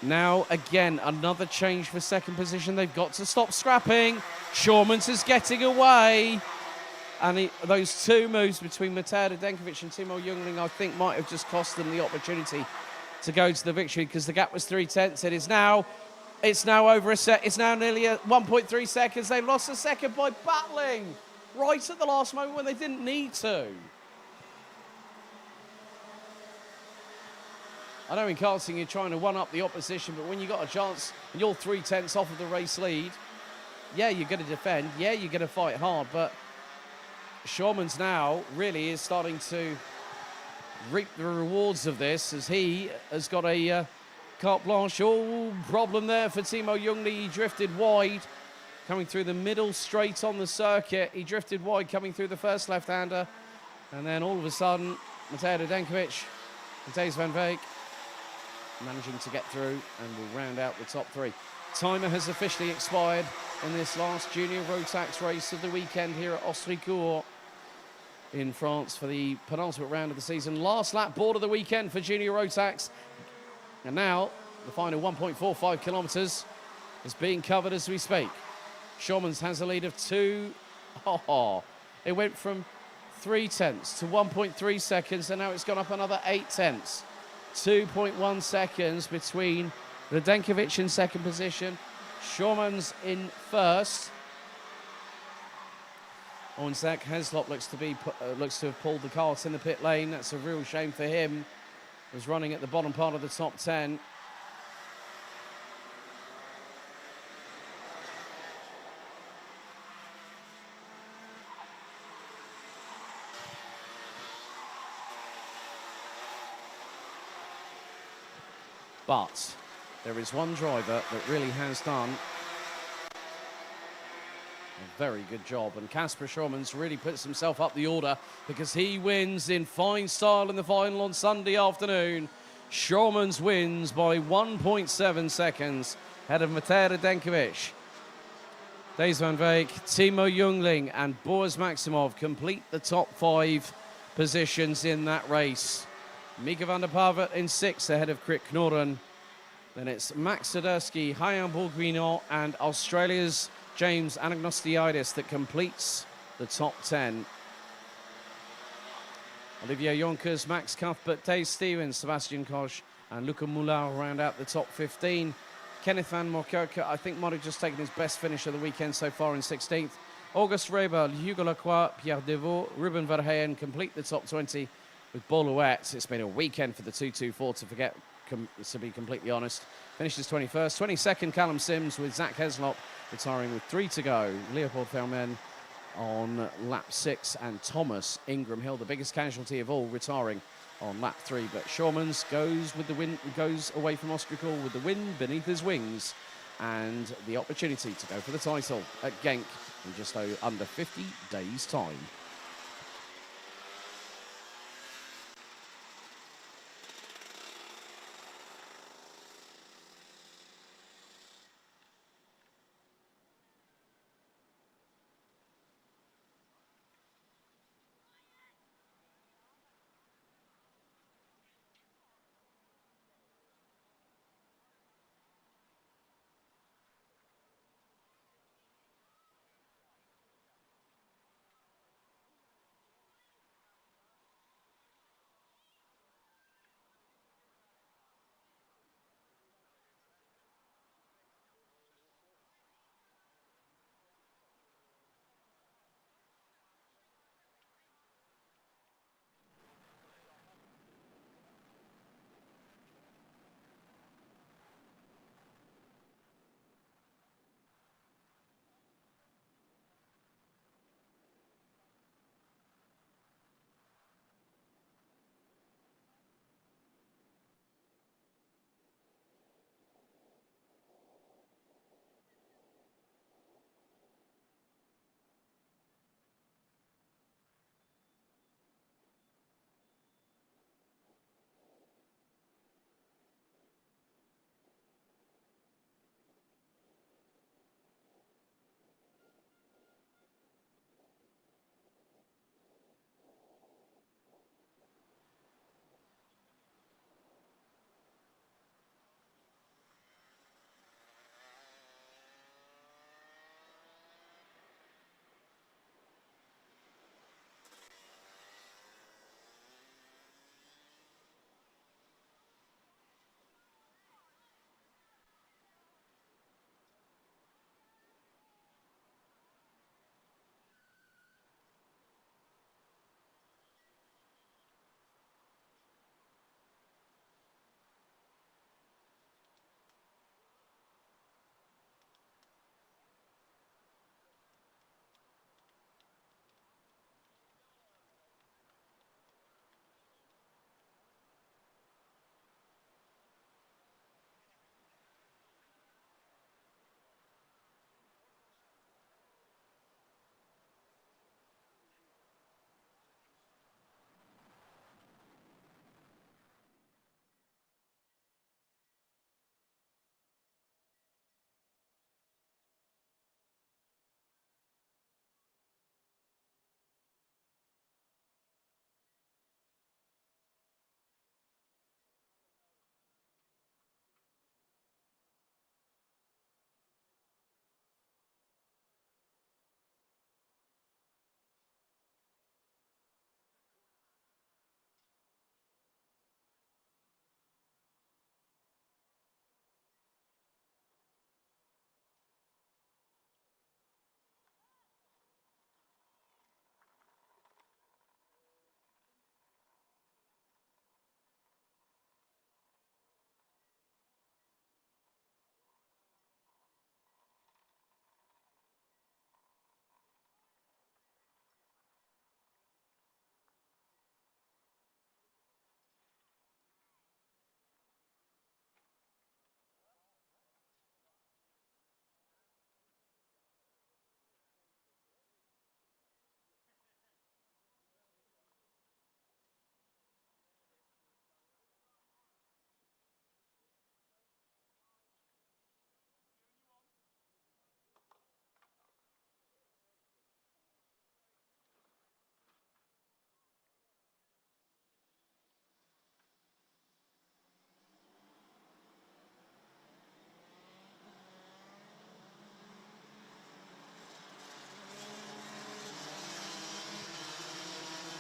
Now, again, another change for second position. They've got to stop scrapping. Schurmans is getting away. And those 2 moves between Mateusz Denkovic and Timo Jungling, I think, might have just cost them the opportunity to go to the victory, because the gap was 0.3. It's now over a set. It's now nearly 1.3 seconds. They lost a second by battling right at the last moment when they didn't need to. I know in karting you're trying to one-up the opposition, but when you've got a chance and you're 0.3 off of the race lead, yeah, you're going to defend, yeah, you're going to fight hard, but Schurmans now really is starting to reap the rewards of this, as he has got a carte blanche. Oh, problem there for Timo Jungling. He drifted wide coming through the middle straight on the circuit. He drifted wide coming through the first left-hander, and then all of a sudden Mateusz Denkovic and Thijs van Veek managing to get through, and will round out the top 3. Timer has officially expired in this last junior Rotax race of the weekend here at Ostricourt in France for the penultimate round of the season. Last lap board of the weekend for junior Rotax. And now the final 1.45 kilometres is being covered as we speak. Schurmans has a lead of 2. It went from 0.3 to 1.3 seconds, and now it's gone up another 0.8. 2.1 seconds between Radenkovic in second position, Schurmans in first. Owensack Heslop looks to have pulled the cart in the pit lane. That's a real shame for him. Was running at the bottom part of the top 10. But there is one driver that really has done a very good job, and Casper Schurmans really puts himself up the order, because he wins in fine style in the final on Sunday afternoon. Schurmans wins by 1.7 seconds ahead of Mateusz Denkovic. Thijs van Veek, Timo Jungling and Boris Maximov complete the top 5 positions in that race. Mika van der Pavet in 6th ahead of Krit Knorren. Then it's Max Sidursky, Hyam Bourguignon and Australia's James Anagnostiadis that completes the top 10. Olivier Jonkers, Max Cuthbert, Dave Stevens, Sebastian Koch, and Luca Moulin round out the top 15. Kenneth van Moerkerke, I think, might have just taken his best finish of the weekend so far in 16th. Auguste Reber, Hugo Lacroix, Pierre Devaux, Ruben Verheyen complete the top 20 with Boluet. It's been a weekend for the 224 to be completely honest. Finishes 21st. 22nd, Callum Sims with Zach Heslop retiring with 3 to go. Leopold Thelmen on lap 6, and Thomas Ingram Hill, the biggest casualty of all, retiring on lap 3. But Schormans goes with the win, goes away from Ostricourt with the wind beneath his wings and the opportunity to go for the title at Genk in just under 50 days' time.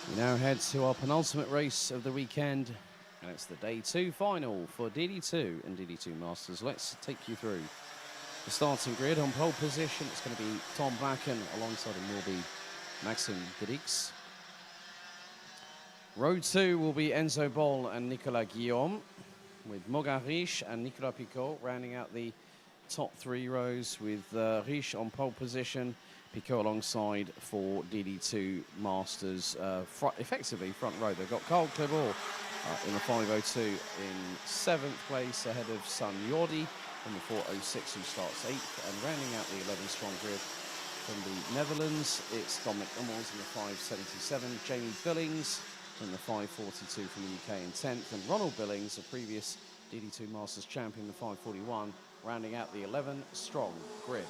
We now head to our penultimate race of the weekend, and it's the Day 2 final for DD2 and DD2 Masters. Let's take you through the starting grid. On pole position, it's going to be Tom Bracken. Alongside him will be Maxime Dirix. Row 2 will be Enzo Bol and Nicolas Guillaume, with Morgan Riche and Nicolas Picot rounding out the top 3 rows, with Riche on pole position, Picot alongside for DD2 Masters, effectively front row. They've got Carl Clebor in the 502 in 7th place, ahead of Sun Yordi in the 406, who starts 8th, and rounding out the 11-strong grid from the Netherlands, it's Dominic Hummels in the 577, Jamie Billings in the 542 from the UK in 10th, and Ronald Billings, a previous DD2 Masters champion, the 541, rounding out the 11-strong grid.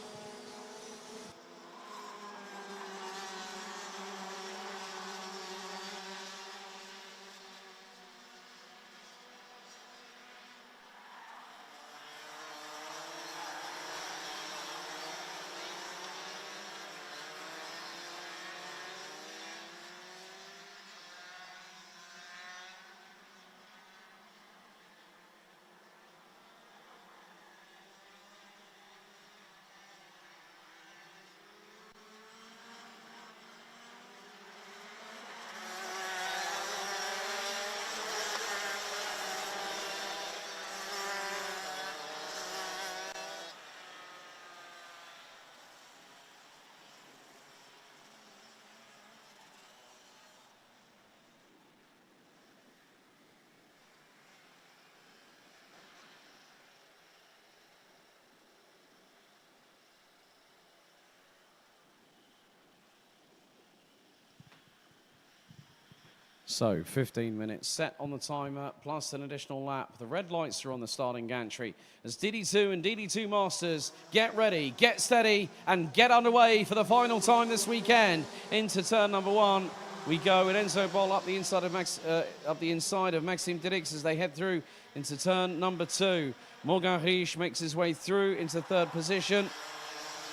So 15 minutes set on the timer, plus an additional lap. The red lights are on the starting gantry as DD2 and DD2 Masters get ready, get steady, and get underway for the final time this weekend. Into turn number 1 we go, and Enzo Bol up the inside of Maxime Dirix as they head through into turn number 2. Morgan Riche makes his way through into 3rd position.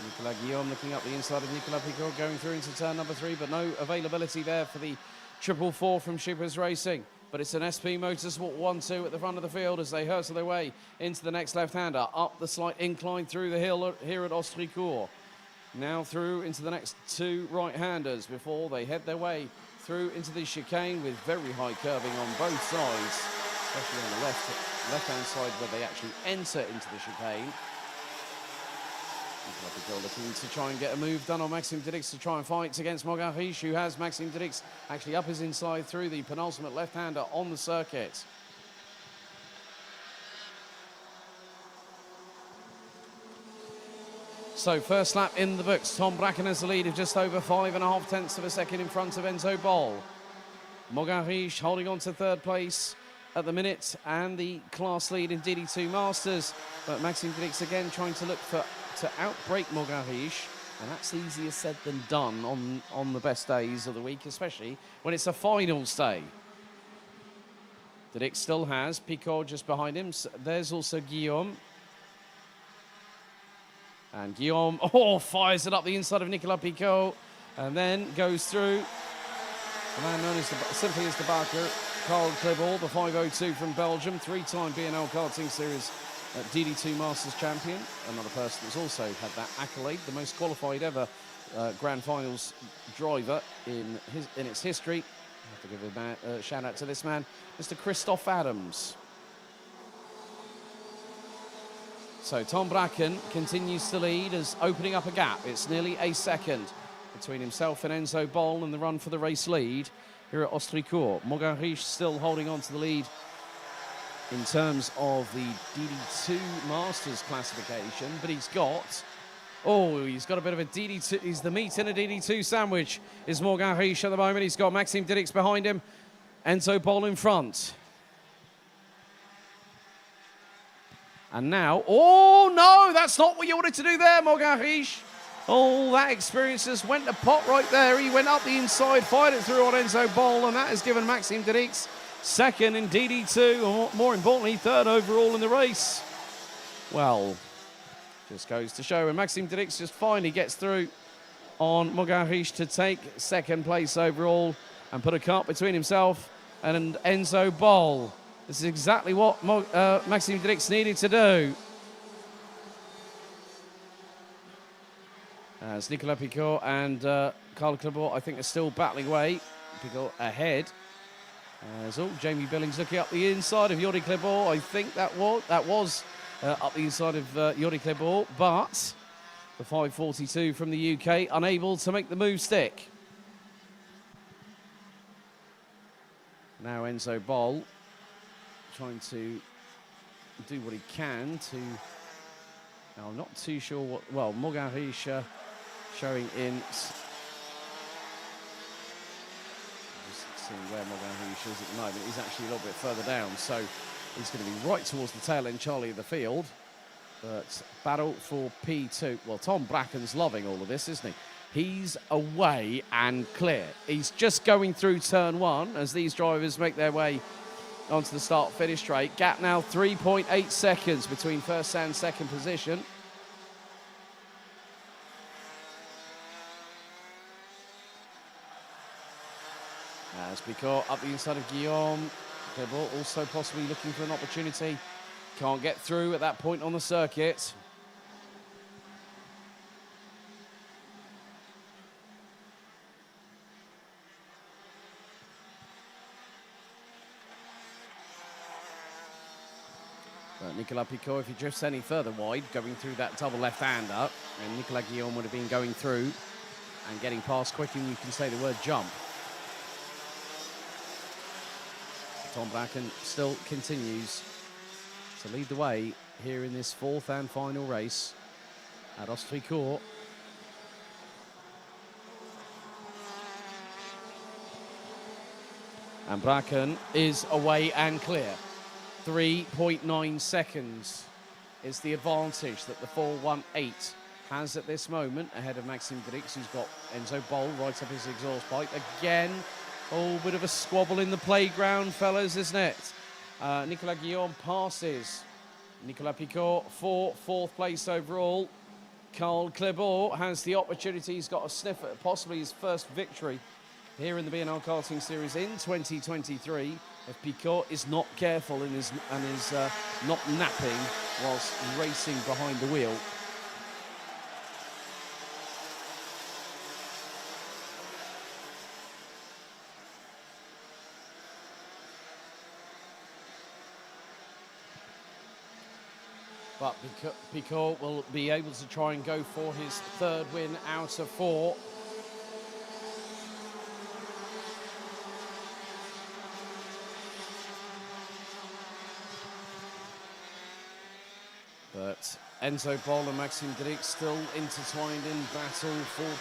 Nicolas Guillaume looking up the inside of Nicolas Picot, going through into turn number 3, but no availability there for the 444 from Shippers Racing. But it's an SP Motorsport 1-2 at the front of the field as they hurtle their way into the next left-hander, up the slight incline through the hill here at Ostricourt. Now through into the next 2 right-handers before they head their way through into the chicane with very high curving on both sides, especially on the left-hand side where they actually enter into the chicane. Looking to try and get a move done on Maxime Dirix to try and fight against Morgan Riche, who has Maxime Dirix actually up his inside through the penultimate left-hander on the circuit. So first lap in the books. Tom Bracken has the lead of just over 5.5 tenths of a second in front of Enzo Bol. Morgan Riche holding on to 3rd place at the minute and the class lead in DD2 Masters. But Maxime Dirix again trying to look to outbreak Morgan Riche, and that's easier said than done on the best days of the week, especially when it's a finals day. Dirix still has Picot just behind him. So there's also Guillaume. And Guillaume, fires it up the inside of Nicolas Picot, and then goes through. The man known as simply as the Barker, Carl Clebor, the 502 from Belgium, 3-time BNL Karting Series DD2 Masters champion, another person that's also had that accolade, the most qualified ever Grand Finals driver in its history. I have to give a shout out to this man, Mr. Christoph Adams. So Tom Bracken continues to lead as opening up a gap. It's nearly a second between himself and Enzo Bol in the run for the race lead here at Ostricourt. Morgan Riche still holding on to the lead in terms of the DD2 Masters classification, but he's got a bit of a DD2, he's the meat in a DD2 sandwich, is Morgan Riche at the moment. He's got Maxime Dirix behind him, Enzo Bol in front. And now, no, that's not what you wanted to do there, Morgan Riche. That experience just went to pot right there. He went up the inside, fired it through on Enzo Bol, and that has given Maxime Dirix 2nd in DD2, or more importantly, 3rd overall in the race. Well, just goes to show, and Maxime Dirix just finally gets through on Morgan Riche to take 2nd place overall. and put a cut between himself and Enzo Bol. This is exactly what Maxime Drix needed to do. As Nicolas Picault and Carl Clebot, I think, are still battling away. Picault ahead. As Jamie Billings looking up the inside of Yuri Clebot. I think that was up the inside of Yuri Clebot, but the 542 from the UK unable to make the move stick. Now Enzo Bol trying to do what he can to... Now, I'm not too sure what... Well, Morgan Riche showing in... Just seeing where Morgan Riche is at the moment. He's actually a little bit further down, so he's going to be right towards the tail end, Charlie, of the field. But battle for P2. Well, Tom Bracken's loving all of this, isn't he? He's away and clear. He's just going through turn one as these drivers make their way onto the start-finish straight. Gap now 3.8 seconds between first and second position. As Picault up the inside of Guillaume. Clebot also possibly looking for an opportunity. Can't get through at that point on the circuit. But Nicolas Picault, if he drifts any further wide, going through that double left-hander, and Nicolas Guillaume would have been going through and getting past quick, and you can say the word jump. Tom Bracken still continues to lead the way here in this fourth and final race at Ostricourt. And Bracken is away and clear. 3.9 seconds is the advantage that the 418 has at this moment ahead of Maxime Drix, who's got Enzo Bol right up his exhaust pipe. Again, bit of a squabble in the playground, fellas, isn't it? Nicolas Guillaume passes Nicolas Picault for fourth place overall. Carl Clebot has the opportunity. He's got a sniff at possibly his first victory here in the BNL Karting Series in 2023. If Picault is not careful and is not napping whilst racing behind the wheel. But Picault will be able to try and go for his third win out of four. But Enzo Bol and Maxime Drix still intertwined in battle,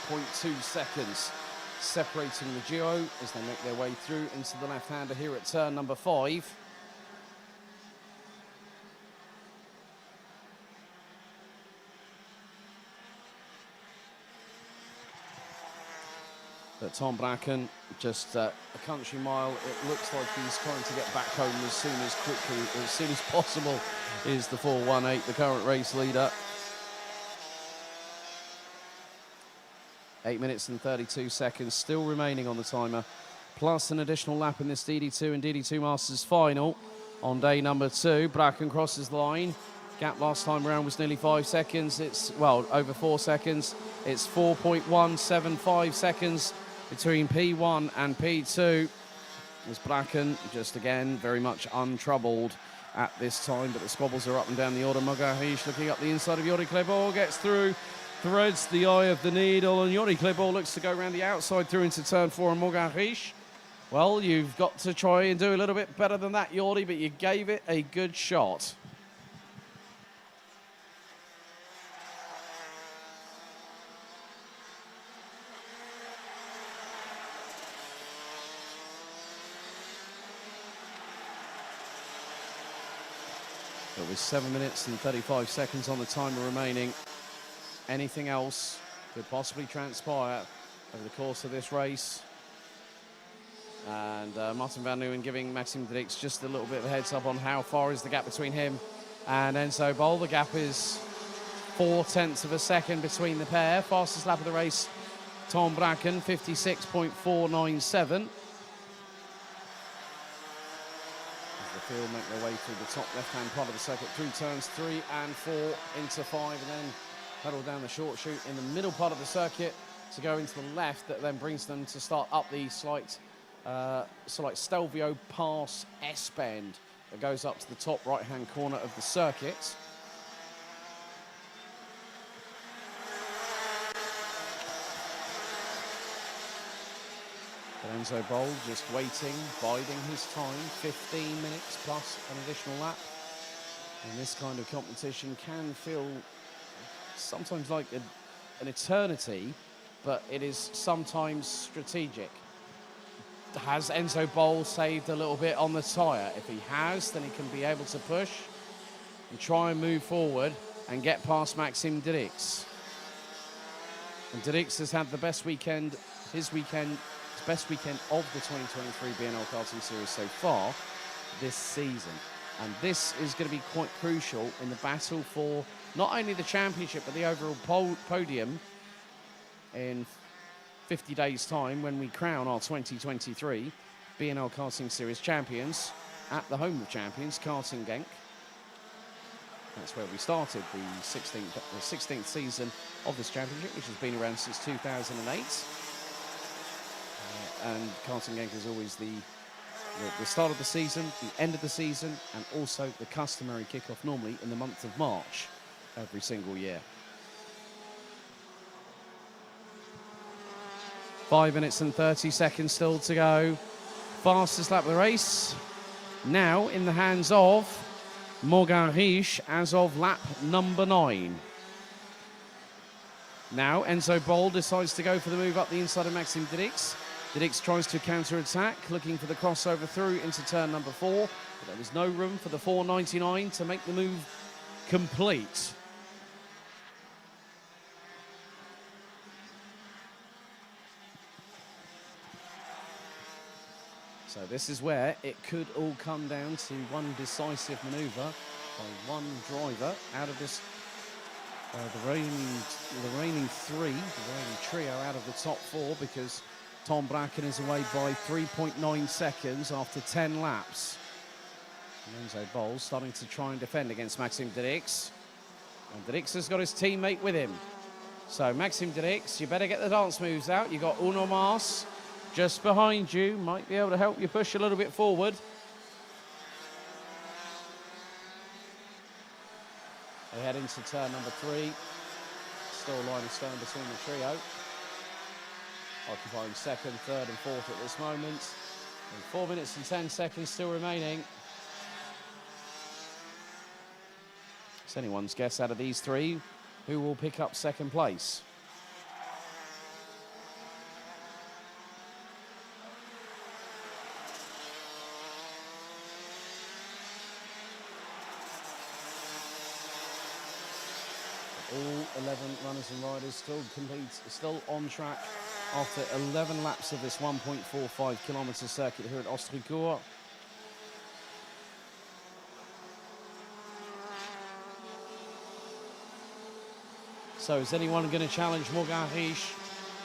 4.2 seconds separating the duo as they make their way through into the left-hander here at turn number 5. But Tom Bracken, just a country mile. It looks like he's trying to get back home as soon as possible. Is the 418, the current race leader. 8 minutes and 32 seconds still remaining on the timer, plus an additional lap in this DD2 and DD2 Masters final on day number 2. Bracken crosses the line. Gap last time around was nearly 5 seconds. It's, well, over 4 seconds. It's 4.175 seconds between P1 and P2. As Bracken, just again, very much untroubled at this time, but the squabbles are up and down the order. Mogarish looking up the inside of Yuri Clebot, gets through, threads the eye of the needle, and Yuri Clebot looks to go around the outside through into turn 4, and Mogarish, well, you've got to try and do a little bit better than that, Yuri, but you gave it a good shot. But with 7 minutes and 35 seconds on the timer remaining, anything else could possibly transpire over the course of this race. And Martin van Leeuwen giving Maxime Drix just a little bit of a heads up on how far is the gap between him and Enzo Bol. The gap is 0.4 of a second between the pair. Fastest lap of the race, Tom Bracken, 56.497. field make their way through the top left-hand part of the circuit, through turns 3 and 4 into 5, and then pedal down the short chute in the middle part of the circuit to go into the left. That then brings them to start up the slight Stelvio Pass S-bend that goes up to the top right-hand corner of the circuit. But Enzo Bol just waiting, biding his time, 15 minutes plus an additional lap. And this kind of competition can feel sometimes like an eternity, but it is sometimes strategic. Has Enzo Bol saved a little bit on the tyre? If he has, then he can be able to push and try and move forward and get past Maxime Dirix. And Dirix has had the best weekend, his best weekend of the 2023 BNL Karting Series so far this season. And this is going to be quite crucial in the battle for not only the championship, but the overall podium in 50 days' time when we crown our 2023 BNL Karting Series champions at the home of champions, Karting Genk. That's where we started the 16th season of this championship, which has been around since 2008. And Karting Genk is always the start of the season, the end of the season, and also the customary kickoff normally in the month of March every single year. 5 minutes and 30 seconds still to go. Fastest lap of the race. Now in the hands of Morgan Riche as of lap number 9. Now Enzo Bol decides to go for the move up the inside of Maxime Dirix. Dirix tries to counter-attack, looking for the crossover through into turn number 4. But there was no room for the 499 to make the move complete. So this is where it could all come down to one decisive manoeuvre by one driver out of this, the reigning trio out of the top 4, because Tom Bracken is away by 3.9 seconds after 10 laps. And Enzo Bol starting to try and defend against Maxime Dirix. And Dirix has got his teammate with him. So Maxime Dirix, you better get the dance moves out. You've got Uno Mas just behind you, might be able to help you push a little bit forward. They head into turn number 3. Still a line of stone between the trio. Occupying second, third and fourth at this moment. And 4 minutes and 10 seconds still remaining. It's anyone's guess out of these 3 who will pick up second place. All 11 runners and riders still on track after 11 laps of this 1.45 kilometre circuit here at Ostricourt. So is anyone going to challenge Morgan Riche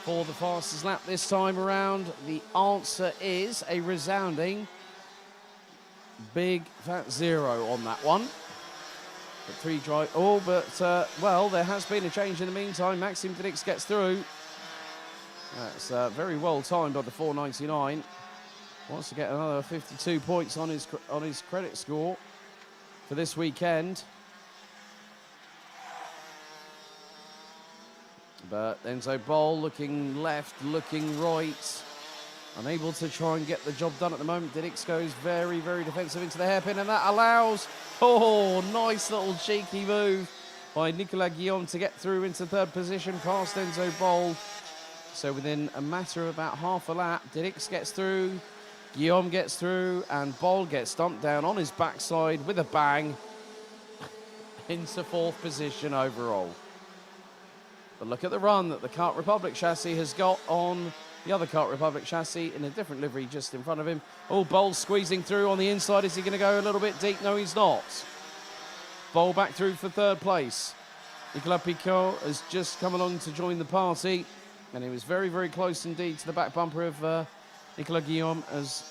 for the fastest lap this time around? The answer is a resounding big fat 0 on that one. Well, there has been a change in the meantime. Maxime Dirix gets through. That's very well timed by the 499. Wants to get another 52 points on his credit score for this weekend. But Enzo Bol looking left, looking right. Unable to try and get the job done at the moment. Dirix goes very, very defensive into the hairpin, and that allows, nice little cheeky move by Nicolas Guillaume to get through into third position past Enzo Bol. So within a matter of about half a lap, Dirix gets through, Guillaume gets through, and Bol gets dumped down on his backside with a bang into fourth position overall. But look at the run that the Kart Republic chassis has got on the other Kart Republic chassis in a different livery just in front of him. Bol squeezing through on the inside. Is he going to go a little bit deep? No, he's not. Bol back through for third place. Nicolas Picot has just come along to join the party, and he was very, very close indeed to the back bumper of Nicolas Guillaume as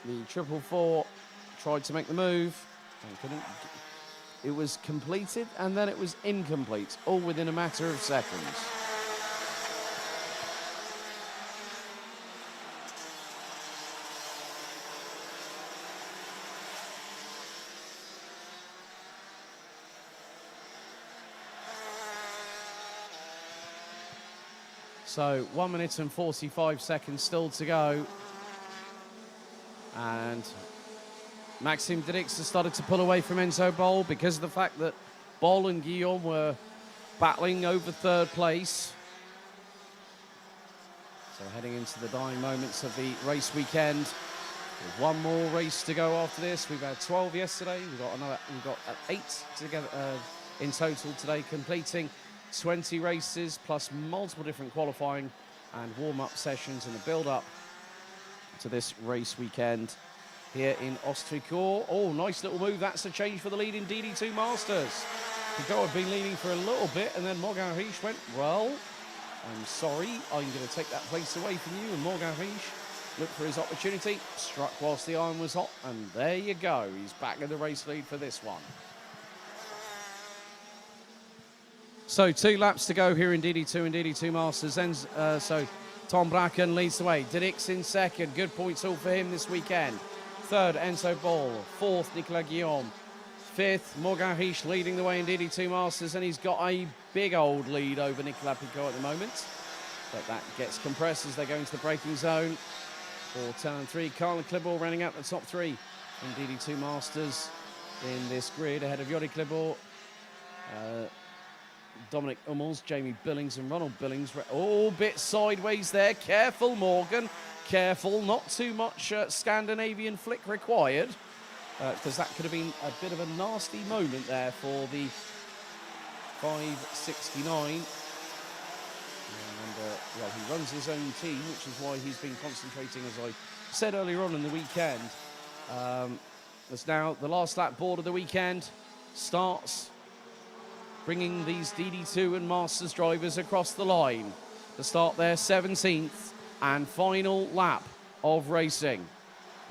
the tried to make the move and couldn't. It was completed and then it was incomplete, all within a matter of seconds. So 1 minute and 45 seconds still to go. And Maxime Dirix has started to pull away from Enzo Bol because of the fact that Bol and Guillaume were battling over third place. So heading into the dying moments of the race weekend. With one more race to go after this. We've had 12 yesterday. We've got 8 together in total today, completing 20 races plus multiple different qualifying and warm-up sessions in the build-up to this race weekend here in Ostricourt. Oh, nice little move. That's a change for the lead in DD2 Masters. Pigot had been leading for a little bit, and then Morgan Riche went, well, I'm sorry, I'm going to take that place away from you. And Morgan Riche looked for his opportunity, struck whilst the iron was hot, and there you go. He's back in the race lead for this one. So 2 laps to go here in DD2 and DD2 Masters. So Tom Bracken leads the way. Dirix in second. Good points all for him this weekend. Third, Enzo Bol. Fourth, Nicolas Guillaume. Fifth, Morgan Riche leading the way in DD2 Masters, and he's got a big old lead over Nicolas Pigot at the moment. But that gets compressed as they go into the braking zone. For turn 3, Karl Klibor running out the top 3 in DD2 Masters in this grid ahead of Yori Klibor. Dominic Hummels, Jamie Billings and Ronald Billings. Oh, bit sideways there. Careful, Morgan. Careful. Not too much Scandinavian flick required, because that could have been a bit of a nasty moment there for the 569. And well, he runs his own team, which is why he's been concentrating, as I said earlier on in the weekend. As now the last lap board of the weekend starts, bringing these DD2 and Masters drivers across the line to start their 17th and final lap of racing.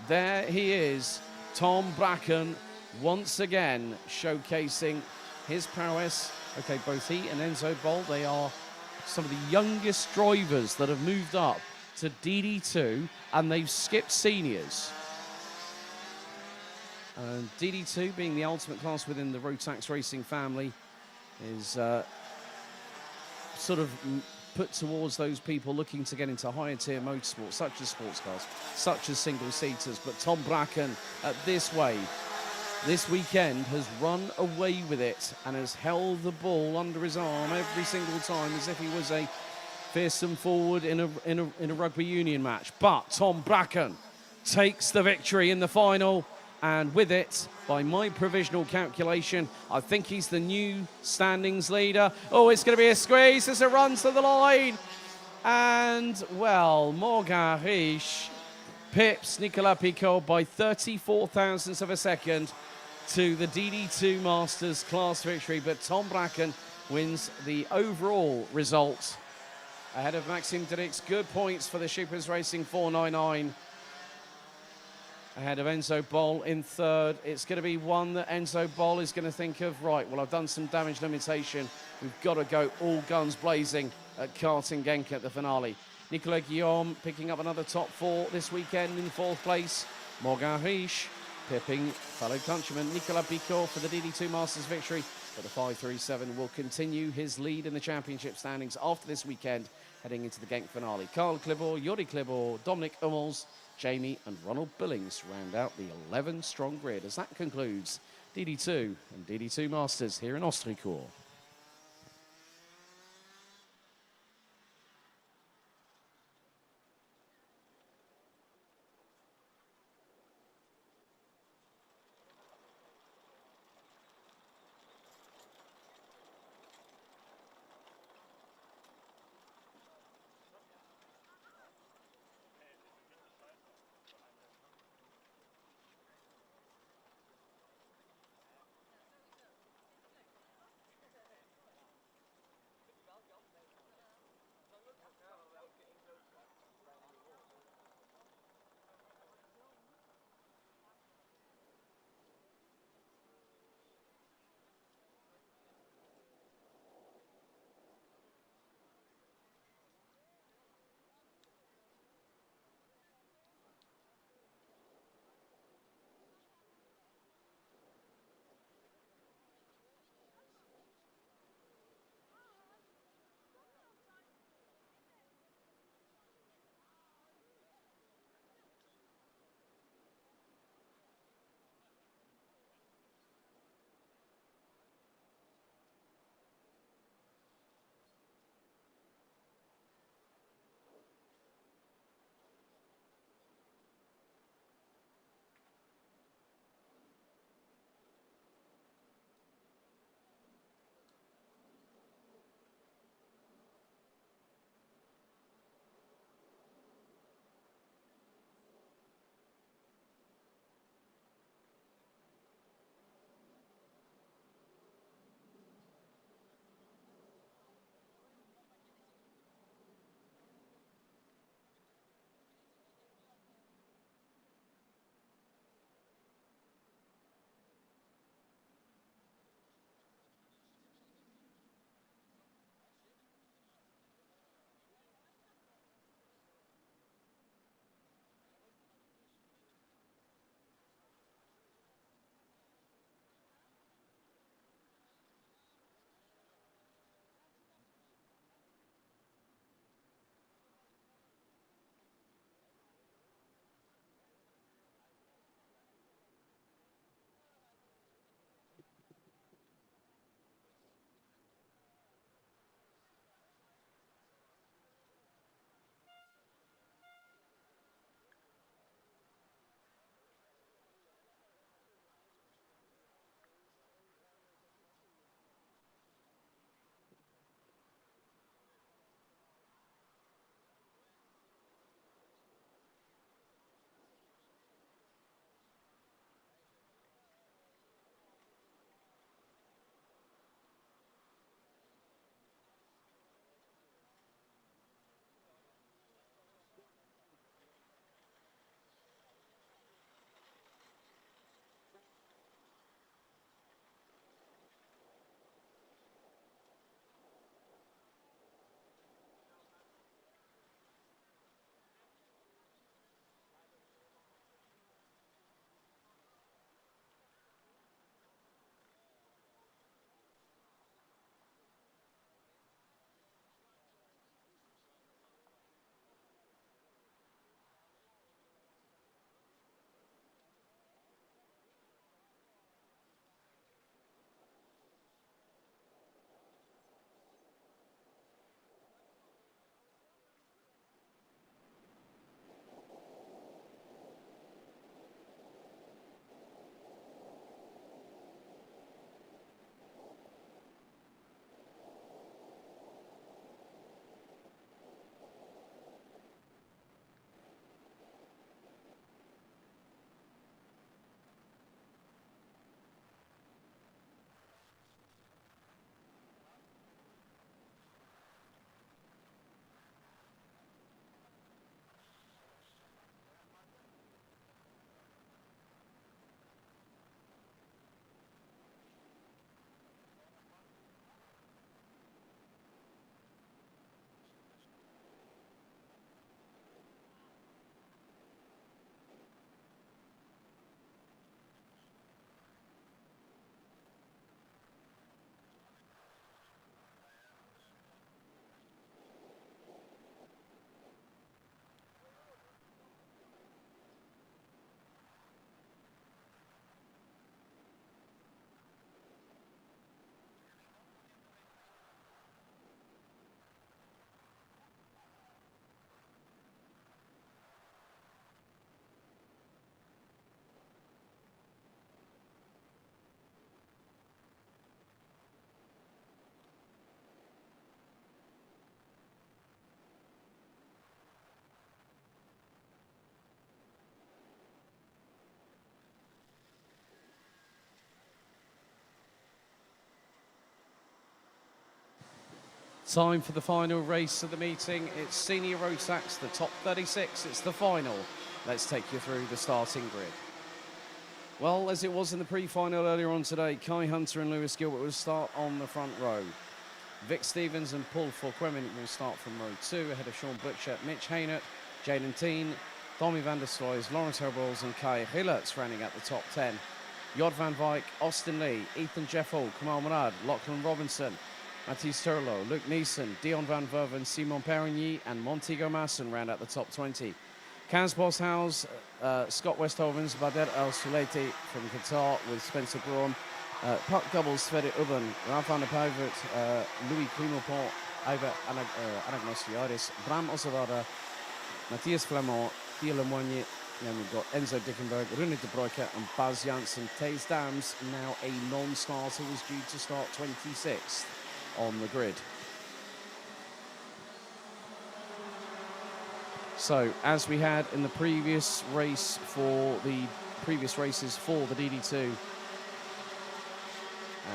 There he is, Tom Bracken, once again showcasing his prowess. Okay, both he and Enzo Bol, they are some of the youngest drivers that have moved up to DD2, and they've skipped seniors. And DD2, being the ultimate class within the Rotax racing family, is sort of put towards those people looking to get into higher tier motorsports, such as sports cars, such as single seaters. But Tom Bracken at this weekend has run away with it and has held the ball under his arm every single time, as if he was a fearsome forward in a rugby union match. But Tom Bracken takes the victory in the final, and with it, by my provisional calculation, I think he's the new standings leader. Oh, it's going to be a squeeze as it runs to the line. And, well, Morgan Riche pips Nicolas Pigot by 34 thousandths of a second to the DD2 Masters class victory. But Tom Bracken wins the overall result ahead of Maxime Dirix. Good points for the Shippers Racing 499. Ahead of Enzo Bol in third. It's going to be one that Enzo Bol is going to think of, right, well, I've done some damage limitation. We've got to go all guns blazing at Karting Genk at the finale. Nicolas Guillaume picking up another top 4 this weekend in 4th place. Morgan Riche pipping fellow countryman Nicolas Pigot for the DD2 Masters victory. But the 537 will continue his lead in the championship standings after this weekend, heading into the Genk finale. Karl Klibor, Yori Klibor, Dominic Hummels, Jamie and Ronald Billings round out the 11-strong grid, as that concludes DD2 and DD2 Masters here in Ostricourt. Time for the final race of the meeting. It's Senior Road Tax, the top 36. It's the final. Let's take you through the starting grid. Well, as it was in the pre-final earlier on today, Kai Hunter and Lewis Gilbert will start on the front row. Vic Stevens and Paul Forquemin will start from row 2, ahead of Sean Butcher, Mitch Haynert, Jaden Teen, Tommy van der Sloys, Lawrence Herbols and Kai Hillertz running at the top 10. Jod van Wyk, Austin Lee, Ethan Jeffel, Kamal Murad, Lachlan Robinson, Matthias Turlo, Luke Neeson, Dion van Verven, Simon Perigny and Montego Masson round out the top 20. Kaz Boshouse, Scott Westhovens, Bader El Suleti from Qatar with Spencer Braun, Puck Doubles, Sverre Ubben, Ralph van der Pijvert, Louis Climopont, Iva Anagnostiadis, Bram Ossevada, Matthias Flamand, Thierry Lemoyne, and we've got Enzo Dickenberg, Rune de Bruyker and Baz Janssen. Taze Dams, now a non-starter, was due to start 26th on the grid. So, as we had in the previous race for the previous races for the DD2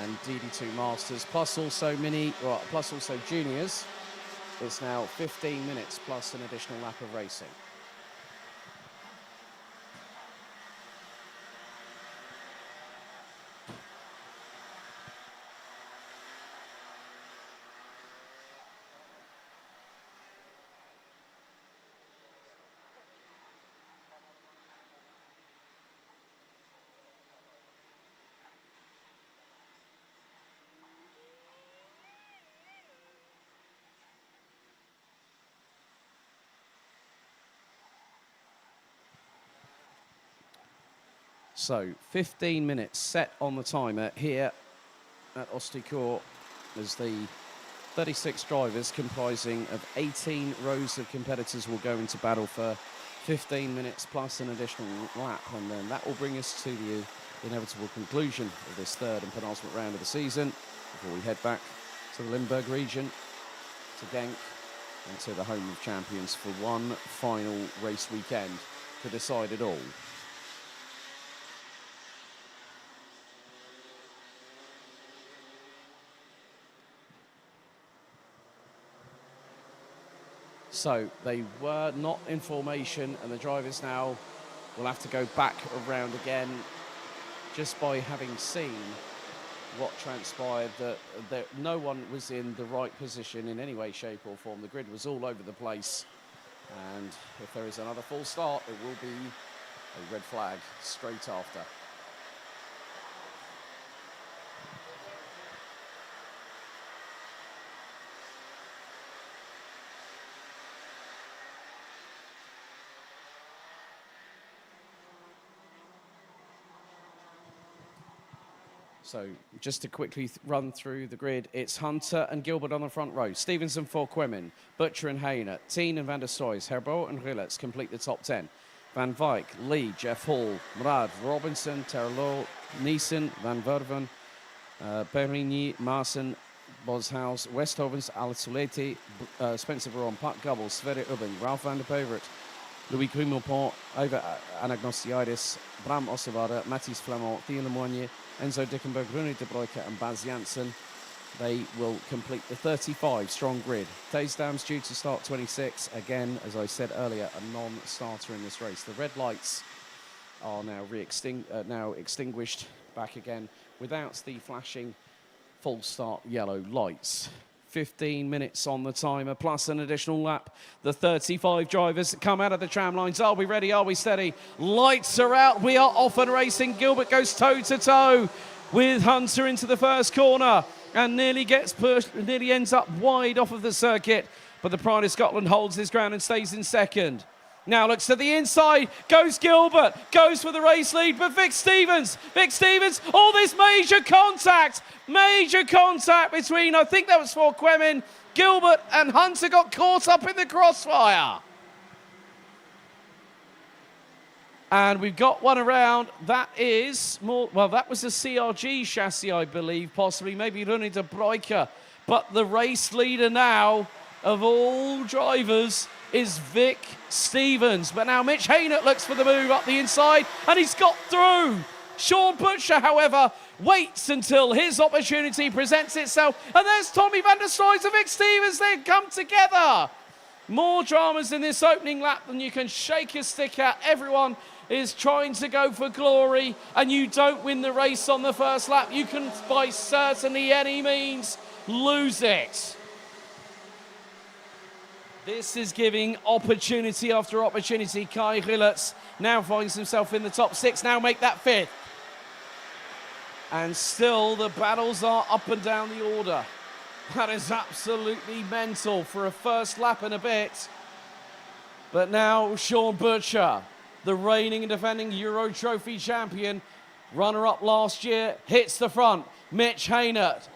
and DD2 Masters, plus also juniors, it's now 15 minutes plus an additional lap of racing. So 15 minutes set on the timer here at Ostricourt as the 36 drivers comprising of 18 rows of competitors will go into battle for 15 minutes plus an additional lap, and then that will bring us to the inevitable conclusion of this third and penultimate round of the season before we head back to the Limburg region, to Genk and to the home of champions for one final race weekend to decide it all. So they were not in formation, and the drivers now will have to go back around again, just by having seen what transpired, that no one was in the right position in any way, shape or form. The grid was all over the place, and if there is another full start, it will be a red flag straight after. So just to quickly run through the grid, it's Hunter and Gilbert on the front row, Stevens and Forquemin, Butcher and Haynert, Teen and van der Sloys, Herbo and Hillertz complete the top 10. Van Wyk, Lee, Jeff Hall, Murad, Robinson, Terlo, Neeson, Van Verven, Perigny, Marsen, Boshouse, Westhovens, Al-Suleti, Spencer Braun, Pat Gubble, Sverre Ubben, Ralph van der Pijvert, Louis Climopont, Iva Anagnostiadis, Bram Ossevada, Matthias Flamand, Thierry Lemoyne, Enzo Dickenberg, Rune de Bruyker and Baz Janssen. They will complete the 35-strong grid. Taze Dams due to start 26. Again, as I said earlier, a non-starter in this race. The red lights are now extinguished back again without the flashing full start yellow lights. 15 minutes on the timer, plus an additional lap. The 35 drivers come out of the tram lines. Are we ready? Are we steady? Lights are out. We are off and racing. Gilbert goes toe-to-toe with Hunter into the first corner and nearly gets pushed, nearly ends up wide off of the circuit. But the Pride of Scotland holds his ground and stays in second. Now looks to the inside, goes Gilbert, goes for the race lead, but Vic Stevens, all this major contact between, I think that was Forquemin, Gilbert and Hunter got caught up in the crossfire. And we've got one around, that is more, well, that was a CRG chassis, I believe, possibly, maybe Rune de Bruyker. But the race leader now, of all drivers, is Vic Stevens. But now Mitch Haynert looks for the move up the inside, and he's got through. Sean Butcher, however, waits until his opportunity presents itself. And there's Tommy van der Stroy and Vic Stevens. They come together. More dramas in this opening lap than you can shake a stick at. Everyone is trying to go for glory, and you don't win the race on the first lap. You can, by certainly any means, lose it. This is giving opportunity after opportunity. Kai Rillertz now finds himself in the top 6, now make that 5th. And still the battles are up and down the order. That is absolutely mental for a first lap and a bit. But now Sean Butcher, the reigning and defending Euro Trophy champion, runner-up last year, hits the front. Mitch Haynert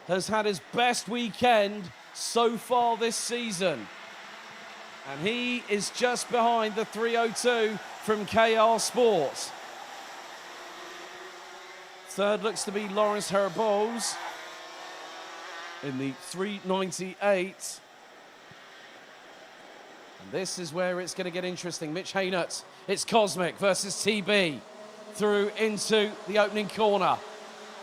has had his best weekend so far this season. And he is just behind the 302 from KR Sports. Third looks to be Lawrence Herboz in the 398. And this is where it's going to get interesting. Mitch Haynert, it's Cosmic versus TB through into the opening corner.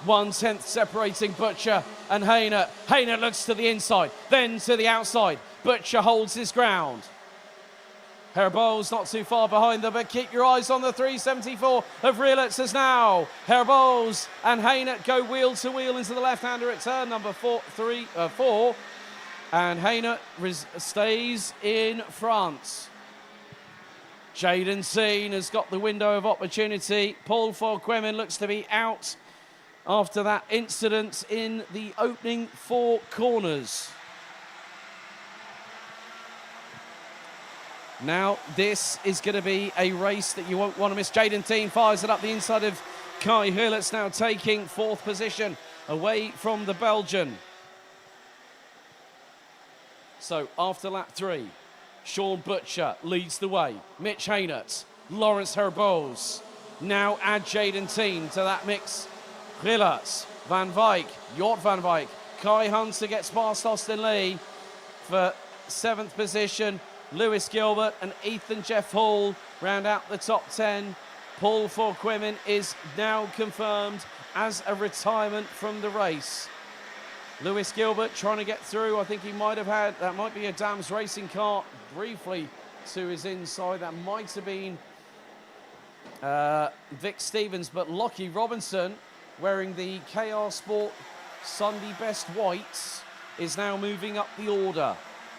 1/10 separating Butcher and Haynert. Haynert looks to the inside, then to the outside. Butcher holds his ground. Herboz not too far behind them, but keep your eyes on the 374 of Rillertz as now. Herboz and Haynert go wheel to wheel into the left-hander at turn number 4. And Haynert stays in front. Jaden Seen has got the window of opportunity. Paul Forquemin looks to be out after that incident in the opening 4 corners. Now, this is going to be a race that you won't want to miss. Jaden Seen fires it up the inside of Kai Rillertz, now taking 4th position away from the Belgian. So, after lap 3, Sean Butcher leads the way. Mitch Haynert, Lawrence Herboz. Now add Jaden Seen to that mix. Rillertz, Van Wyk, Jort Van Wyk. Kai Hunter gets past Austin Lee for 7th position. Lewis Gilbert and Ethan Jeff Hall round out the top 10. Paul Forquemin is now confirmed as a retirement from the race. Lewis Gilbert trying to get through. I think he might have had, that might be a Dams Racing car briefly to his inside. That might have been Vic Stevens, but Lockie Robinson, wearing the KR Sport Sunday Best Whites, is now moving up the order.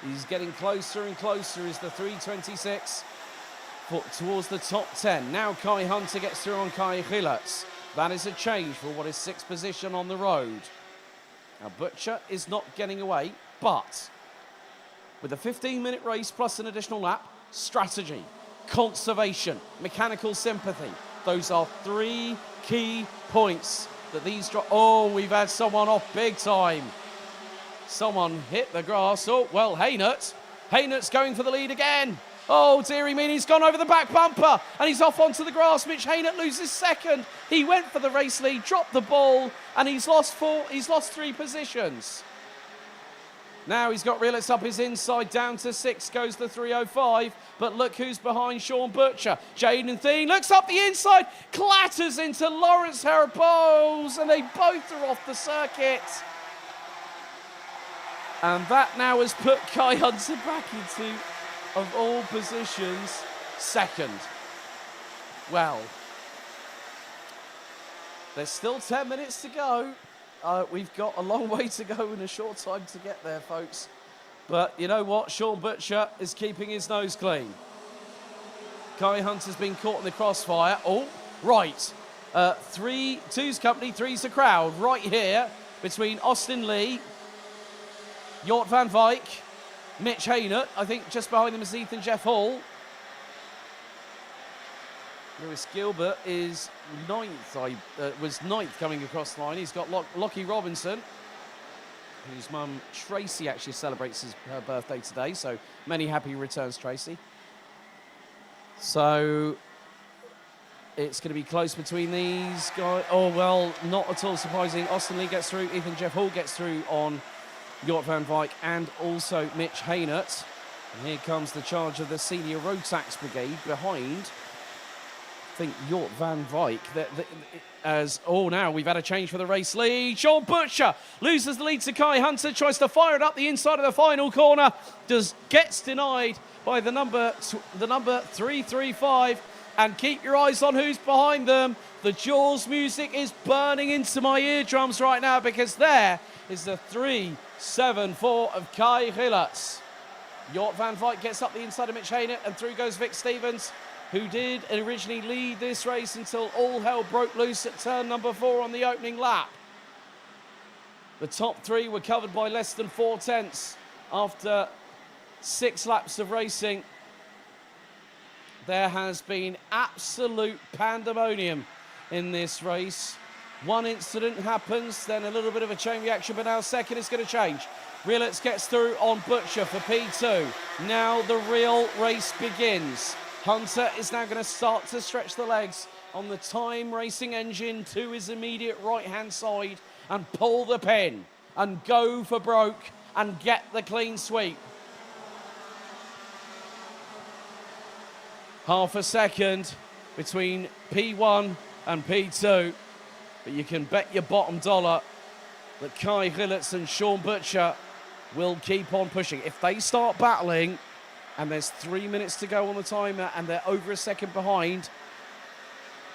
He's getting closer and closer as the 326 towards the top 10. Now Kai Hunter gets through on Kai Rillertz. That is a change for what is 6th position on the road. Now Butcher is not getting away, but with a 15-minute race plus an additional lap, strategy, conservation, mechanical sympathy. Those are 3 key points that these... Oh, we've had someone off big time. Someone hit the grass. Oh, well, Haynert. Haynert's going for the lead again. Oh, dearie me, he's gone over the back bumper and he's off onto the grass. Mitch Haynert loses 2nd. He went for the race lead, dropped the ball, and he's lost 3 positions. Now he's got Rillertz up his inside, down to 6 goes the 305. But look who's behind Sean Butcher. Jaden Thien looks up the inside, clatters into Lawrence Herboz, and they both are off the circuit. And that now has put Kai Hunter back into, of all positions, 2nd. Well, there's still 10 minutes to go. We've got a long way to go and a short time to get there, folks. But you know what? Sean Butcher is keeping his nose clean. Kai Hunter's been caught in the crossfire. Oh, right. 2's company, 3's the crowd. Right here between Austin Lee, Jort Van Wyk, Mitch Haynert. I think just behind them is Ethan Jeff Hall. Lewis Gilbert is 9th, was 9th coming across the line. He's got Lockie Robinson, whose mum Tracy actually celebrates her birthday today, so many happy returns, Tracy. So it's going to be close between these guys. Oh, well, not at all surprising. Austin Lee gets through, Ethan Jeff Hall gets through on Jort Van Wyk and also Mitch Haynert. And here comes the charge of the senior road tax brigade behind think Jort van Wijk, now we've had a change for the race lead. Sean Butcher loses the lead to Kai Hunter, tries to fire it up the inside of the final corner, gets denied by the number 335. And keep your eyes on who's behind them. The Jaws music is burning into my eardrums right now, because there is the 374 of Kai Gillerts. Jort van Wijk gets up the inside of Mitch Haynett, and through goes Vic Stevens, who did originally lead this race until all hell broke loose at turn number 4 on the opening lap. The top 3 were covered by less than 4 tenths after 6 laps of racing. There has been absolute pandemonium in this race. One incident happens, then a little bit of a chain reaction, but now second is going to change. Gillerts gets through on Butcher for P2. Now the real race begins. Hunter is now going to start to stretch the legs on the Time Racing engine to his immediate right-hand side and pull the pin and go for broke and get the clean sweep. Half a second between P1 and P2, but you can bet your bottom dollar that Kai Gillerts and Sean Butcher will keep on pushing. If they start battling and there's 3 minutes to go on the timer and they're over a second behind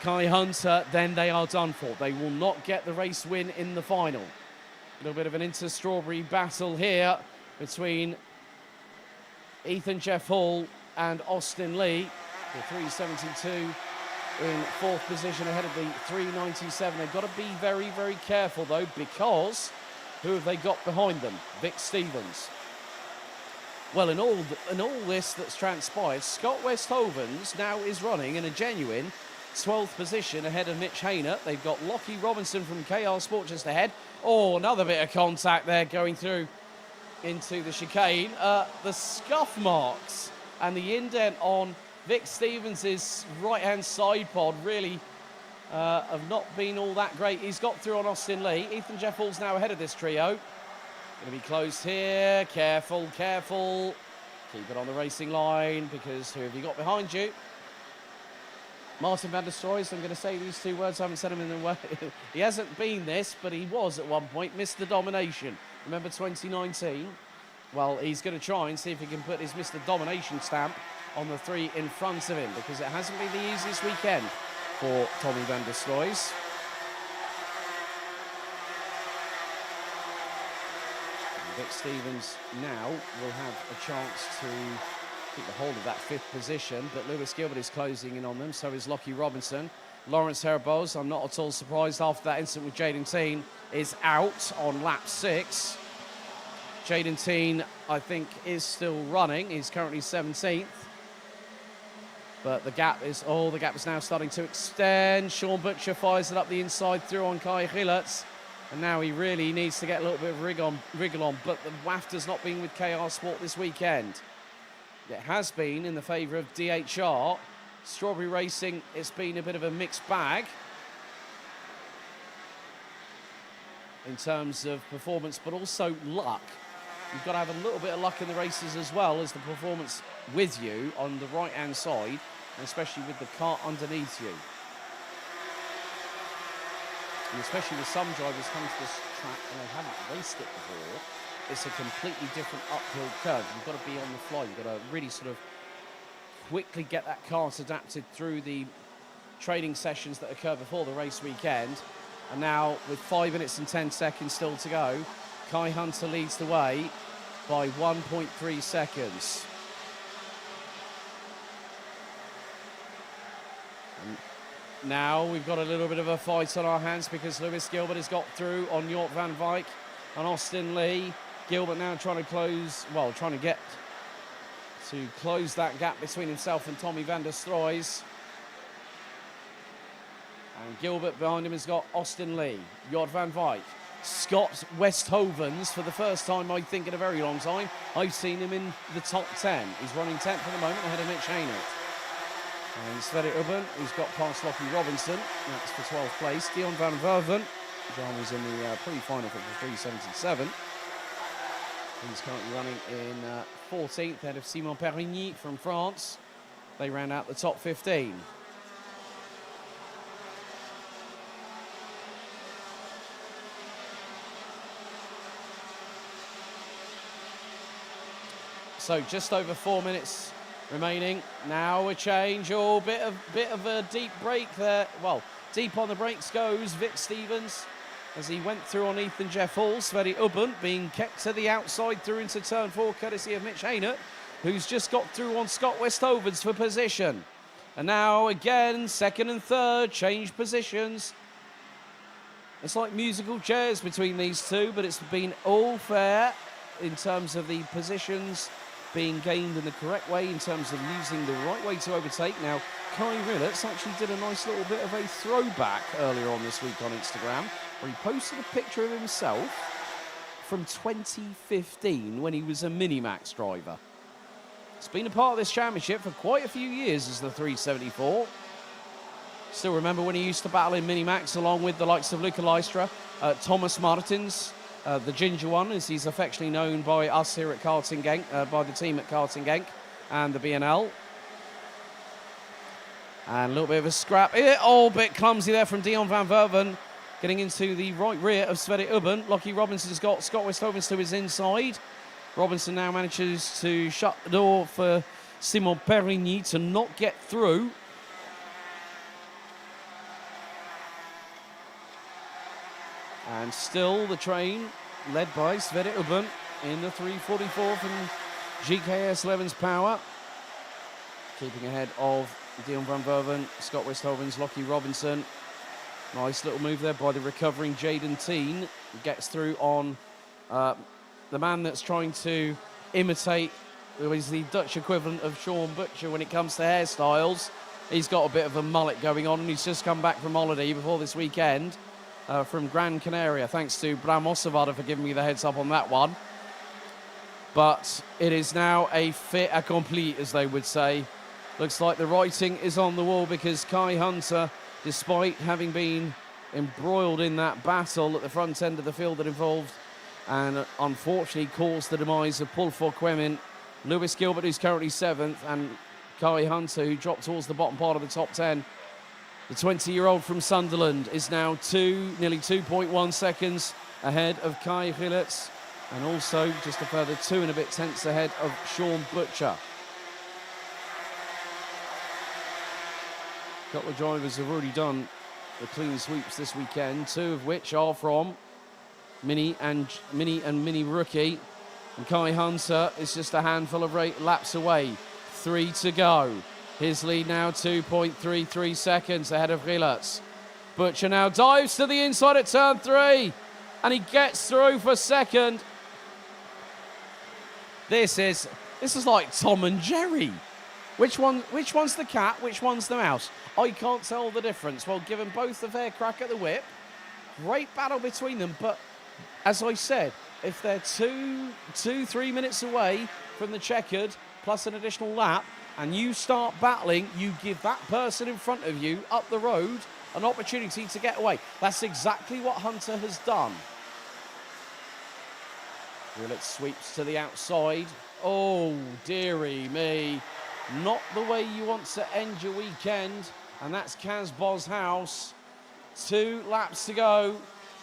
Kai Hunter, then they are done for. They will not get the race win in the final. A little bit of an inter-strawberry battle here between Ethan Jeff Hall and Austin Lee. The 372 in 4th position ahead of the 397. They've got to be very, very careful, though, because who have they got behind them? Vic Stevens. Well, in all this that's transpired, Scott Westhovens now is running in a genuine 12th position ahead of Mitch Haynett. They've got Lockie Robinson from KR Sport just ahead. Oh, another bit of contact there going through into the chicane. The scuff marks and the indent on Vic Stevens' right-hand side pod really have not been all that great. He's got through on Austin Lee. Ethan Jeff Hall's now ahead of this trio. Going to be closed here. Careful, careful. Keep it on the racing line, because who have you got behind you? Martin van der Stroys. I'm going to say these 2 words. I haven't said them in the way. He hasn't been this, but he was at one point. Mr. Domination. Remember 2019? Well, he's going to try and see if he can put his Mr. Domination stamp on the 3 in front of him, because it hasn't been the easiest weekend for Tommy van der Stroys. Vic Stevens now will have a chance to keep a hold of that 5th position, but Lewis Gilbert is closing in on them, so is Lockie Robinson. Lawrence Herboz, I'm not at all surprised after that incident with Jaden Teen, is out on lap 6. Jaden Teen, I think, is still running. He's currently 17th. But the gap is now starting to extend. Sean Butcher fires it up the inside through on Kai Gillerts. And now he really needs to get a little bit of wriggle on. But the waft has not been with KR Sport this weekend. It has been in the favour of DHR. Strawberry Racing, it's been a bit of a mixed bag in terms of performance, but also luck. You've got to have a little bit of luck in the races as well as the performance with you on the right-hand side, and especially with the car underneath you. And especially with some drivers coming to this track and they haven't raced it before, it's a completely different uphill curve. You've got to be on the fly. You've got to really sort of quickly get that car adapted through the training sessions that occur before the race weekend. And now, with 5 minutes and 10 seconds still to go, Kai Hunter leads the way by 1.3 seconds. And now we've got a little bit of a fight on our hands, because Lewis Gilbert has got through on Jort van Wijk and Austin Lee. Gilbert now trying to get to close that gap between himself and Tommy van der Stroys. And Gilbert behind him has got Austin Lee, Jort van Wijk, Scott Westhovens for the first time, I think, in a very long time. I've seen him in the top 10. He's running 10th at the moment ahead of Mitch Haynett. And Sverre Ubben, who's got past Lockie Robinson. That's for 12th place. Dion van Verven, John was in the pre-final for the 377. He's currently running in 14th ahead of Simon Perigny from France. They ran out the top 15. So just over 4 minutes remaining. Now a change. Oh, bit of a deep break there. Well, deep on the brakes goes Vic Stevens as he went through on Ethan Jeff Hall. Sverre Ubben being kept to the outside through into turn 4, courtesy of Mitch Haynett, who's just got through on Scott Westovens for position. And now again, second and third, change positions. It's like musical chairs between these two, but it's been all fair in terms of the positions being gained in the correct way, in terms of using the right way to overtake. Now, Kai Rilletts actually did a nice little bit of a throwback earlier on this week on Instagram, where he posted a picture of himself from 2015 when he was a Minimax driver. It's been a part of this championship for quite a few years as the 374. Still remember when he used to battle in Minimax along with the likes of Luca Lystra, Thomas Martins, the ginger one, as he's affectionately known by us here at Karting Genk, by the team at Karting Genk and the BNL. And a little bit of a scrap. Oh, bit clumsy there from Dion van Verven, getting into the right rear of Sverre Ubben. Lockie Robinson's got Scott Westovens to his inside. Robinson now manages to shut the door for Simon Perigny to not get through. And still the train led by Sverre Ubben in the 344 from GKS Levens Power. Keeping ahead of Dion van Verven, Scott Westovens, Lockie Robinson. Nice little move there by the recovering Jaden Teen. Gets through on the man that's trying to imitate, who is the Dutch equivalent of Sean Butcher when it comes to hairstyles. He's got a bit of a mullet going on, and he's just come back from holiday before this weekend from Gran Canaria. Thanks to Bram Ossevaarde for giving me the heads up on that one. But it is now a fait accompli, as they would say. Looks like the writing is on the wall, because Kai Hunter, despite having been embroiled in that battle at the front end of the field that involved and unfortunately caused the demise of Paul Fouquemin, Lewis Gilbert, who's currently 7th, and Kai Hunter, who dropped towards the bottom part of the top 10. The 20-year-old from Sunderland is now nearly 2.1 seconds ahead of Kai Rilletts, and also just a further 2 and a bit tenths ahead of Sean Butcher. A couple of drivers have already done the clean sweeps this weekend, 2 of which are from Mini Rookie. And Kai Hunter is just a handful of laps away. 3 to go. His lead now 2.33 seconds ahead of Rilletts. Butcher now dives to the inside at turn 3, and he gets through for second. This is like Tom and Jerry. Which one's the cat? Which one's the mouse? I can't tell the difference. Well, give them both a fair crack at the whip. Great battle between them, but as I said, if they're 3 minutes away from the checkered, plus an additional lap, and you start battling, you give that person in front of you up the road an opportunity to get away. That's exactly what Hunter has done. Rilletts sweeps to the outside. Oh, dearie me. Not the way you want to end your weekend. And that's Kaz Boshouse. 2 laps to go.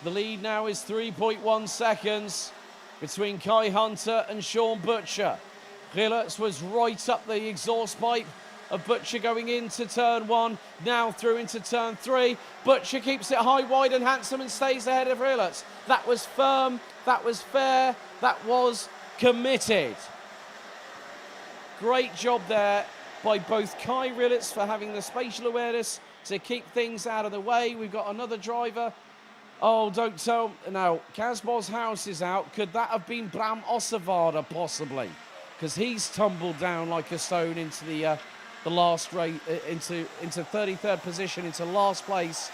The lead now is 3.1 seconds between Kai Hunter and Sean Butcher. Rilletts was right up the exhaust pipe of Butcher going into turn 1, now through into turn 3. Butcher keeps it high, wide and handsome and stays ahead of Rilletts. That was firm, that was fair, that was committed. Great job there by both Kai Rilletts for having the spatial awareness to keep things out of the way. We've got another driver. Oh, don't tell. Now, Kaz Boshouse is out. Could that have been Bram Ossevaarde possibly? Because he's tumbled down like a stone into the last race, into 33rd position, into last place.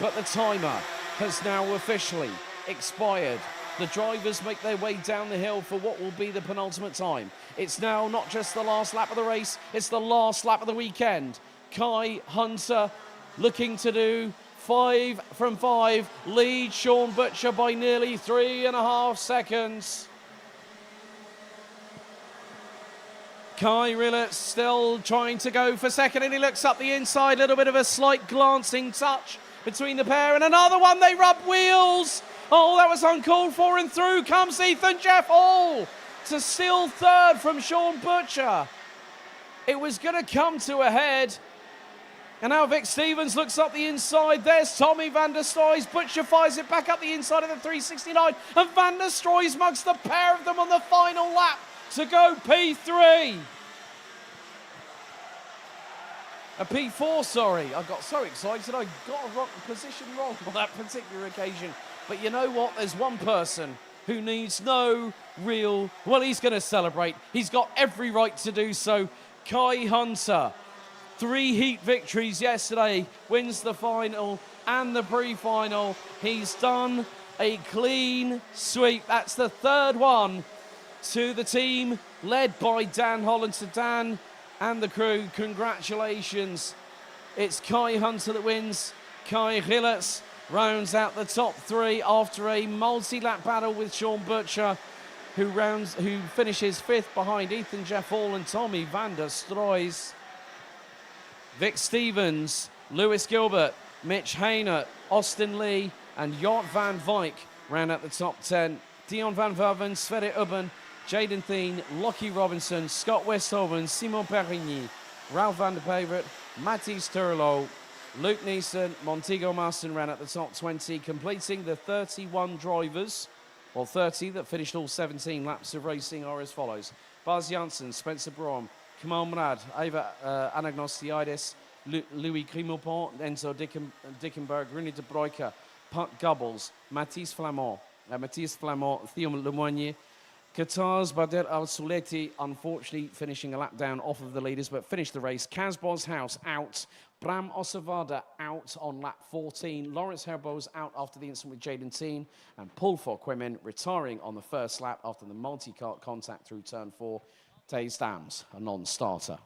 But the timer has now officially expired. The drivers make their way down the hill for what will be the penultimate time. It's now not just the last lap of the race, it's the last lap of the weekend. Kai Hunter looking to do 5 from 5, leads Sean Butcher by nearly 3.5 seconds. Kai Rilletts still trying to go for second, and he looks up the inside, a little bit of a slight glancing touch between the pair, and another one, they rub wheels. Oh, that was uncalled for, and through comes Ethan Jeff Hall. to steal third from Sean Butcher. It was going to come to a head. And now Vic Stevens looks up the inside. There's Tommy van der Stroys. Butcher fires it back up the inside of the 369. And van der Stroys mugs the pair of them on the final lap to go P3. A P4, sorry. I got so excited I got a position wrong on that particular occasion. But you know what? There's one person who needs no real... Well, he's going to celebrate. He's got every right to do so. Kai Hunter. 3 heat victories yesterday, wins the final and the pre-final. He's done a clean sweep. That's the third one to the team led by Dan Holland. To Dan and the crew, congratulations. It's Kai Hunter that wins. Kai Gillis rounds out the top 3 after a multi-lap battle with Sean Butcher, who finishes 5th behind Ethan Jeff Hall and Tommy van der Stroys. Vic Stevens, Lewis Gilbert, Mitch Hainer, Austin Lee, and Jort van Wyk round out the top 10. Dion van Verven, Sverre Ubben, Jaden Thien, Lockie Robinson, Scott Westhoven, Simon Perigny, Ralph van der Pevert, Mathis Turlo, Luke Neeson, Montego Marston round out the top 20, completing the 31 drivers, or 30 that finished all 17 laps of racing are as follows. Baz Janssen, Spencer Brom, Kamal Murad, Eva Anagnostiidis, Louis Grimaupont, Enzo Dickenberg, René de Broeke, Puck Gubbles, Mathis Flamand, Theo Lemoynier, Qatar's Bader Al-Souleti, unfortunately finishing a lap down off of the leaders, but finished the race. Kaz Boshouse out. Bram Osavada out on lap 14. Lawrence Herbos out after the incident with Jaden Thien. And Paul Fauquemin retiring on the first lap after the multi-cart contact through turn 4. Taze Dams, a non-starter.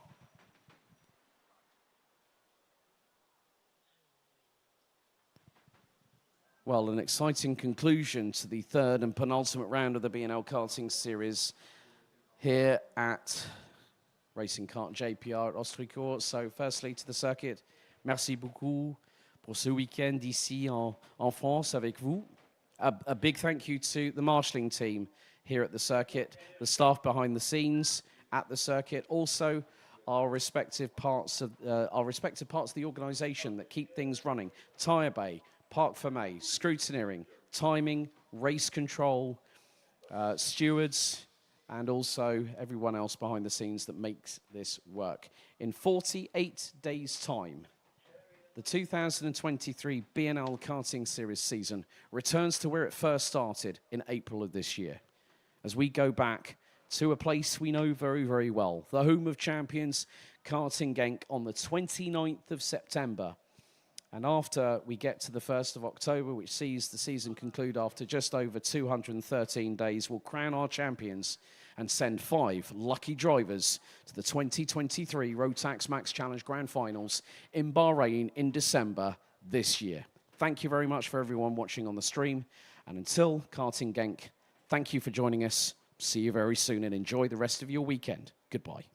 Well, an exciting conclusion to the third and penultimate round of the BNL Karting Series here at Racing Kart JPR at Ostricourt. So firstly to the circuit, merci beaucoup pour ce week-end ici en France avec vous. A big thank you to the marshalling team here at the circuit, the staff behind the scenes at the circuit, also our respective parts of the organisation that keep things running. Tyre Bay, Parc Fermé, scrutineering, timing, race control, stewards, and also everyone else behind the scenes that makes this work. In 48 days' time, the 2023 BNL Karting Series season returns to where it first started in April of this year, as we go back to a place we know very, very well, the home of champions, Karting Genk, on the 29th of September. And after we get to the 1st of October, which sees the season conclude after just over 213 days, we'll crown our champions and send 5 lucky drivers to the 2023 Rotax Max Challenge Grand Finals in Bahrain in December this year. Thank you very much for everyone watching on the stream. And until Karting Genk, thank you for joining us. See you very soon and enjoy the rest of your weekend. Goodbye.